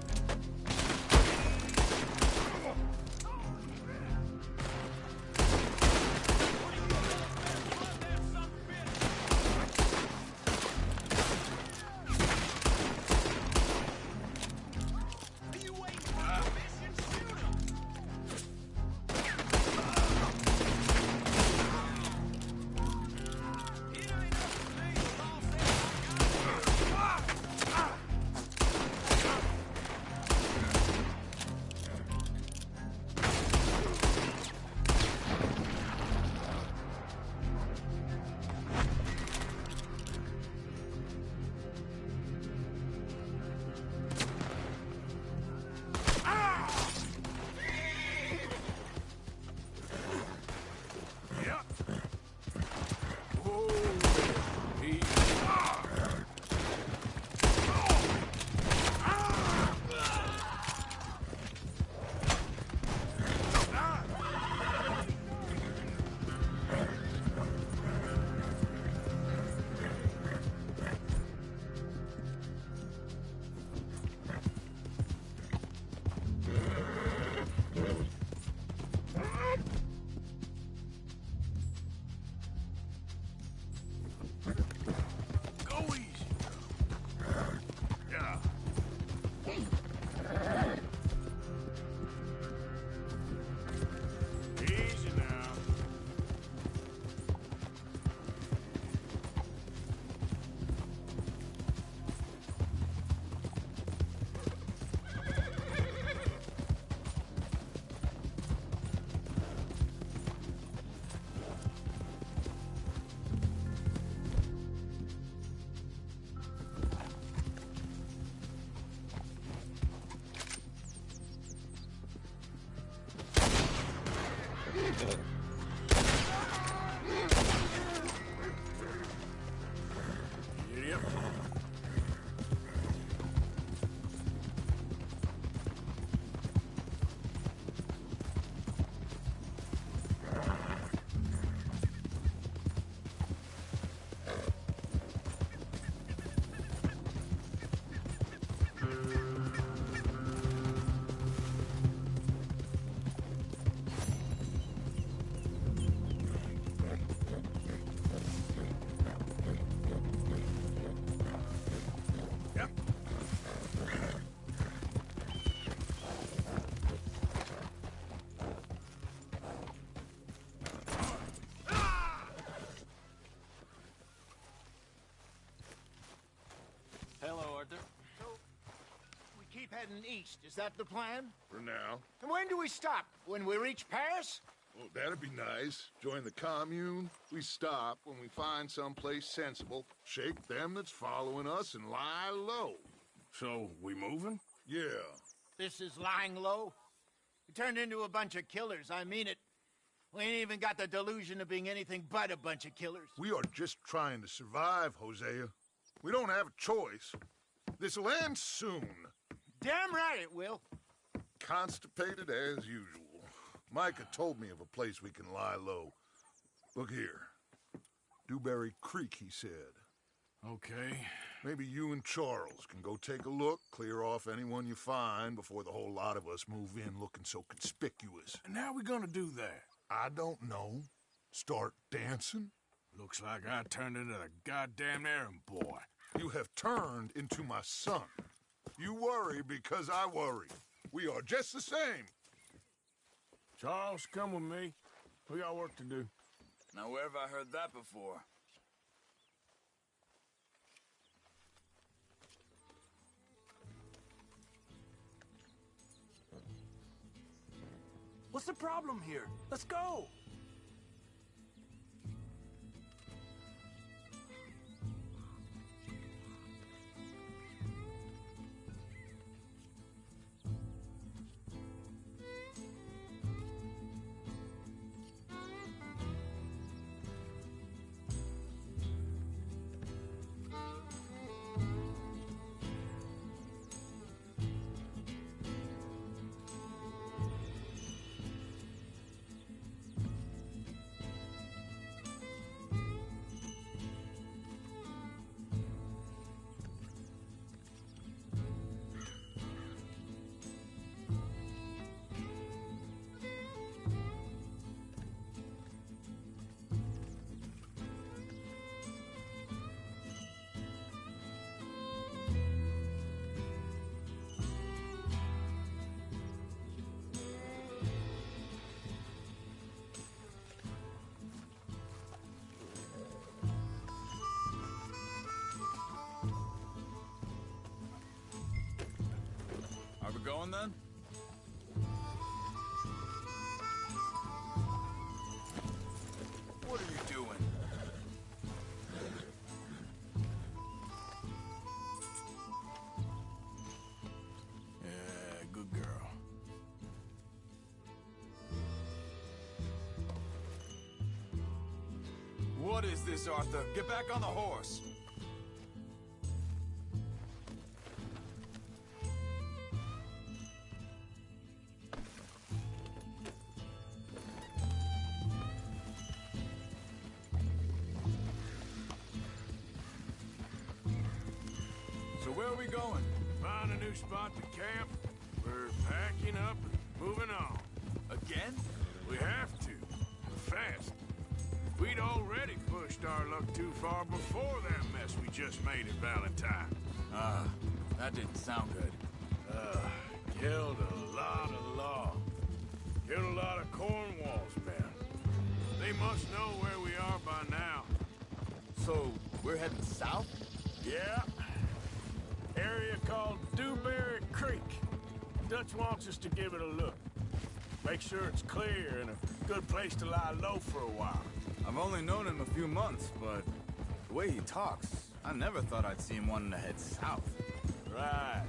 heading east. Is that the plan? For now. And when do we stop? When we reach Paris? Well, that'd be nice. Join the commune. We stop when we find someplace sensible, shake them that's following us, and lie low. So, we moving? Yeah. This is lying low? We turned into a bunch of killers, I mean it. We ain't even got the delusion of being anything but a bunch of killers. We are just trying to survive, Hosea. We don't have a choice. This'll end soon. Damn right it will. Constipated as usual. Micah told me of a place we can lie low. Look here. Dewberry Creek, he said. Okay. Maybe you and Charles can go take a look, clear off anyone you find before the whole lot of us move in looking so conspicuous. And how we gonna do that? I don't know. Start dancing? Looks like I turned into the goddamn errand boy. You have turned into my son. You worry because I worry. We are just the same. Charles, come with me. We got work to do. Now, where have I heard that before? What's the problem here? Let's go! Are we going then? What are you doing? Yeah, good girl. What is this, Arthur? Get back on the horse. So where are we going? Find a new spot to camp. We're packing up and moving on. Again? We have to. Fast. We'd already pushed our luck too far before that mess we just made at Valentine. That didn't sound good. Killed a lot of law. Killed a lot of Cornwall's men. They must know where we are by now. So, we're heading south? Yeah. Area called Dewberry Creek. Dutch wants us to give it a look. Make sure it's clear and a good place to lie low for a while. I've only known him a few months, but the way he talks, I never thought I'd see him wanting to head south. Right.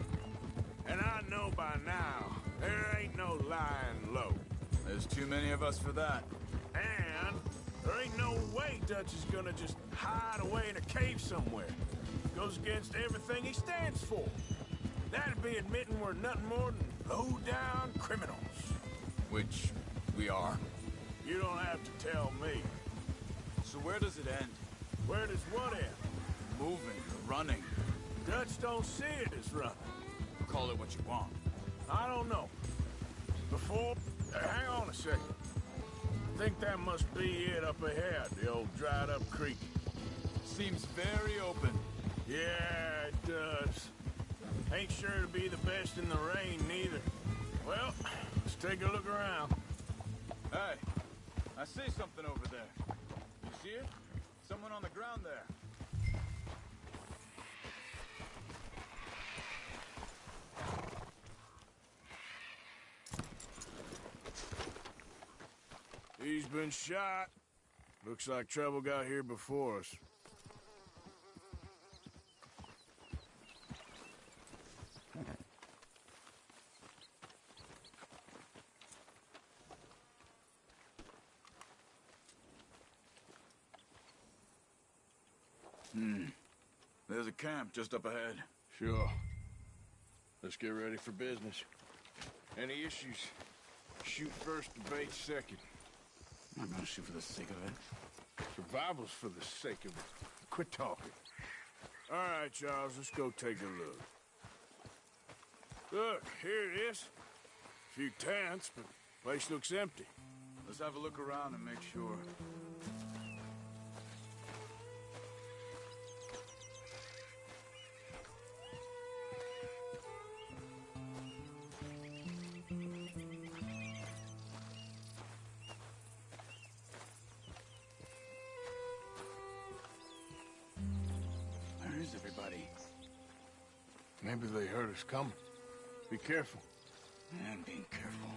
And I know by now, there ain't no lying low. There's too many of us for that. And there ain't no way Dutch is gonna just hide away in a cave somewhere. Goes against everything he stands for. That'd be admitting we're nothing more than low-down criminals. Which we are. You don't have to tell me. So where does it end? Where does what end? Moving or running? Dutch don't see it as running. Call it what you want. I don't know. Before... hang on a second. I think that must be it up ahead, the old dried-up creek. Seems very open. Yeah, it does. Ain't sure to be the best in the rain, neither. Well, let's take a look around. Hey, I see something over there. You see it? Someone on the ground there. been shot. Looks like trouble got here before us. There's a camp just up ahead. Sure. Let's get ready for business. Any issues? Shoot first, debate second. I'm not gonna shoot for the sake of it. Survival's for the sake of it. Quit talking. All right, Charles, let's go take a look. Look, here it is. A few tents, but the place looks empty. Let's have a look around and make sure. Where is everybody? Maybe they heard us coming. Be careful. I'm being careful.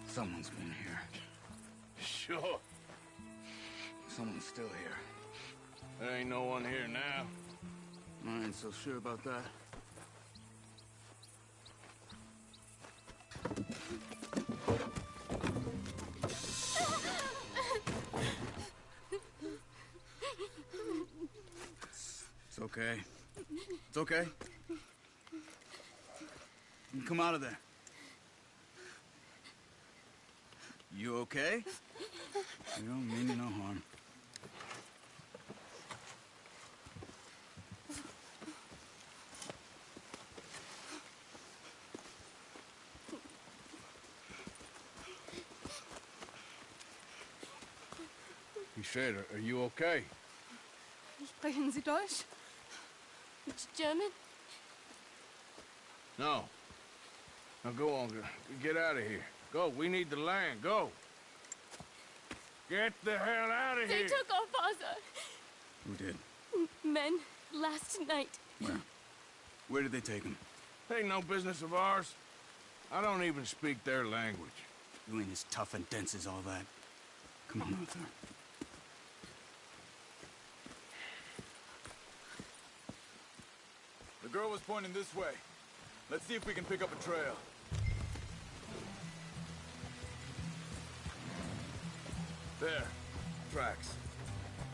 Someone's been here. Sure. Someone's still here. There ain't no one here now. I ain't so sure about that. It's okay. It's okay. You can come out of there. You okay? You don't mean you no harm. He said, are you okay? Sprechen Sie Deutsch? German? No. Now go on, get out of here. Go, we need the land, go. Get the hell out of They here. took our father. Who did? Men, last night. Where? Where did they take him? Ain't no business of ours. I don't even speak their language. You ain't as tough and dense as all that. Come on, Arthur. The girl was pointing this way. Let's see if we can pick up a trail. There. Tracks.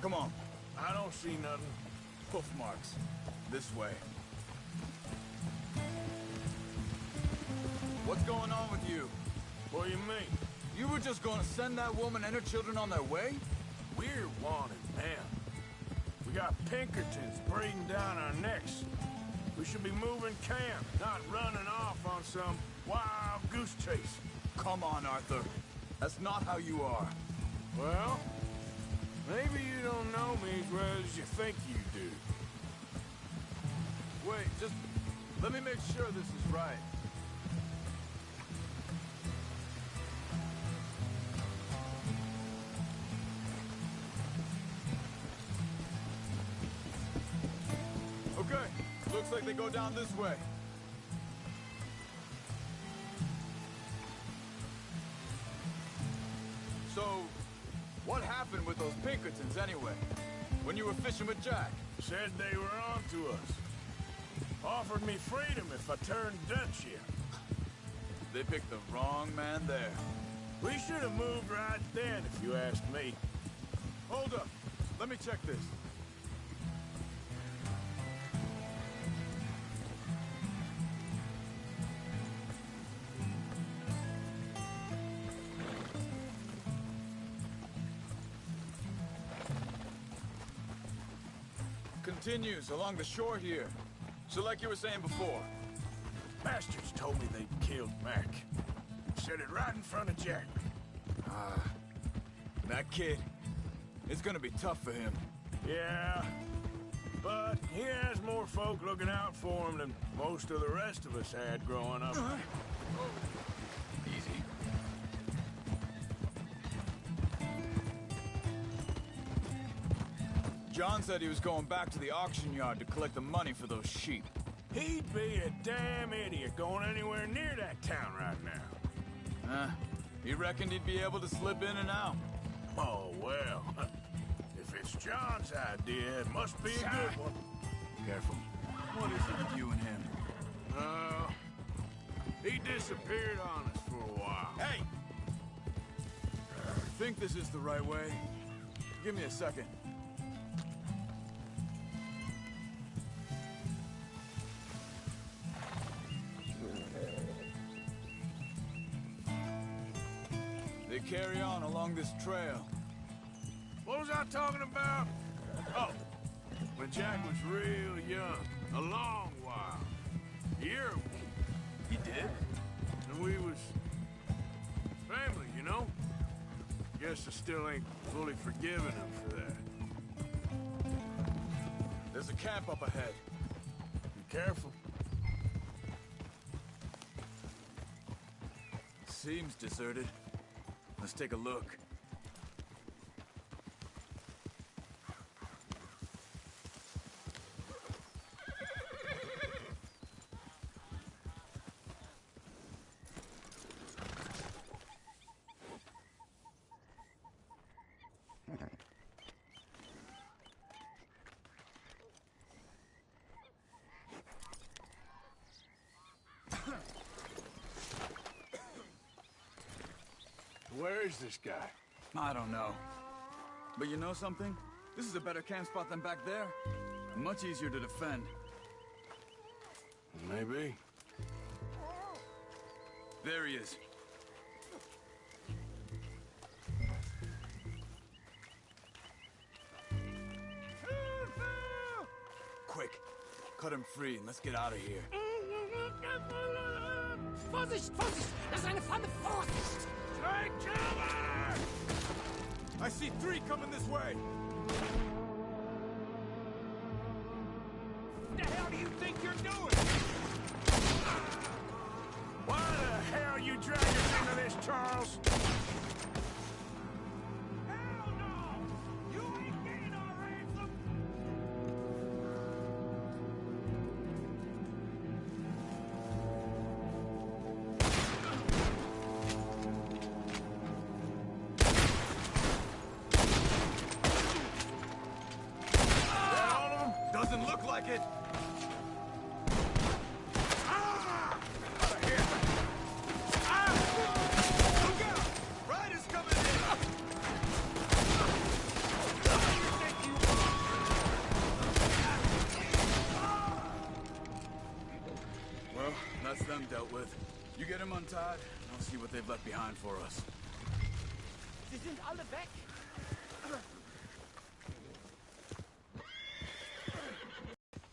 Come on. I don't see nothing. Hoof marks. This way. What's going on with you? What do you mean? You were just gonna send that woman and her children on their way? We're wanted, man. We got Pinkertons breathing down our necks. We should be moving camp, not running off on some wild goose chase. Come on, Arthur. That's not how you are. Well, maybe you don't know me as well as you think you do. Wait, just let me make sure this is right. Okay, looks like they go down this way. So, what happened with those Pinkertons anyway? When you were fishing with Jack? Said they were on to us. Offered me freedom if I turned Dutch here. They picked the wrong man there. We should have moved right then, if you ask me. Hold up. Let me check this. Continues along the shore here. So like you were saying before. Bastards told me they'd killed Mac. Said it right in front of Jack. That kid, it's gonna be tough for him. Yeah. But he has more folk looking out for him than most of the rest of us had growing up. Easy. John said he was going back to the auction yard to collect the money for those sheep. He'd be a damn idiot going anywhere near that town right now. He reckoned he'd be able to slip in and out. Oh, well. If it's John's idea, it must be a good one. Careful. What is it with you and him? He disappeared on us for a while. Hey! Think this is the right way? Give me a second. They carry on along this trail. What was I talking about? Oh, when Jack was real young, a long while. A year ago. He did? And we was family, you know? Guess I still ain't fully forgiven him for that. There's a camp up ahead. Be careful. Seems deserted. Let's take a look. Where is this guy? I don't know. But you know something? This is a better camp spot than back there. Much easier to defend. Maybe. There he is. Quick, cut him free and let's get out of here. Vorsicht, Vorsicht! Das ist eine Falle! Vorsicht! Take cover! I see 3 coming this way! What the hell do you think you're doing? Why the hell you drag us into this, Charles? Hell no! You ain't getting our ransom! Doesn't look like it. Look out! Riders coming in! Well, that's them dealt with. You get them untied, and I'll see what they've left behind for us. Sie sind alle weg!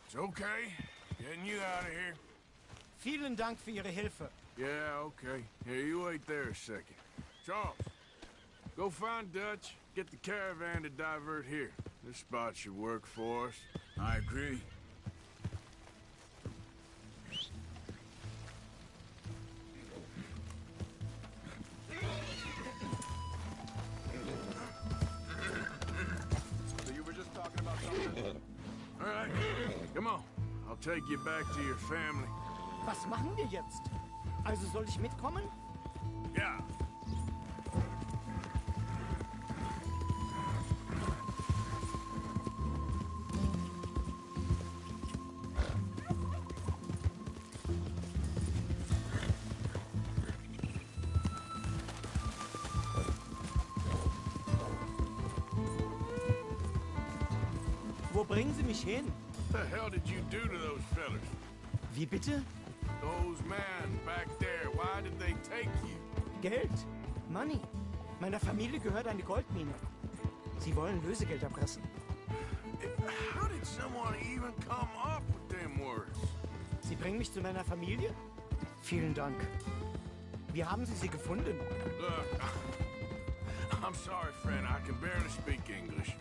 It's okay. Getting you out of here. Vielen Dank für Ihre Hilfe. Yeah, okay. Here, you wait there a second. Charles, go find Dutch, get the caravan to divert here. This spot should work for us. I agree. So you were just talking about something? All right, come on. I'll take you back to your family. Was machen wir jetzt? Also soll ich mitkommen? Ja. Wo bringen Sie mich hin? What the hell did you do to those fellas? Wie bitte? Those men back there, why did they take you? Geld. Money. Meiner Familie gehört eine Goldmine. Sie wollen Lösegeld erpressen. How did someone even come up with them words? Sie bringen mich zu meiner Familie? Vielen Dank. Wie haben Sie sie gefunden? Look, I'm sorry, friend. I can barely speak English.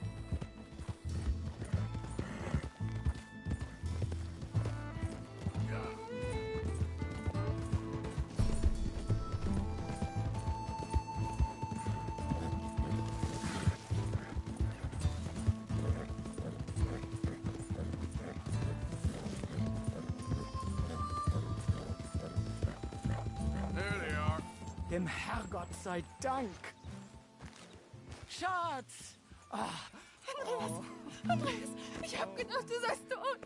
Dem Herrgott sei Dank. Schatz! Andreas, ich hab gedacht, du seist tot.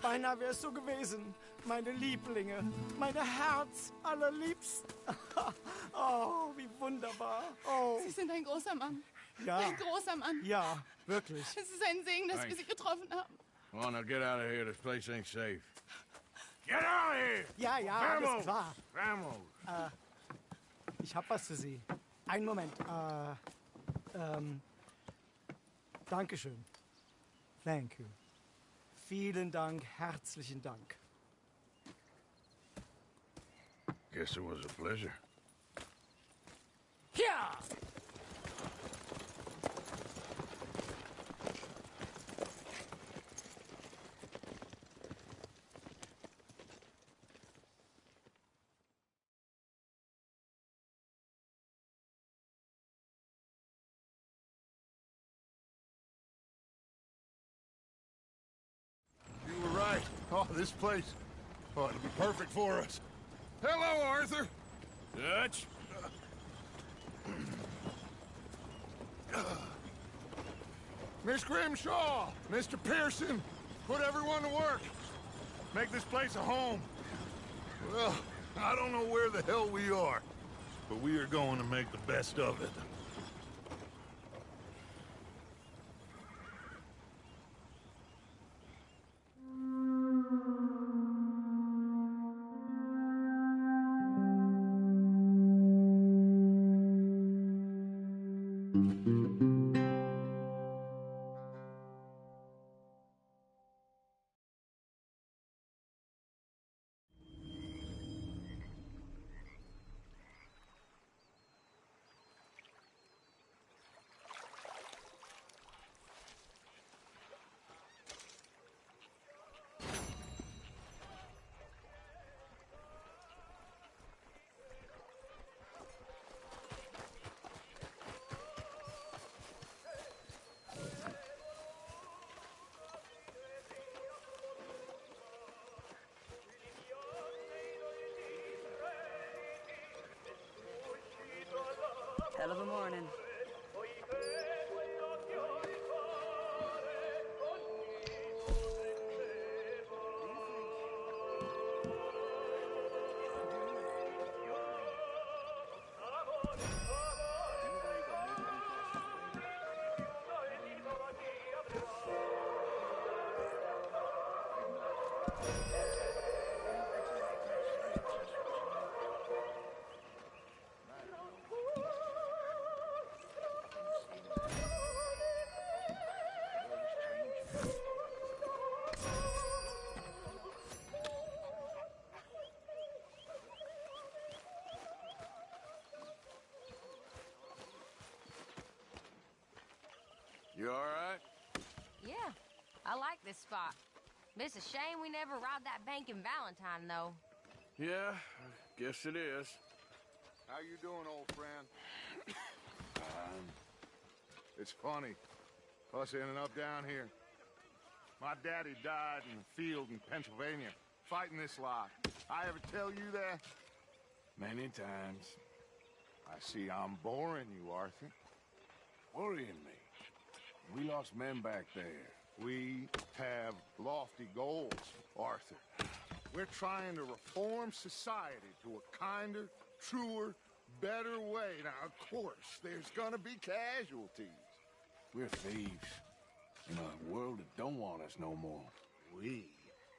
Beinahe wär's so gewesen. Meine Lieblinge, meine Herz allerliebsten. Oh, wie wunderbar. Oh. Sie sind ein großer Mann. Ja. Ein großer Mann. Ja, wirklich. Es ist ein Segen, dass wir Thanks. Sie getroffen haben. Come on, now get out of here. This place ain't safe. Get out of here! Ja, ja, Vamos! alles klar. Vamos! Ich hab was für Sie. Einen Moment. Dankeschön. Thank you. Vielen Dank, herzlichen Dank. Guess it was a pleasure. Ja! You were right. Oh, this place. Oh, it'll be perfect for us. Hello, Arthur. Dutch? Miss Grimshaw, Mr. Pearson, put everyone to work. Make this place a home. Well, I don't know where the hell we are, but we are going to make the best of it. Hell of a morning. You all right? Yeah, I like this spot. But it's a shame we never robbed that bank in Valentine, though. Yeah, I guess it is. How you doing, old friend? It's funny, us ending up down here. My daddy died in the field in Pennsylvania, fighting this lot. I ever tell you that? Many times. I see I'm boring you, Arthur. Worrying me. We lost men back there. We have lofty goals, Arthur. We're trying to reform society to a kinder, truer, better way. Now, of course, there's gonna be casualties. We're thieves in a world that don't want us no more. We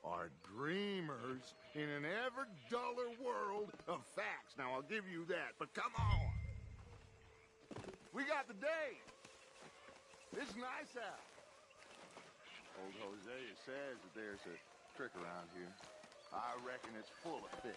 are dreamers in an ever duller world of facts. Now, I'll give you that, but come on. We got the day. It's nice out. Old Hosea says that there's a trick around here. I reckon it's full of fish.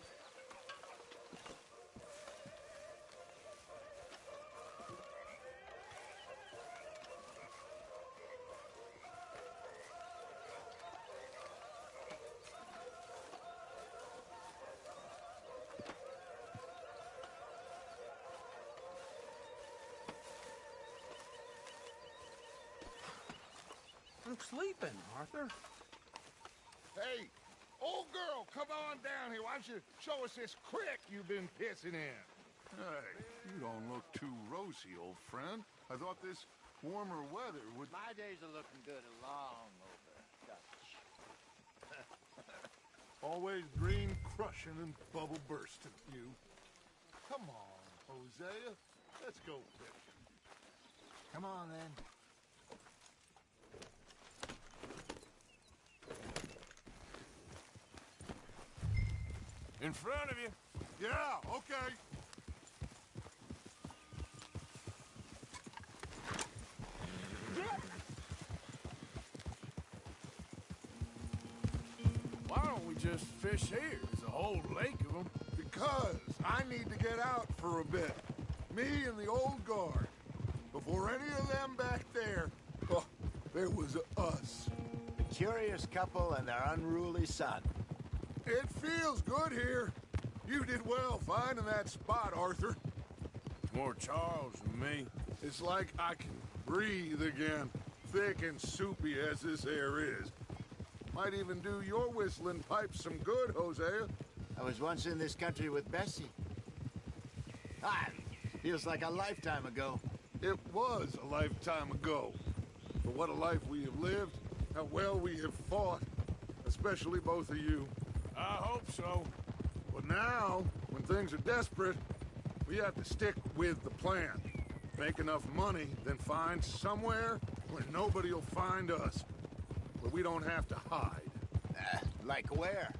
I'm sleeping, Arthur. Hey, old girl, come on down here. Why don't you show us this creek you've been pissing in? Hey, you don't look too rosy, old friend. I thought this warmer weather would... My days are looking good along over Dutch. Always green crushing and bubble bursting, you. Come on, Hosea. Let's go fishing. Come on, then. In front of you. Yeah, okay. Why don't we just fish here? There's a whole lake of them. Because I need to get out for a bit. Me and the old guard. Before any of them back there, oh, there was us. A curious couple and their unruly son. It feels good here. You did well finding that spot, Arthur. More Charles than me. It's like I can breathe again, thick and soupy as this air is. Might even do your whistling pipes some good, Hosea. I was once in this country with Bessie. Feels like a lifetime ago. It was a lifetime ago. But what a life we have lived, how well we have fought, especially both of you. I hope so. But now, when things are desperate, we have to stick with the plan. Make enough money, then find somewhere where nobody will find us. Where we don't have to hide. Like where?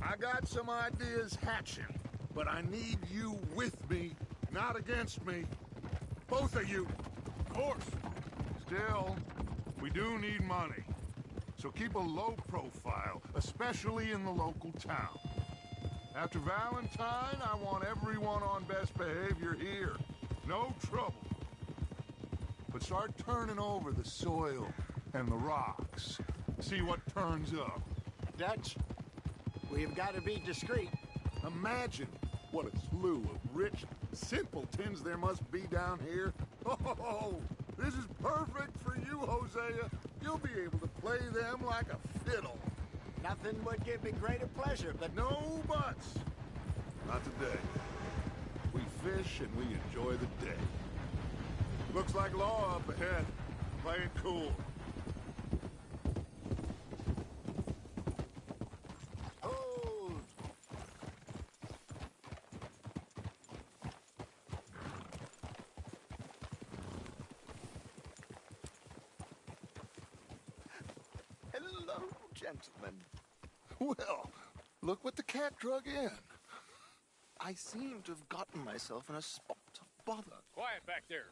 I got some ideas hatching, but I need you with me, not against me. Both of you. Of course. Still, we do need money. So keep a low profile, especially in the local town. After Valentine, I want everyone on best behavior here. No trouble. But start turning over the soil and the rocks. See what turns up. Dutch, we've got to be discreet. Imagine what a slew of rich simpletons there must be down here. Oh, this is perfect for you, Hosea. You'll be able to play them like a fiddle. Nothing would give me greater pleasure, but... No buts. Not today. We fish and we enjoy the day. Looks like law up ahead. Play it cool. Hold! Hello, gentlemen. Well, look what the cat drug in. I seem to have gotten myself in a spot of bother. Quiet back there.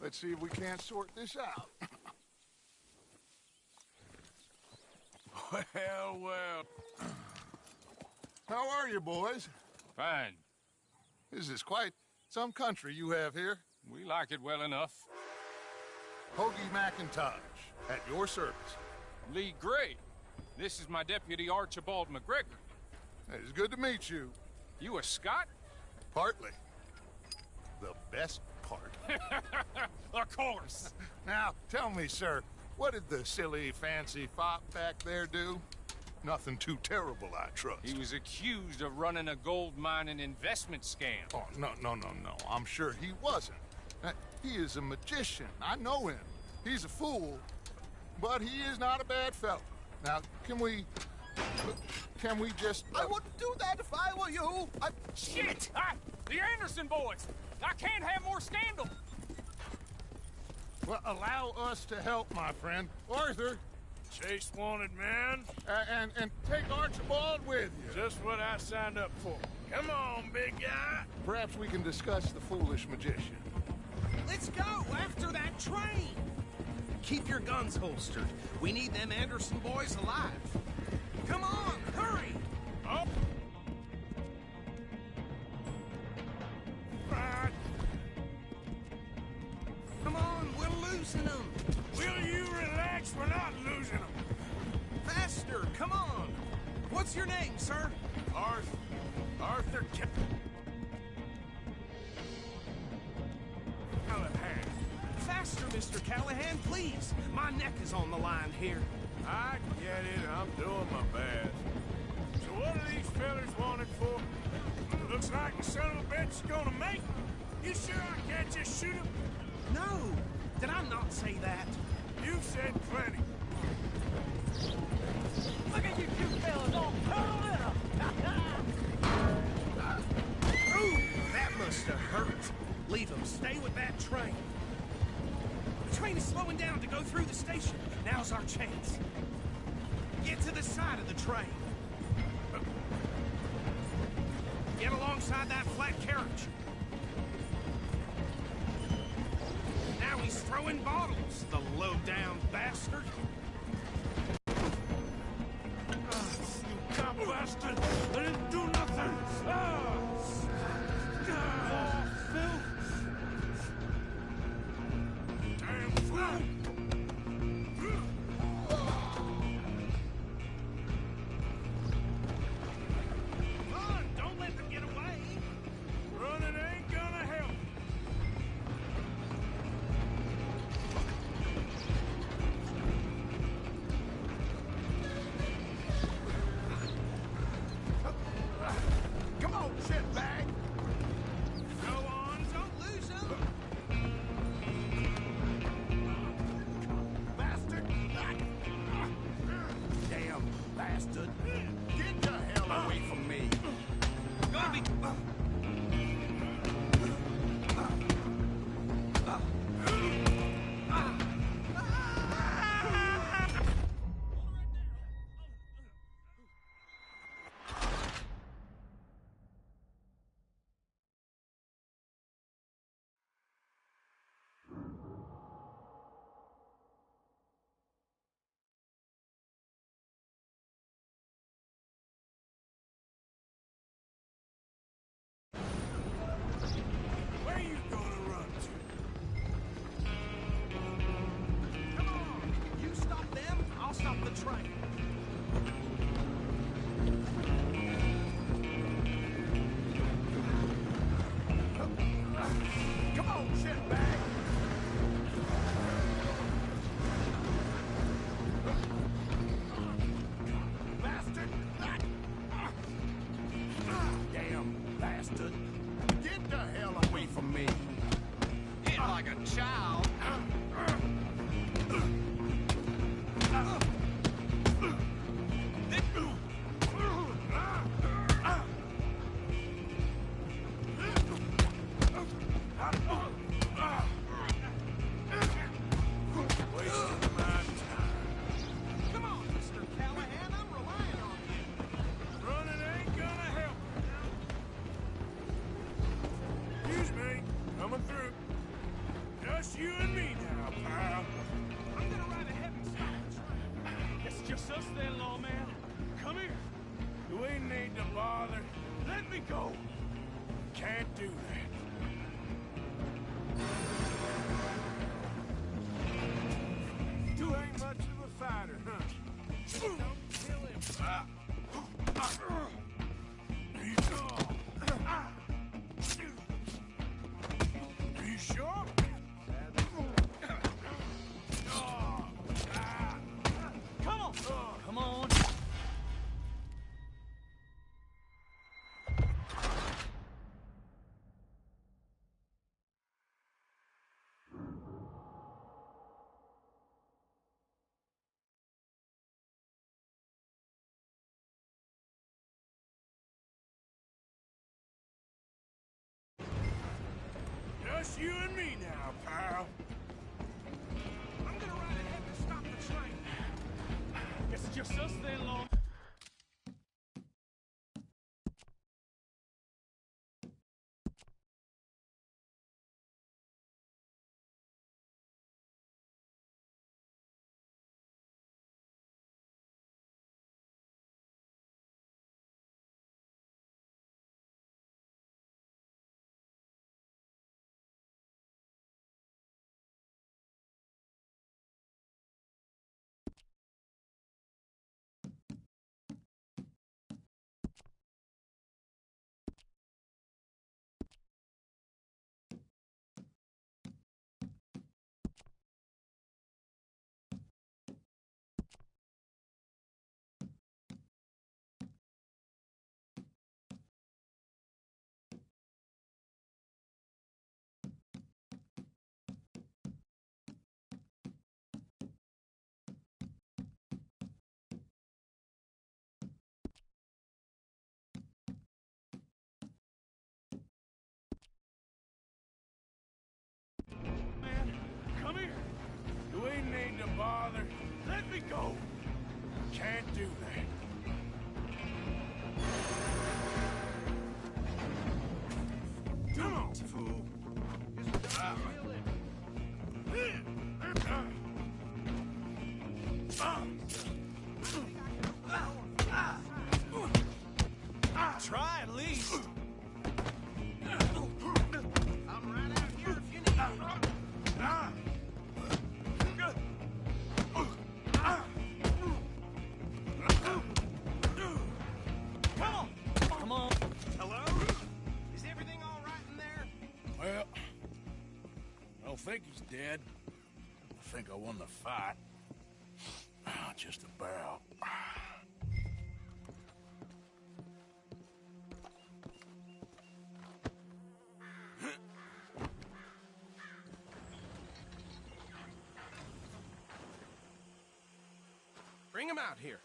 Let's see if we can't sort this out. Well. How are you, boys? Fine. This is quite some country you have here. We like it well enough. Hoagie McIntosh, at your service. Lee Gray. This is my deputy, Archibald McGregor. It's good to meet you. You a Scot? Partly. The best part. Of course. Now, tell me, sir, what did the silly, fancy fop back there do? Nothing too terrible, I trust. He was accused of running a gold mining investment scam. Oh, no. I'm sure he wasn't. He is a magician. I know him. He's a fool, but he is not a bad fellow. Now, can we just... I wouldn't do that if I were you. Shit! The Anderson boys! I can't have more scandal! Well, allow us to help, my friend. Arthur! Chase wanted man. And take Archibald with you. Just what I signed up for. Come on, big guy. Perhaps we can discuss the foolish magician. Let's go after that train. Keep your guns holstered. We need them Anderson boys alive. Come on, hurry! Oh! Right. Come on, we're losing them. Will you relax? We're not losing them. Faster, come on. What's your name, sir? Arthur Callahan. Faster, Mr. Callahan, please. My neck is on the line here. I get it. I'm doing my best. So what are these fellas wanted for? Looks like the son of a bitch is gonna make it. You sure I can't just shoot him? No! Did I not say that? You've said plenty. Look at you two fellas all curled up! Ooh, that must have hurt. Leave them. Stay with that train. The train is slowing down to go through the station. Now's our chance. Get to the side of the train. Get alongside that flat carriage. Now he's throwing bottles, the low-down bastard. You cop bastard! I didn't do nothing! Damn fool! Run! Don't let them get away! Running ain't gonna help. Come on, shitbag! Go on, don't lose him! Bastard! Damn bastard! Get the hell away from me! Gonna be... Where you gonna run to? Come on! You stop them, I'll stop the train. Come on, shitbag! Bastard! Damn bastard! Get the hell away from me! Hit like a child! Wasting my time. Come on, Mr. Callahan, I'm relying on you. Running ain't gonna help. Excuse me, coming through. Just you and me now, pal. I'm gonna ride ahead and stop the train. It's just us then, lawman. Come here. Do we need to bother? Let me go. Can't do that. You ain't much of a fighter, huh? Don't kill him. Are you sure? Come on. Come on. Just you and me now, pal. I'm gonna ride ahead and stop the train. It's just us then, lawman. can't do that. Come on, fool. Try at least. I'm right out here if you need me. Come on. Hello? Is everything all right in there? Well, I don't think he's dead. I think I won the fight. Just about. Bring him out here.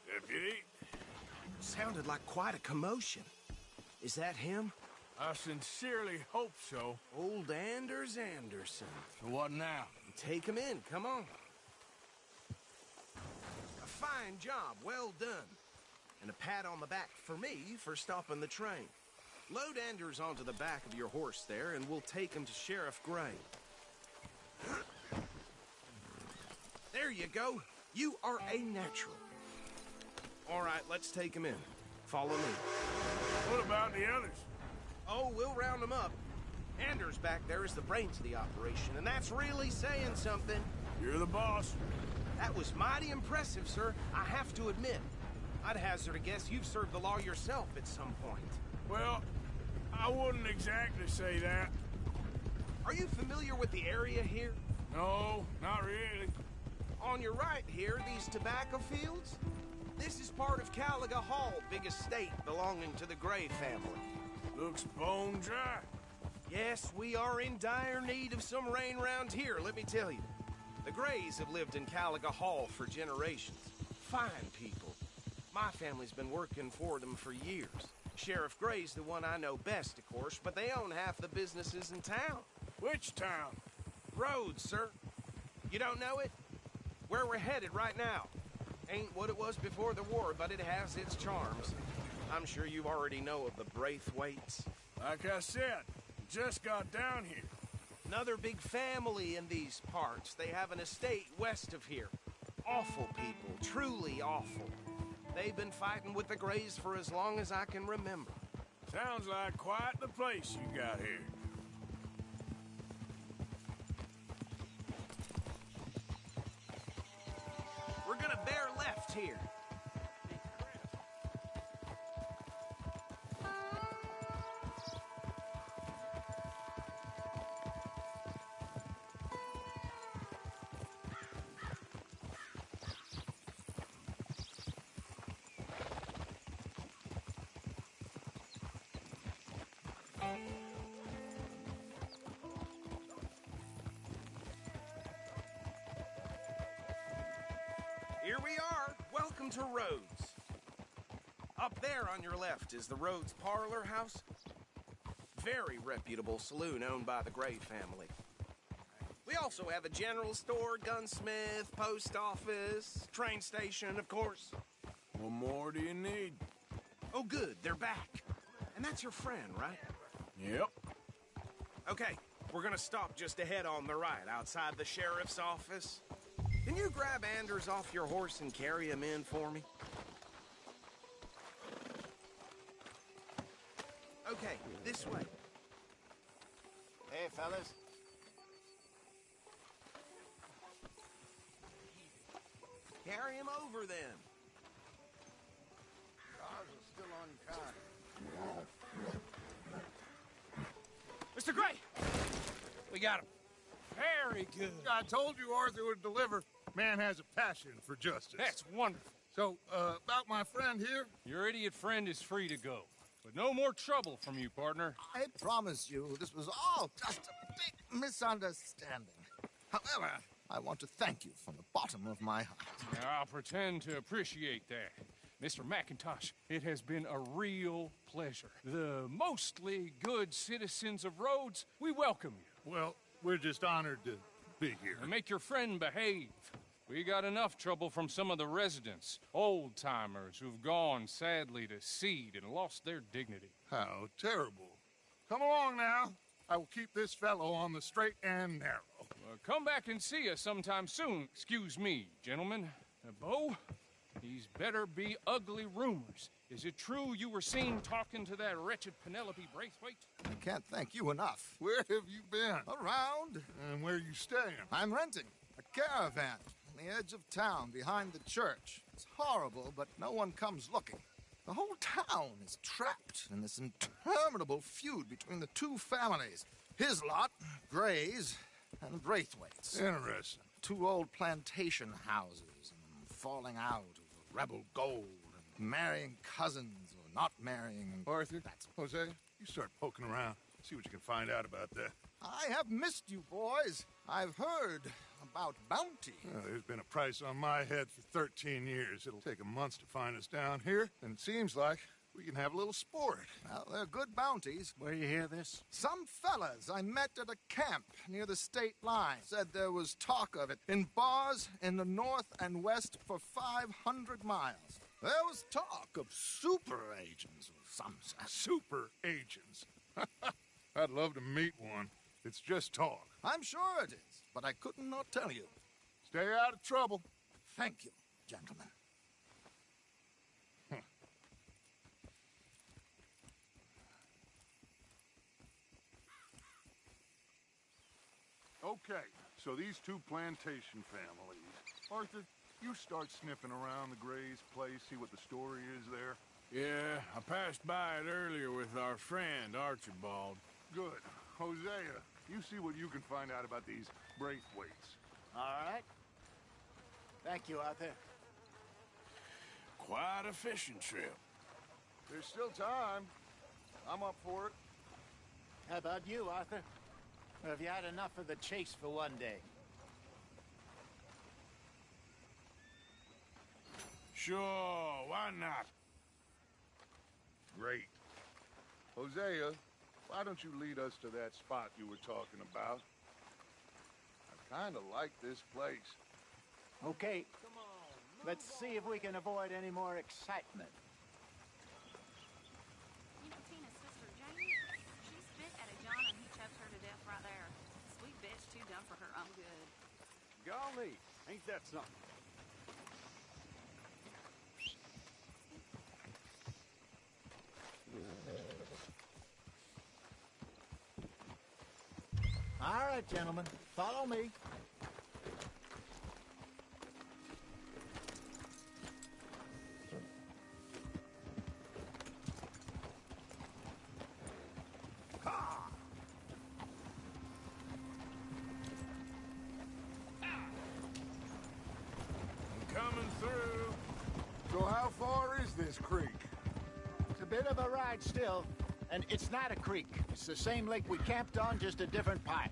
Deputy? Sounded like quite a commotion. Is that him? I sincerely hope so. Old Anders Anderson. So what now? Take him in, come on. A fine job, well done. And a pat on the back for me for stopping the train. Load Anders onto the back of your horse there, and we'll take him to Sheriff Gray. There you go. You are a natural. All right, let's take him in. Follow me. What about the others? Oh, we'll round them up. Anders back there is the brains of the operation, and that's really saying something. You're the boss. That was mighty impressive, sir. I have to admit. I'd hazard a guess you've served the law yourself at some point. Well, I wouldn't exactly say that. Are you familiar with the area here? No, not really. On your right here, these tobacco fields? This is part of Caliga Hall, big estate belonging to the Gray family. Looks bone dry. Yes, we are in dire need of some rain round here, let me tell you. The Grays have lived in Caliga Hall for generations. Fine people. My family's been working for them for years. Sheriff Gray's the one I know best, of course, but they own half the businesses in town. Which town? Rhodes, sir. You don't know it? Where we're headed right now. Ain't what it was before the war, but it has its charms. I'm sure you already know of the Braithwaites. Like I said, just got down here. Another big family in these parts. They have an estate west of here. Awful people, truly awful. They've been fighting with the Grays for as long as I can remember. Sounds like quite the place you got here. We're gonna bear left here. Here we are. Welcome to Rhodes. Up there on your left is the Rhodes Parlor House. Very reputable saloon owned by the Gray family. We also have a general store, gunsmith, post office, train station, of course. What more do you need? Oh, good. They're back. And that's your friend, right? Yep. Okay, we're gonna stop just ahead on the right, outside the sheriff's office. Can you grab Anders off your horse and carry him in for me? Okay, this way. Hey, fellas. Carry him over, then. Cars are still on car. Mr. Gray! We got him. Very good. I told you Arthur would deliver. Man has a passion for justice. That's wonderful. So, about my friend here? Your idiot friend is free to go. But no more trouble from you, partner. I promise you, this was all just a big misunderstanding. However, I want to thank you from the bottom of my heart. I'll pretend to appreciate that. Mr. McIntosh, it has been a real pleasure. The mostly good citizens of Rhodes, we welcome you. Well, we're just honored to be here. Make your friend behave. We got enough trouble from some of the residents, old-timers who've gone, sadly, to seed and lost their dignity. How terrible. Come along now. I will keep this fellow on the straight and narrow. Come back and see us sometime soon. Excuse me, gentlemen. Bo, these better be ugly rumors. Is it true you were seen talking to that wretched Penelope Braithwaite? I can't thank you enough. Where have you been? Around. And where are you staying? I'm renting a caravan on the edge of town behind the church. It's horrible, but no one comes looking. The whole town is trapped in this interminable feud between the two families. His lot, Gray's, and Braithwaite's. Interesting. Two old plantation houses, and falling out over rebel gold, and marrying cousins or not marrying. And Arthur, Jose, you start poking around. See what you can find out about that. I have missed you, boys. I've heard about bounty. There's been a price on my head for 13 years. It'll take a month to find us down here, and it seems like we can have a little sport. Well, they're good bounties. Where you hear this? Some fellas I met at a camp near the state line said there was talk of it in bars in the north and west for 500 miles. There was talk of super agents or some such. Super agents? I'd love to meet one. It's just talk. I'm sure it is, but I couldn't not tell you. Stay out of trouble. Thank you, gentlemen. Okay, so these two plantation families. Arthur, you start sniffing around the Gray's place, see what the story is there. Yeah, I passed by it earlier with our friend, Archibald. Good. Hosea, you see what you can find out about these Braithwaites. All right. Thank you, Arthur. Quite a fishing trip. There's still time. I'm up for it. How about you, Arthur? Or have you had enough of the chase for one day? Sure, why not? Great. Hosea, why don't you lead us to that spot you were talking about? I kind of like this place. Okay. Let's see if we can avoid any more excitement. You know Tina's sister, Jamie? She's bit at a John and he choked her to death right there. Sweet bitch, too dumb for her own good. Golly, ain't that something? All right, gentlemen. Follow me. Coming through. So how far is this creek? It's a bit of a ride still, and it's not a creek. It's the same lake we camped on, just a different pipe.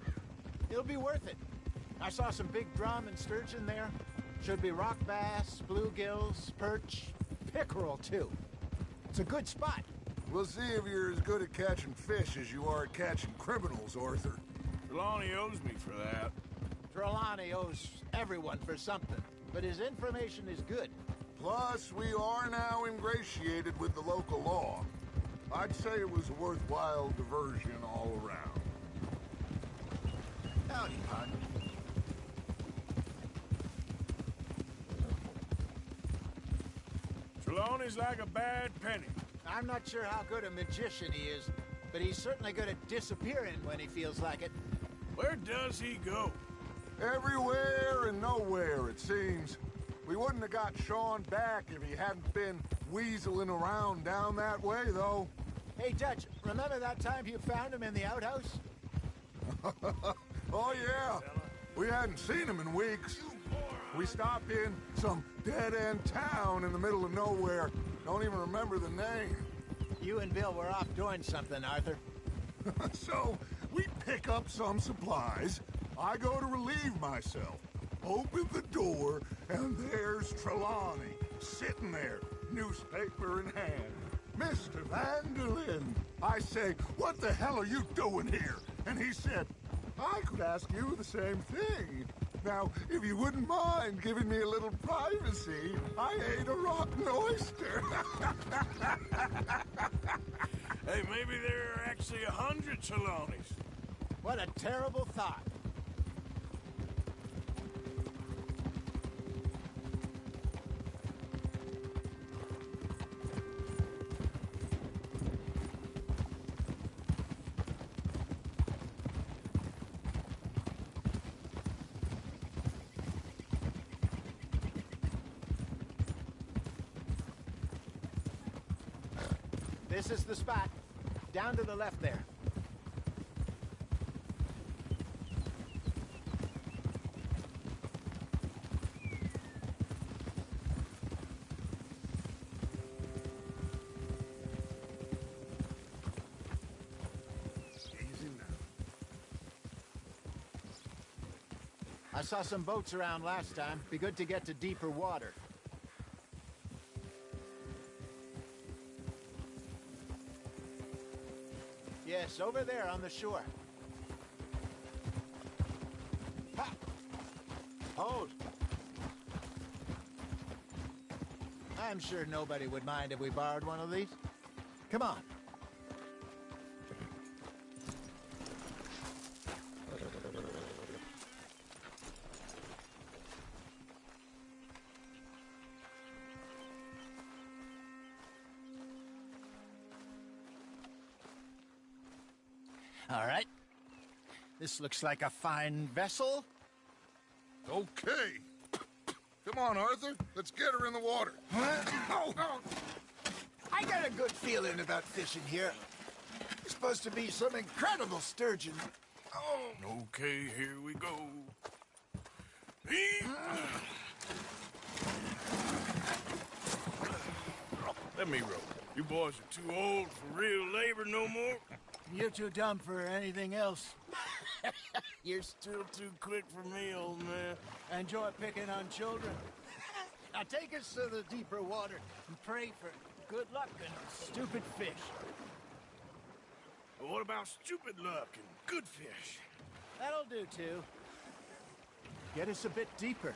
It'll be worth it. I saw some big drum and sturgeon there. Should be rock bass, bluegills, perch, pickerel too. It's a good spot. We'll see if you're as good at catching fish as you are at catching criminals, Arthur. Trelawney owes me for that. Trelawney owes everyone for something, but his information is good. Plus, we are now ingratiated with the local law. I'd say it was a worthwhile diversion all around. Howdy, partner. Trelawney's like a bad penny. I'm not sure how good a magician he is, but he's certainly good at disappearing when he feels like it. Where does he go? Everywhere and nowhere, it seems. We wouldn't have got Sean back if he hadn't been weaseling around down that way, though. Hey, Dutch, remember that time you found him in the outhouse? Oh, yeah. We hadn't seen him in weeks. We stopped in some dead-end town in the middle of nowhere. Don't even remember the name. You and Bill were off doing something, Arthur. So, we pick up some supplies. I go to relieve myself. Open the door, and there's Trelawney, sitting there, newspaper in hand. Mr. Vanderlyn. I say, what the hell are you doing here? And he said, I could ask you the same thing. Now, if you wouldn't mind giving me a little privacy, I ate a rotten oyster. Hey, maybe there are actually 100 Trelawneys. What a terrible thought. This is the spot. Down to the left there. Easy now. I saw some boats around last time. Be good to get to deeper water. Yes, over there on the shore. Ha! Hold! I'm sure nobody would mind if we borrowed one of these. Come on. All right. This looks like a fine vessel. Okay. Come on, Arthur. Let's get her in the water. Oh. I got a good feeling about fishing here. It's supposed to be some incredible sturgeon. Oh. Okay, here we go. Let me row. You boys are too old for real labor no more. You're too dumb for anything else. You're still too quick for me, old man. Enjoy picking on children. Now take us to the deeper water and pray for good luck and stupid fish. But what about stupid luck and good fish? That'll do, too. Get us a bit deeper.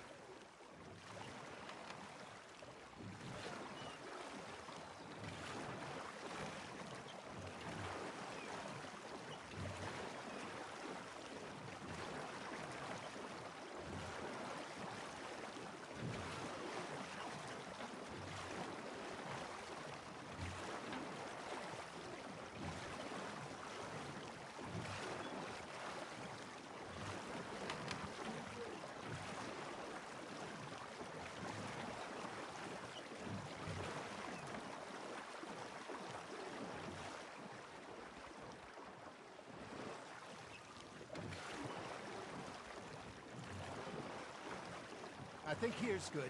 I think here's good.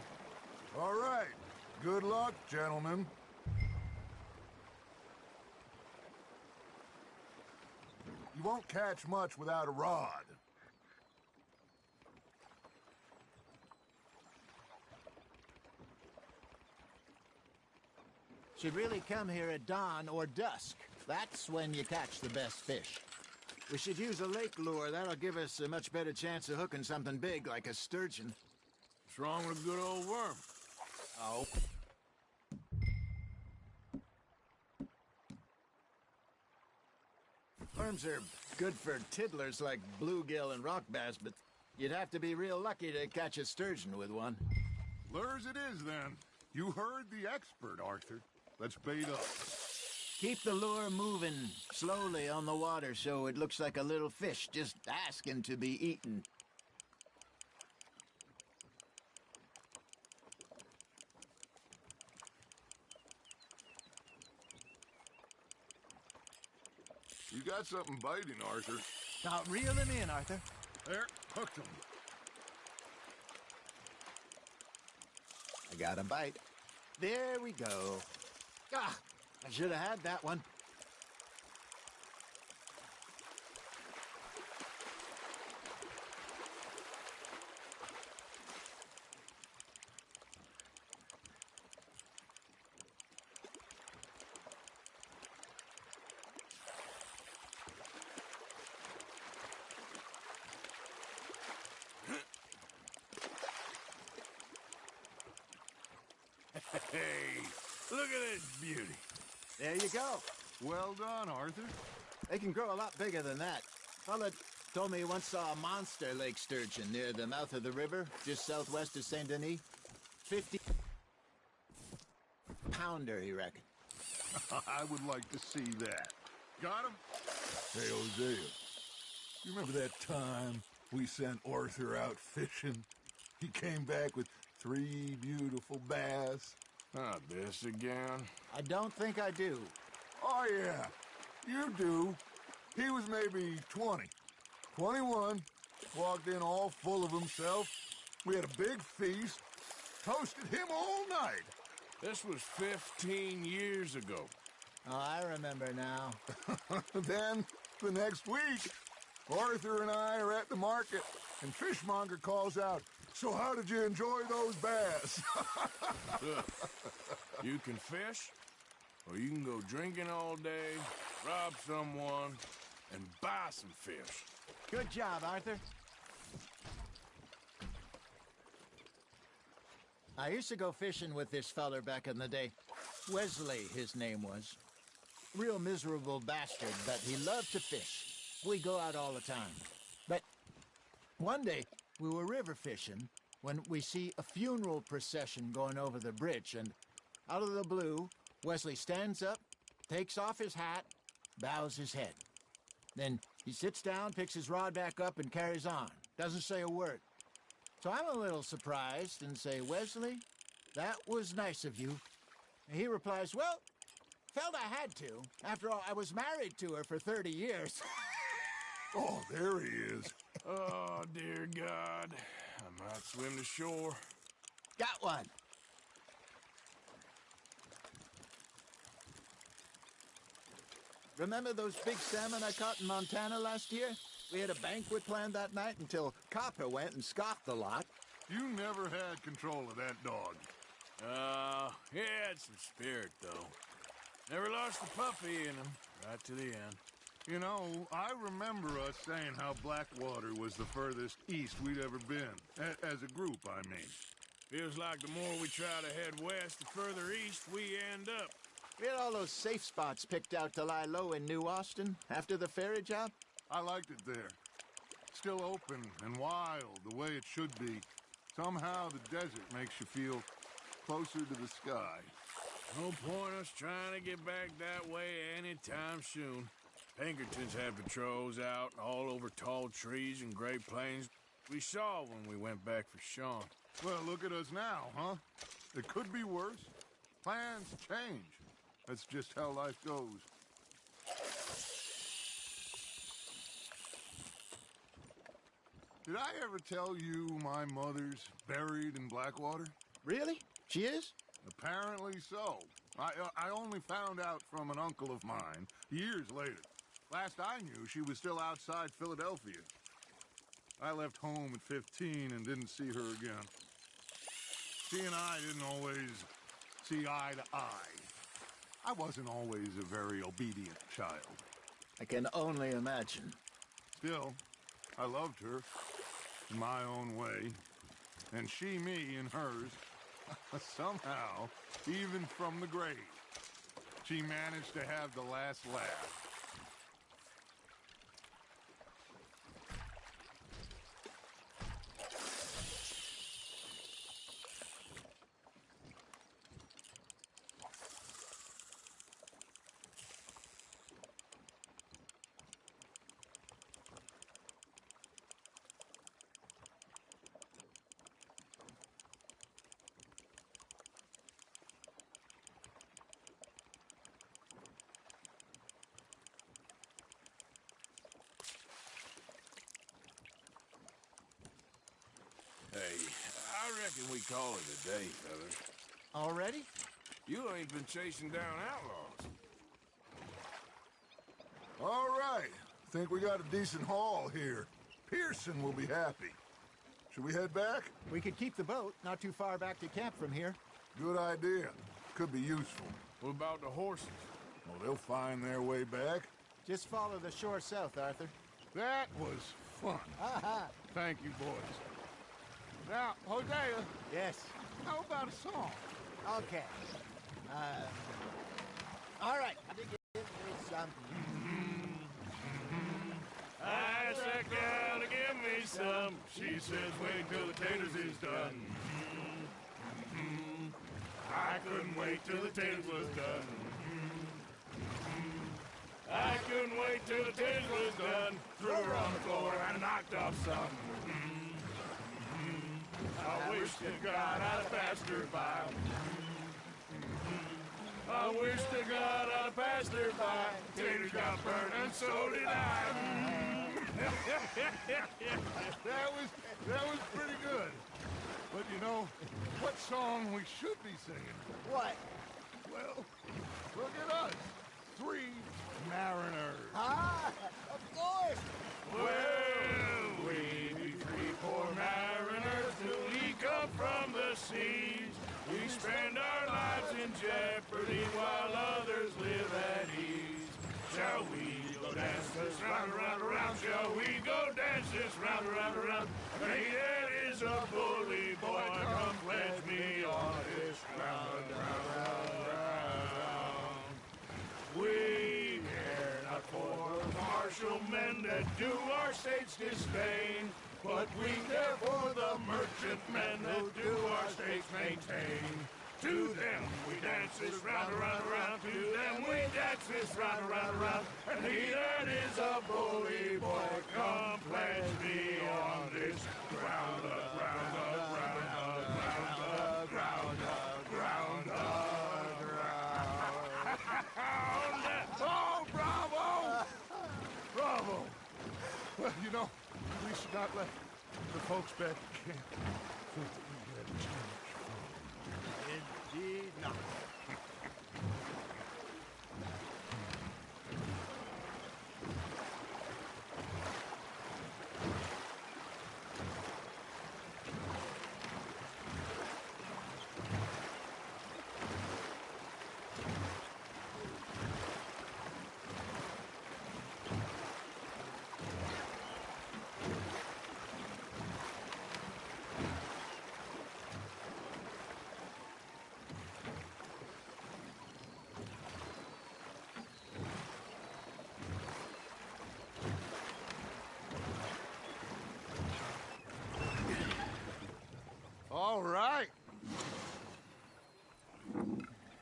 All right. Good luck, gentlemen. You won't catch much without a rod. Should really come here at dawn or dusk. That's when you catch the best fish. We should use a lake lure. That'll give us a much better chance of hooking something big like a sturgeon. What's wrong with a good old worm? Oh. Worms are good for tiddlers like bluegill and rock bass, but you'd have to be real lucky to catch a sturgeon with one. Lures it is, then. You heard the expert, Arthur. Let's bait up. Keep the lure moving slowly on the water so it looks like a little fish just asking to be eaten. You got something biting, Arthur. Now reel them in, Arthur. There, hooked them. I got a bite. There we go. Ah, I should have had that one. Hey, look at this beauty. There you go. Well done, Arthur. They can grow a lot bigger than that. Fella told me he once saw a monster lake sturgeon near the mouth of the river, just southwest of Saint Denis. 50-pounder, he reckoned. I would like to see that. Got him? Hey, Hosea. You remember that time we sent Arthur out fishing? He came back with 3 beautiful bass. Not this again. I don't think I do. Oh, yeah. You do. He was maybe 20. 21. Walked in all full of himself. We had a big feast. Toasted him all night. This was 15 years ago. Oh, I remember now. Then, the next week, Arthur and I are at the market, and Fishmonger calls out, "So how did you enjoy those bass?" Look, you can fish, or you can go drinking all day, rob someone, and buy some fish. Good job, Arthur. I used to go fishing with this feller back in the day. Wesley, his name was. Real miserable bastard, but he loved to fish. We go out all the time. But one day, we were river fishing when we see a funeral procession going over the bridge, and out of the blue, Wesley stands up, takes off his hat, bows his head. Then he sits down, picks his rod back up, and carries on. Doesn't say a word. So I'm a little surprised and say, "Wesley, that was nice of you." And he replies, "Well, felt I had to. After all, I was married to her for 30 years. Oh, there he is. Oh, dear God. I might swim to shore. Got one. Remember those big salmon I caught in Montana last year? We had a banquet planned that night until Copper went and scoffed the lot. You never had control of that dog. He had some spirit, though. Never lost the puppy in him, right to the end. You know, I remember us saying how Blackwater was the furthest east we'd ever been. As a group, I mean. Feels like the more we try to head west, the further east we end up. We had all those safe spots picked out to lie low in New Austin after the ferry job. I liked it there. Still open and wild, the way it should be. Somehow the desert makes you feel closer to the sky. No point us trying to get back that way anytime soon. Pinkertons had patrols out all over tall trees and Great Plains. We saw when we went back for Sean. Well, look at us now, huh? It could be worse. Plans change. That's just how life goes. Did I ever tell you my mother's buried in Blackwater? Really? She is? Apparently so. I only found out from an uncle of mine years later. Last I knew, she was still outside Philadelphia. I left home at 15 and didn't see her again. She and I didn't always see eye to eye. I wasn't always a very obedient child. I can only imagine. Still, I loved her in my own way, and she me in hers. Somehow, even from the grave, she managed to have the last laugh. Hey, I reckon we call it a day, fellas. Already? You ain't been chasing down outlaws. All right. Think we got a decent haul here. Pearson will be happy. Should we head back? We could keep the boat not too far back to camp from here. Good idea. Could be useful. What about the horses? Well, they'll find their way back. Just follow the shore south, Arthur. That was fun. Thank you, boys. Now, Hosea. Yes? How about a song? Okay. All right. Give me some. I asked that gal to give me some. She says wait till the taters is done. I couldn't wait till the taters was done. I couldn't wait till the taters was done. Threw her on the floor and knocked off some. I wish to God I'd have passed her by. I wish to God I'd have passed her by. Taters got burned and so did I. That was pretty good. But you know, what song we should be singing? What? Well, look at us. 3 mariners. Ah, of course. Well, we be 3 poor mariners till we come from the seas. We spend our lives in jeopardy while others live at ease. Shall we go dance this round, around, around? Shall we go dance this round, around, around? Hey, that is a bully boy. Come pledge me on this round, round, round, round. We care not for martial men that do our state's disdain, but we care for the merchant men that do our states maintain. To them we dance this round, around, around. To them we dance this round, around, around. And he that is a bully boy, come pledge me on this ground up, ground up, ground up, ground up, ground up, ground up, ground up. Oh, bravo! Bravo! Well, you know, we should not let the folks back at camp think that we get a change. Indeed not. All right.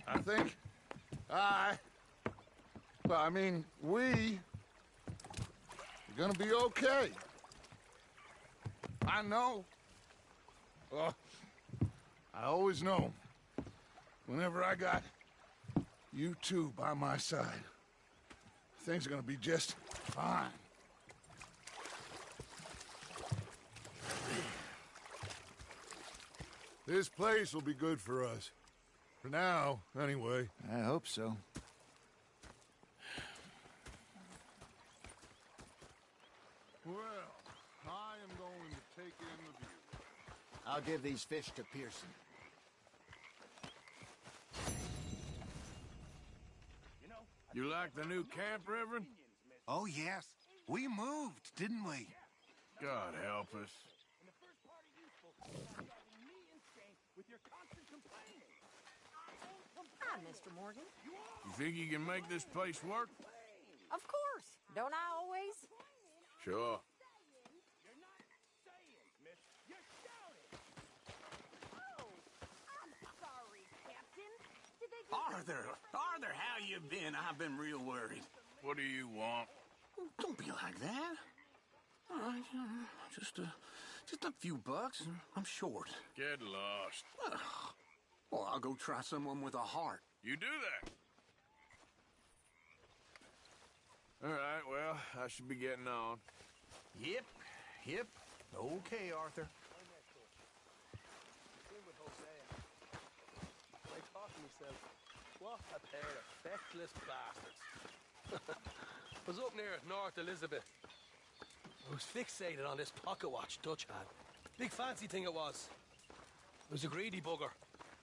I think we are gonna be okay. I know. Oh, I always know. Whenever I got you two by my side, things are gonna be just fine. This place will be good for us. For now, anyway. I hope so. Well, I am going to take in the view. I'll give these fish to Pearson. You like the new camp, Reverend? Oh, yes. We moved, didn't we? God help us. Hi, Mr. Morgan. You think you can make this place work? Of course. Don't I always? Sure. Arthur, how you been? I've been real worried. What do you want? Don't be like that. All right, just a few bucks. I'm short. Get lost. Well, I'll go try someone with a heart. You do that. All right, well, I should be getting on. Yep. Okay, Arthur. I thought to myself, what a pair of feckless bastards. I was up near North Elizabeth. I was fixated on this pocket watch Dutch had. Big fancy thing it was. I was a greedy bugger.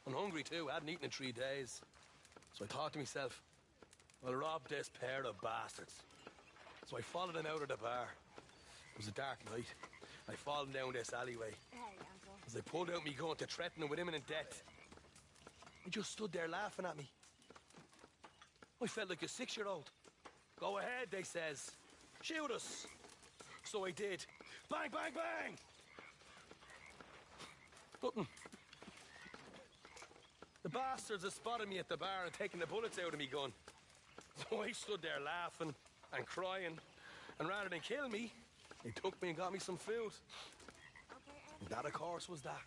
And hungry too, hadn't eaten in 3 days. So I thought to myself, I'll rob this pair of bastards. So I followed them out of the bar. It was a dark night. I followed down this alleyway. Hey, Uncle. As I pulled out me gun to threaten them with imminent death. He just stood there laughing at me. I felt like a 6-year-old. Go ahead, they says. Shoot us. So I did. Bang, bang, bang! Nothing. The bastards had spotted me at the bar and taken the bullets out of me gun. So I stood there laughing and crying. And rather than kill me, they took me and got me some food. And that, of course, was that.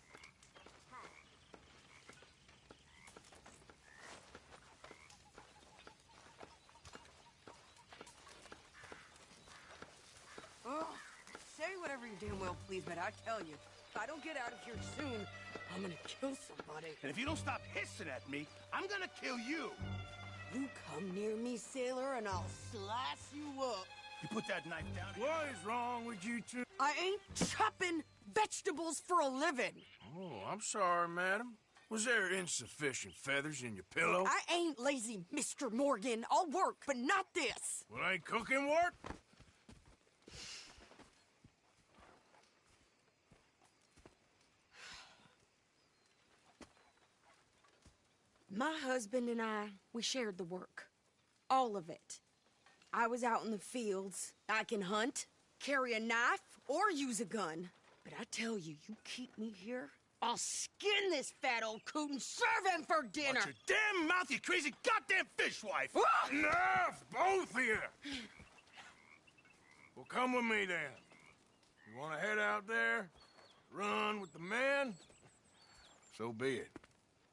Oh, say whatever you damn well please, but I tell you, if I don't get out of here soon, I'm gonna kill somebody. And if you don't stop hissing at me, I'm gonna kill you. You come near me, sailor, and I'll slice you up. You put that knife down. What is wrong with you two? I ain't chopping vegetables for a living. Oh, I'm sorry, madam. Was there insufficient feathers in your pillow? I ain't lazy, Mr. Morgan. I'll work, but not this. Well, ain't cooking work? My husband and I, we shared the work. All of it. I was out in the fields. I can hunt, carry a knife, or use a gun. But I tell you, you keep me here, I'll skin this fat old coot and serve him for dinner. Watch your damn mouth, you crazy goddamn fishwife! Enough, both of you! Well, come with me, then. You want to head out there, run with the men? So be it.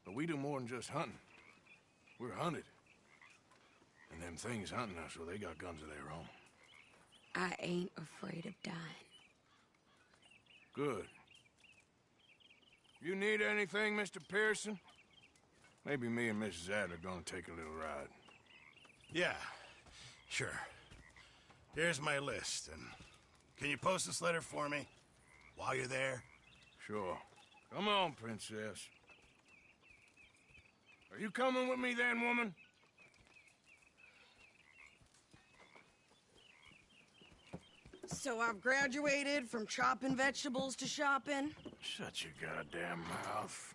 But we do more than just hunting. We're hunted. And them things hunting us, well, they got guns of their own. I ain't afraid of dying. Good. You need anything, Mr. Pearson? Maybe me and Mrs. Adler are gonna take a little ride. Yeah, sure. Here's my list, and can you post this letter for me while you're there? Sure. Come on, Princess. Are you coming with me then, woman? So I've graduated from chopping vegetables to shopping? Shut your goddamn mouth.